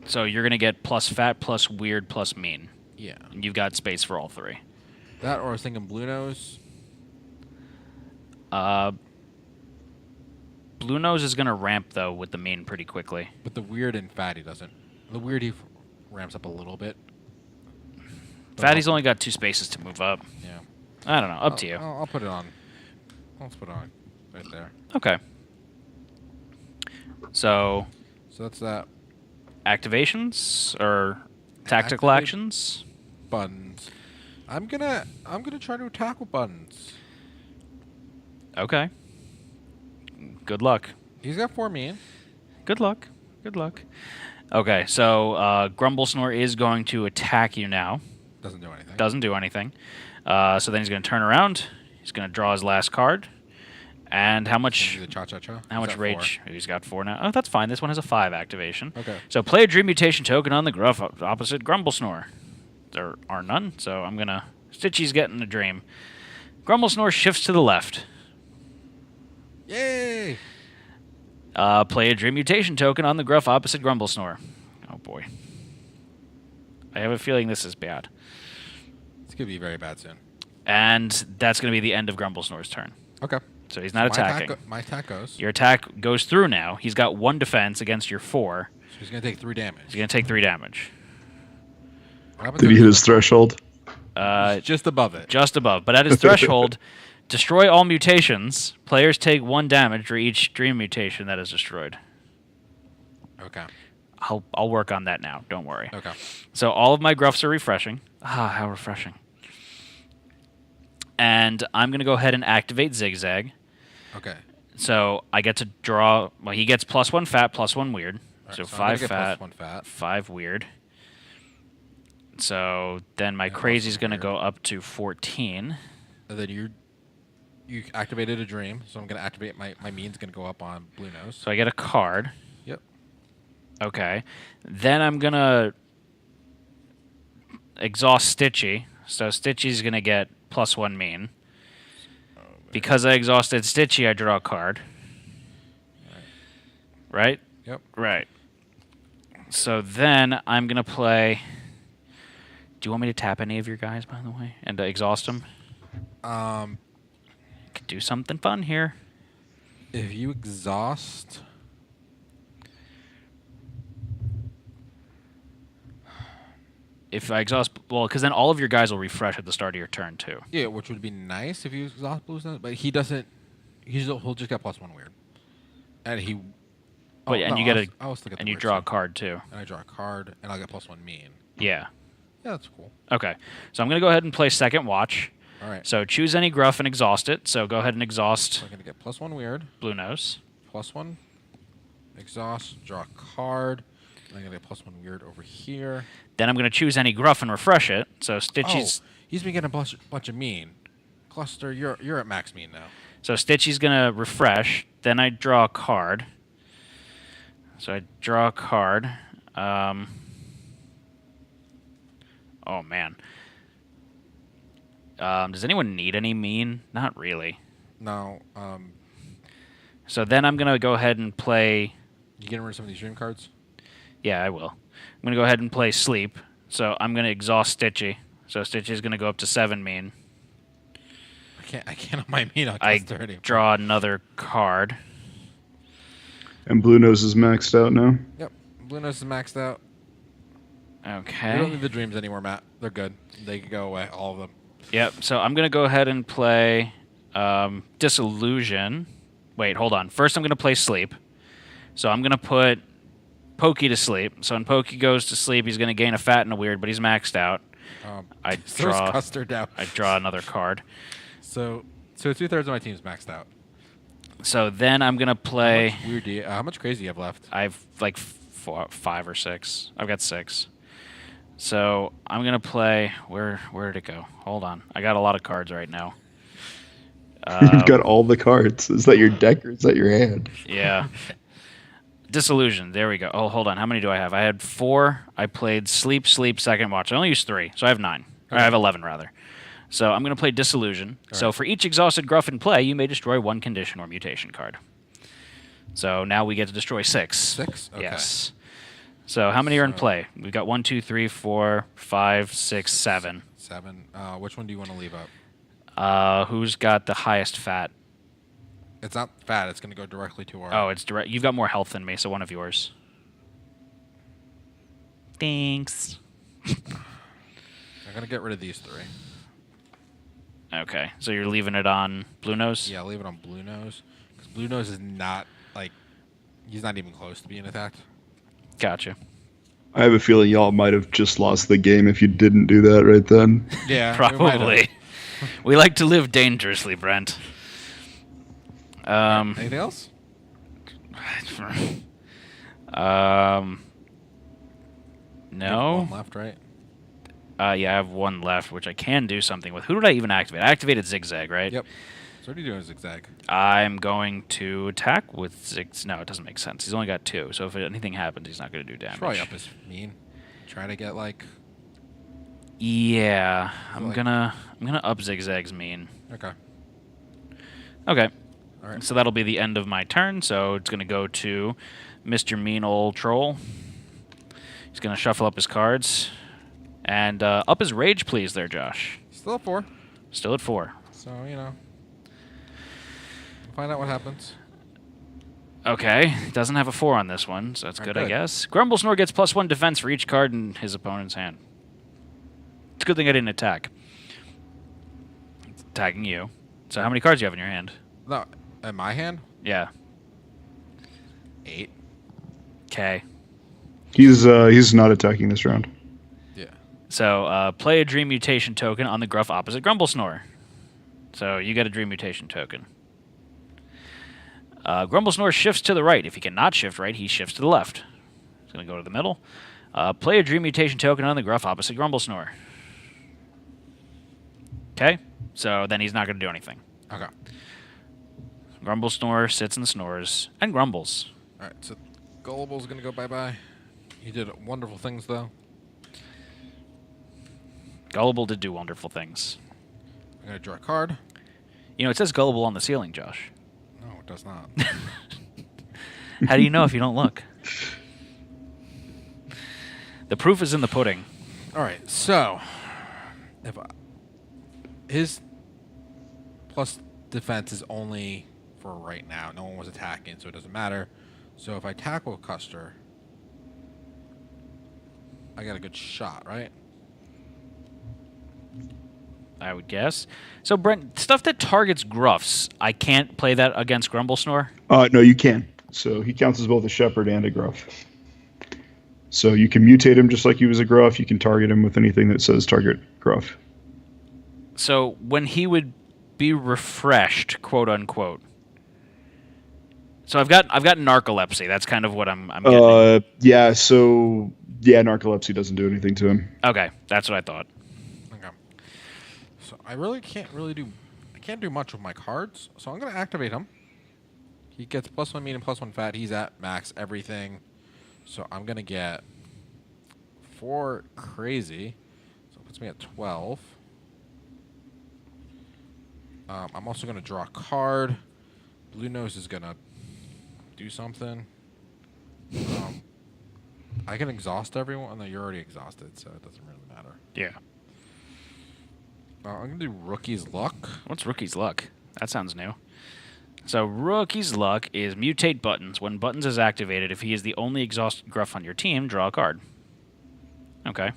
So you're going to get plus fat, plus weird, plus mean. Yeah. And you've got space for all three. That, or I was thinking Blue Nose. Blue Nose is going to ramp, though, with the mean pretty quickly. But the weird and fatty doesn't. The weird he ramps up a little bit. Fatty's only got 2 spaces to move up. Yeah. I don't know. Up to you. I'll put it on. I'll put it on right there. Okay. So that's that. activations or tactical Activate- actions? Buttons. I'm gonna try to attack with buttons. Okay. Good luck. He's got 4 mean. Good luck. Good luck. Okay, so Grumble Snore is going to attack you now. Doesn't do anything. Doesn't do anything. So then he's going to turn around. He's going to draw his last card. And how much? Do the cha-cha-cha. How He's much at rage? He's got 4 now. Oh, that's fine. This one has a 5 activation. Okay. So play a Dream Mutation token on the Gruff opposite Grumble Snore. There are none, so I'm going to... Stitchy's getting a dream. Grumble Snore shifts to the left. 4. Yay! Play a Dream Mutation token on the Gruff opposite Grumble Snore. Oh, boy. I have a feeling this is bad. It's gonna be very bad soon. And that's going to be the end of Grumble Snore's turn. Okay. So he's not attacking. My attack goes. Your attack goes through now. He's got 1 defense against your 4. So he's gonna take 3 damage. He's going to take 3 damage. What happens Did if he hit his threshold? he's just above it? Just above. But at his threshold, destroy all mutations. Players take 1 damage for each dream mutation that is destroyed. Okay. I'll work on that now. Don't worry. Okay. So all of my Gruffs are refreshing. Ah, how refreshing. And I'm going to go ahead and activate Zigzag. Okay. So I get to draw... Well, he gets +1 fat, +1 weird. All So right, I'm gonna 5 get fat, +1 fat. 5 weird. So then my And crazy's also going to weird. go up to 14. And then you activated a dream, so I'm gonna activate my mean's gonna go up on Blue Nose. So I get a card. Yep. Okay. Then I'm going to exhaust Stitchy. So Stitchy's going to get +1 mean. Because I exhausted Stitchy, I draw a card. Right? Yep. Right. So then I'm going to play... Do you want me to tap any of your guys, by the way, and exhaust them? Could do something fun here. If you exhaust, If I exhaust... Well, because then all of your guys will refresh at the start of your turn, too. yeah, which would be nice if you exhaust Blue Nose, but he doesn't. He'll just get +1 weird, and he. Oh, and no, you get I was thinking and the you weird draw a stuff. card, too. And I draw a card, and I'll get +1 mean. Yeah. Yeah, that's cool. Okay. So I'm going to go ahead and play Second Watch. All right. So choose any Gruff and exhaust it. So go ahead and exhaust So I'm gonna get +1 weird, Blue Nose. +1, exhaust, draw a card. And I'm gonna get +1 weird over here. Then I'm going to choose any Gruff and refresh it. So Stitchy's... Oh, he's been getting a bunch of mean. Cluster, you're at max mean now. So Stitchy's going to refresh. Then I draw a card. So I draw a card. Oh, man. Does anyone need any mean? Not really. Now, So then I'm going to go ahead and play... you getting rid of some of these dream cards? Yeah, I will. I'm going to go ahead and play Sleep. So I'm going to exhaust Stitchy. So Stitchy's going to go up to 7 mean. I can't on my mean on I cluster anymore. draw another card. And Blue Nose is maxed out now. Yep. Blue Nose is maxed out. We don't Okay. need the dreams anymore, Matt. They're good. They can go away, all of them. Yep. So I'm gonna go ahead and play Disillusion. Wait, hold on. First, I'm gonna play Sleep. So I'm gonna put Pokey to sleep. So when Pokey goes to sleep, he's gonna gain a fat and a weird, but he's maxed out. I So is draw. Custard now. I draw another card. So 2/3 of my team's maxed out. So then I'm gonna play. How much crazy do you have left? I have like 5 or 6. I've got 6. So I'm gonna play. Where did it go? Hold on. I got a lot of cards right now. You've got all the cards. Is that your deck or is that your hand? Yeah. Disillusion. There we go. Oh, hold on. How many do I have? I had 4. I played Sleep, Second Watch. I only used 3, so I have 9. Or I have 11 rather. So I'm going to play Disillusion. So for each exhausted Gruff in play, you may destroy 1 condition or mutation card. So now we get to destroy 6. 6? Okay. Yes. So how many are in play? We've got 1, 2, 3, 4, 5, 6, 7. 7. Which one do you want to leave up? Who's got the highest fat? It's not fat. It's going to go directly to our... Oh, it's direct. You've got more health than me, so one of yours. Thanks. I'm going to get rid of these 3. Okay, so you're leaving it on Blue Nose? Yeah, leave it on Blue Nose. Because Blue Nose is not, like... He's not even close to being attacked. Gotcha. I have a feeling y'all might have just lost the game if you didn't do that right then. Yeah, Probably. We like to live dangerously, Brent. Anything else? No. One left, right? Yeah, I have 1 left, which I can do something with. Who did I even activate? I activated Zigzag, right? Yep. So what are you doing, Zigzag? I'm going to attack with Zigzag. No, it doesn't make sense. He's only got 2, so if anything happens, he's not going to do damage. Probably up his mean. Try to get, like... Yeah, I'm like- gonna up Zigzag's mean. Okay. Okay. All right. So that'll be the end of my turn. So it's going to go to Mr. Mean Old Troll. He's going to shuffle up his cards. And up his rage, please, there, Josh. Still at 4. Still at 4. So, you know. We'll find out what happens. Okay. Doesn't have a 4 on this one, so that's All good, right, I good. guess. Grumble Snore gets +1 defense for each card in his opponent's hand. It's a good thing I didn't attack. It's attacking you. So how many cards do you have in your hand? No, in my hand? Yeah. 8. Okay. He's not attacking this round. Yeah. So play a Dream Mutation token on the Gruff opposite Grumble Snore. So you get a Dream Mutation token. Grumble Snore shifts to the right. If he cannot shift right, he shifts to the left. He's going to go to the middle. Play a Dream Mutation token on the Gruff opposite Grumble Snore. Okay, so then he's not going to do anything. Okay. Grumble Snore sits and snores and grumbles. All right, so Gullible's going to go bye-bye. He did wonderful things, though. Gullible did do wonderful things. I'm going to draw a card. You know, it says Gullible on the ceiling, Josh. No, it does not. How do you know if you don't look? The proof is in the pudding. All right, so his plus defense is only for right now. No one was attacking, so it doesn't matter. So if I tackle Custer, I got a good shot, right? I would guess. So, Brent, stuff that targets Gruffs, I can't play that against Grumble Snore? No, you can. So he counts as both a shepherd and a gruff. So you can mutate him just like he was a gruff. You can target him with anything that says target gruff. So when he would be refreshed, quote unquote. So I've got narcolepsy. That's kind of what I'm getting. Yeah. So yeah, narcolepsy doesn't do anything to him. Okay, that's what I thought. Okay. So I really can't do much with my cards. So I'm gonna activate him. He gets +1 mean and +1 fat. He's at max everything. So I'm gonna get 4 crazy. So it puts me at 12. I'm also gonna draw a card. Blue Nose is gonna do something. I can exhaust everyone. No, you're already exhausted, so it doesn't really matter. Yeah. I'm gonna do Rookie's Luck. What's Rookie's Luck? That sounds new. So Rookie's Luck is mutate Buttons. When Buttons is activated, if he is the only exhausted Gruff on your team, draw a card. Okay.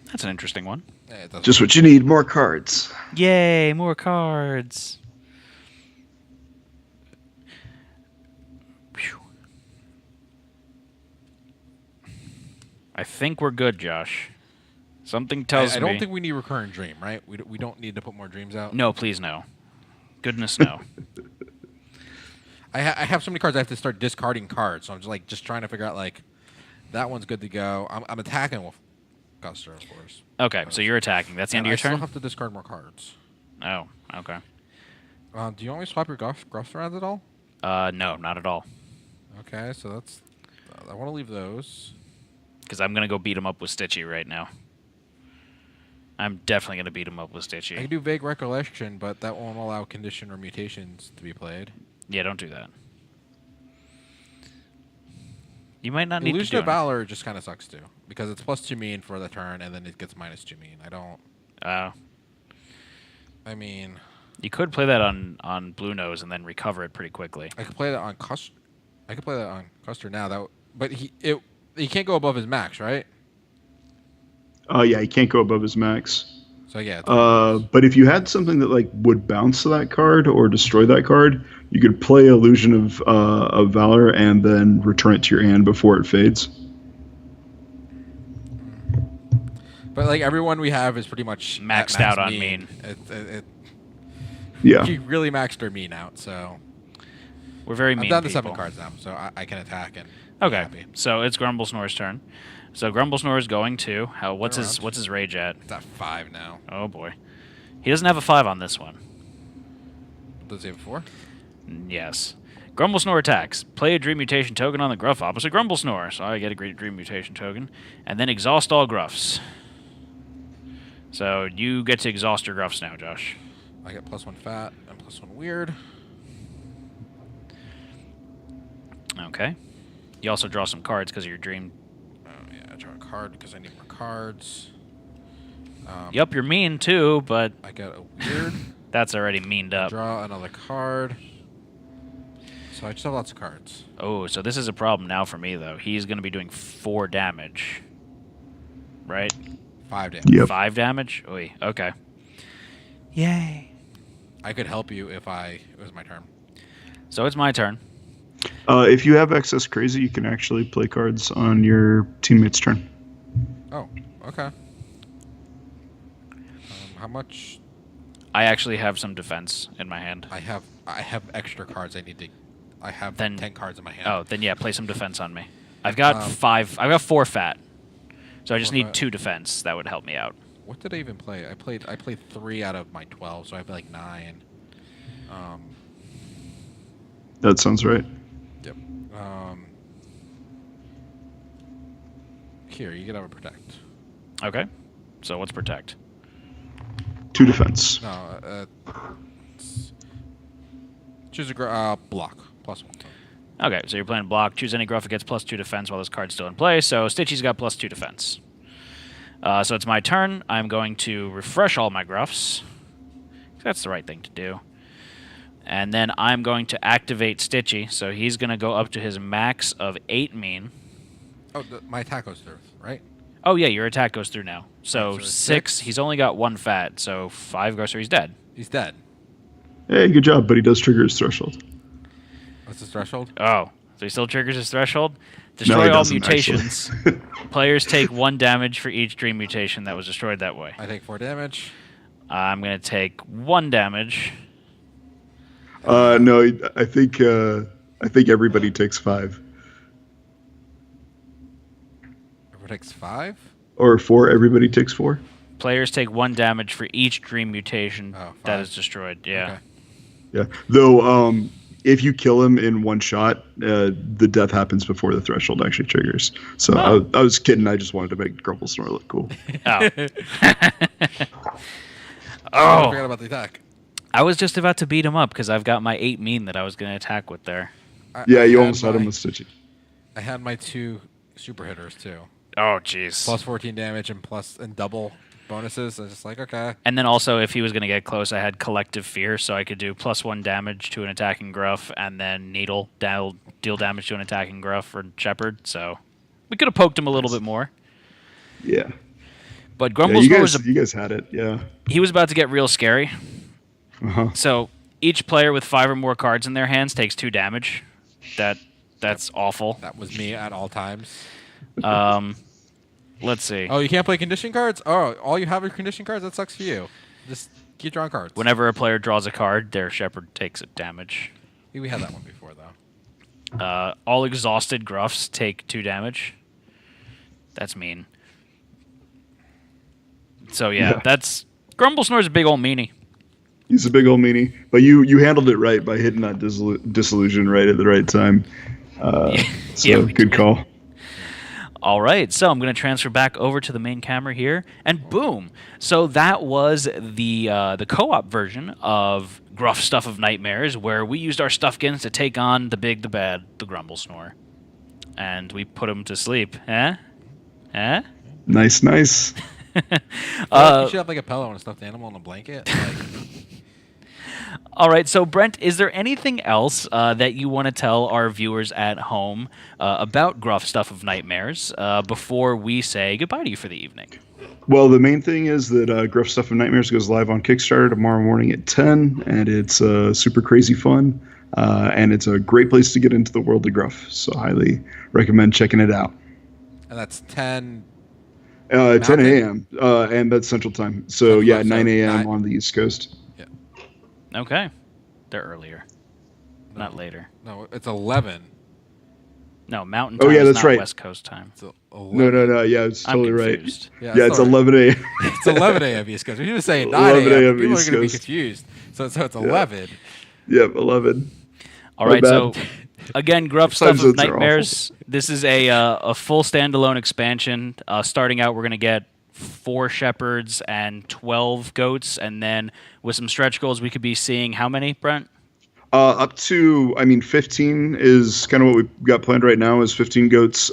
That's an interesting one. Yeah, it doesn't Just what you need, more cards. Yay, more cards. Phew. I think we're good, Josh. Something tells me... I don't think we need recurring dream, right? We don't need to put more dreams out. No, please no. Goodness no. I have so many cards I have to start discarding cards, so I'm just trying to figure out like that one's good to go. I'm attacking with Guster, of course. Okay, so you're attacking. That's the end of your I still turn? have to discard more cards. Oh, okay. Do you want me to swap your Gruffs around at all? No, not at all. Okay, so that's... I want to leave those. Because I'm going to go beat him up with Stitchy right now. I'm definitely going to beat him up with I Stitchy. can do Vague Recollection, but that won't allow condition or mutations to be played. Yeah, don't do that. You might not need to Illusion do of it. Valor just kind of sucks too, because it's +2 mean for the turn, and then it gets -2 mean. I don't... I mean... You could play that on Blue Nose and then recover it pretty quickly. I could play that on Custer. I could play that on Custer now. But he can't go above his max, right? Yeah, he can't go above his max. So yeah. But if you had something that like would bounce that card or destroy that card, you could play Illusion of Valor and then return it to your hand before it fades. But like everyone we have is pretty much Maxed at max out on mean. Yeah. He really maxed our mean out, so We're very mean I'm down to people. 7 cards now, so I can attack and Okay, be happy. so it's Grumble Snore's turn. So Grumble Snore is going to... What's Turn his rage at? It's at 5 now. Oh boy. He doesn't have a 5 on this one. Does he have 4? Yes. Grumble Snore attacks. Play a Dream Mutation token on the Gruff opposite Grumble Snore. So I get a great Dream Mutation token. And then exhaust all Gruffs. So you get to exhaust your Gruffs now, Josh. I get +1 fat and +1 weird. Okay. You also draw some cards because of your Dream. Oh yeah, I draw a card because I need more cards. Yep, you're mean too, but I get a weird. that's already meaned up. Draw another card. So I just have lots of cards. Oh, so this is a problem now for me, though. He's going to be doing 4 damage. Right? 5 damage. Yep. 5 damage? Oy, okay. Yay. I could help you if it was my turn. So it's my turn. If you have excess crazy, you can actually play cards on your teammate's turn. Oh, okay. How much? I actually have some defense in my hand. I have extra cards. I have Then- 10 cards in my hand. Oh, then yeah, play some defense on me. I've got 4 fat. So I just 4 need fat. 2 defense. That would help me out. What did I even play? I played 3 out of my 12, so I have like 9. That sounds right. Yep. Here, you can have a protect. Okay. So what's protect? 2 defense. No, choose a block +1. Okay, so you're playing block. Choose any Gruff. It gets +2 defense while this card's still in play. So Stitchy's got +2 defense. So it's my turn. I'm going to refresh all my Gruffs. That's the right thing to do. And then I'm going to activate Stitchy. So he's going to go up to his max of 8 mean. Oh, my attack goes through, right? Oh, yeah, your attack goes through now. So So it's 6. 6. He's only got 1 fat. So 5 goes through. He's dead. He's dead. Hey, good job, but he does trigger his threshold. What's his threshold? Oh, so he still triggers his threshold? Destroy all doesn't, mutations. actually. Players take 1 damage for each dream mutation that was destroyed that way. I take 4 damage. I'm going to take 1 damage. No, I think everybody takes 5 Everyone takes 5. or 4. Everybody takes 4. Players take 1 damage for each dream mutation Oh, that 5. is destroyed. Yeah. Okay. Yeah. Though, if you kill him in one shot, the death happens before the threshold actually triggers. So I was kidding. I just wanted to make Grumble Snore look cool. Oh. I Oh. forgot about the attack. I was just about to beat him up because I've got my 8 mean that I was going to attack with there. Yeah, I you had almost had him my- with Stitchy. I had my 2 super hitters too. Oh, jeez. Plus 14 damage and double bonuses. I was just like, okay. And then also, if he was going to get close, I had Collective Fear, so I could do +1 damage to an attacking Gruff, and then Needle deal damage to an attacking Gruff or Shepherd. So we could have poked him a little bit more. Yeah. But Yeah, Grumblesnore you guys had it. Yeah. he was about to get real scary. Uh-huh. So each player with 5 or more cards in their hands takes 2 damage. That's awful. That was me at all times. Let's see. Oh, you can't play condition cards? Oh, all you have are condition cards? That sucks for you. Just keep drawing cards. Whenever a player draws a card, their shepherd takes a damage. I think we had that one before, though. All exhausted Gruffs take 2 damage. That's mean. So yeah, that's Grumblesnore's a big old meanie. He's a big old meanie, but you handled it right by hitting that disillusion right at the right time. So we good did. call. All right, so I'm going to transfer back over to the main camera here, and boom! So that was the co-op version of Gruff Stuff of Nightmares, where we used our Stuffkins to take on the big, the bad, the Grumblesnore, and we put him to sleep. Eh? Nice. You should have like a pillow and a stuffed animal and a blanket. All right, so Brent, is there anything else that you want to tell our viewers at home about Gruff Stuff of Nightmares before we say goodbye to you for the evening? Well, the main thing is that Gruff Stuff of Nightmares goes live on Kickstarter tomorrow morning at 10, and it's super crazy fun, and it's a great place to get into the world of Gruff, so highly recommend checking it out. And that's 10... 10 a.m., and that's Central Time. So, yeah, 9 a.m. 9. on the East Coast. Yeah. Okay. They're earlier, not later. No, it's 11. No, Mountain Time Oh, yeah, is that's not right. West Coast time. It's 11. No. Yeah, it's I'm totally right. confused. Yeah, it's it's all right. 11 a.m. It's 11 a.m. East Coast. If you were saying 9 11 a.m., a.m. people are East going to be Coast. confused. So it's 11. Yep, 11. All My right, bad. so again, Gruff Time Stuff of zones are Nightmares. This is a full standalone expansion. Starting out, we're going to get 4 shepherds and 12 goats, and then with some stretch goals, we could be seeing how many, Brent? Up to, 15 is kind of what we've got planned right now is 15 goats,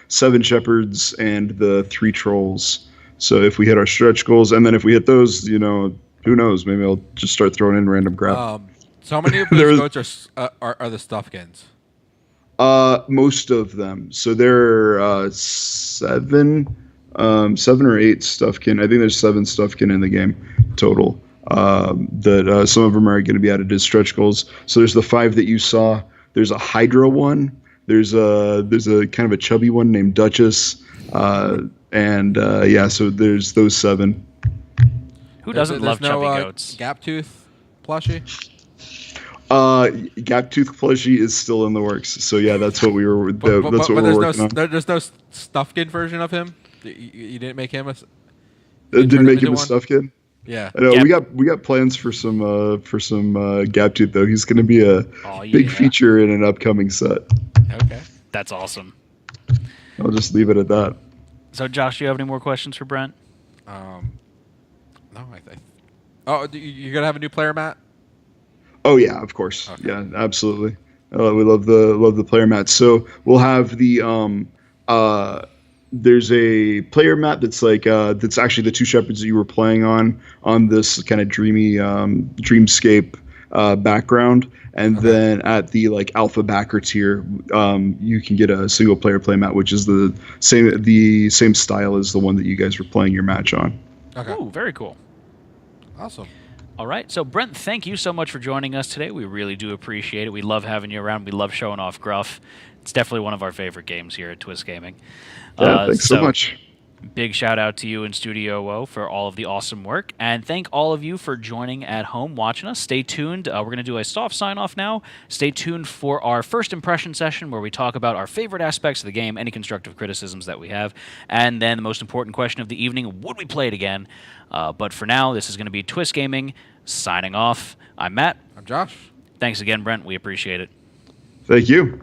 7 shepherds, and the 3 trolls. So if we hit our stretch goals, and then if we hit those, who knows? Maybe I'll just start throwing in random crap. So how many of those goats are the Stuffkins? Most of them. So there are 7 or 8 Stuffkin. I think there's 7 Stuffkin in the game total. That some of them are going to be added as stretch goals. So there's the 5 that you saw. There's a Hydra one. There's a kind of a chubby one named Duchess. So there's those 7. Who doesn't love chubby goats? Gaptooth plushie? Gaptooth plushie is still in the works. So yeah, that's what we were. That's what we're working on. There's no Stuffkin version of him. You didn't make him a. Didn't make him a one? Stuffkin. Yeah. I know Yeah. we got plans for some Gaptooth though. He's going to be a big feature in an upcoming set. Okay. That's awesome. I'll just leave it at that. So, Josh, do you have any more questions for Brent? No, you're gonna have a new player, Matt? Oh yeah, of course. Okay. Yeah, absolutely. We love the player mats. So we'll have the there's a player mat that's like that's actually the 2 shepherds that you were playing on this kind of dreamy dreamscape background, and then at the like alpha backer tier, you can get a single player play mat, which is the same style as the one that you guys were playing your match on. Okay. Ooh, very cool. Awesome. All right. So, Brent, thank you so much for joining us today. We really do appreciate it. We love having you around. We love showing off Gruff. It's definitely one of our favorite games here at Twist Gaming. Yeah, thanks so much. Big shout out to you in Studio O for all of the awesome work. And thank all of you for joining at home, watching us. Stay tuned. We're going to do a soft sign-off now. Stay tuned for our first impression session where we talk about our favorite aspects of the game, any constructive criticisms that we have, and then the most important question of the evening, would we play it again? But for now, this is going to be Twist Gaming signing off. I'm Matt. I'm Josh. Thanks again, Brent. We appreciate it. Thank you.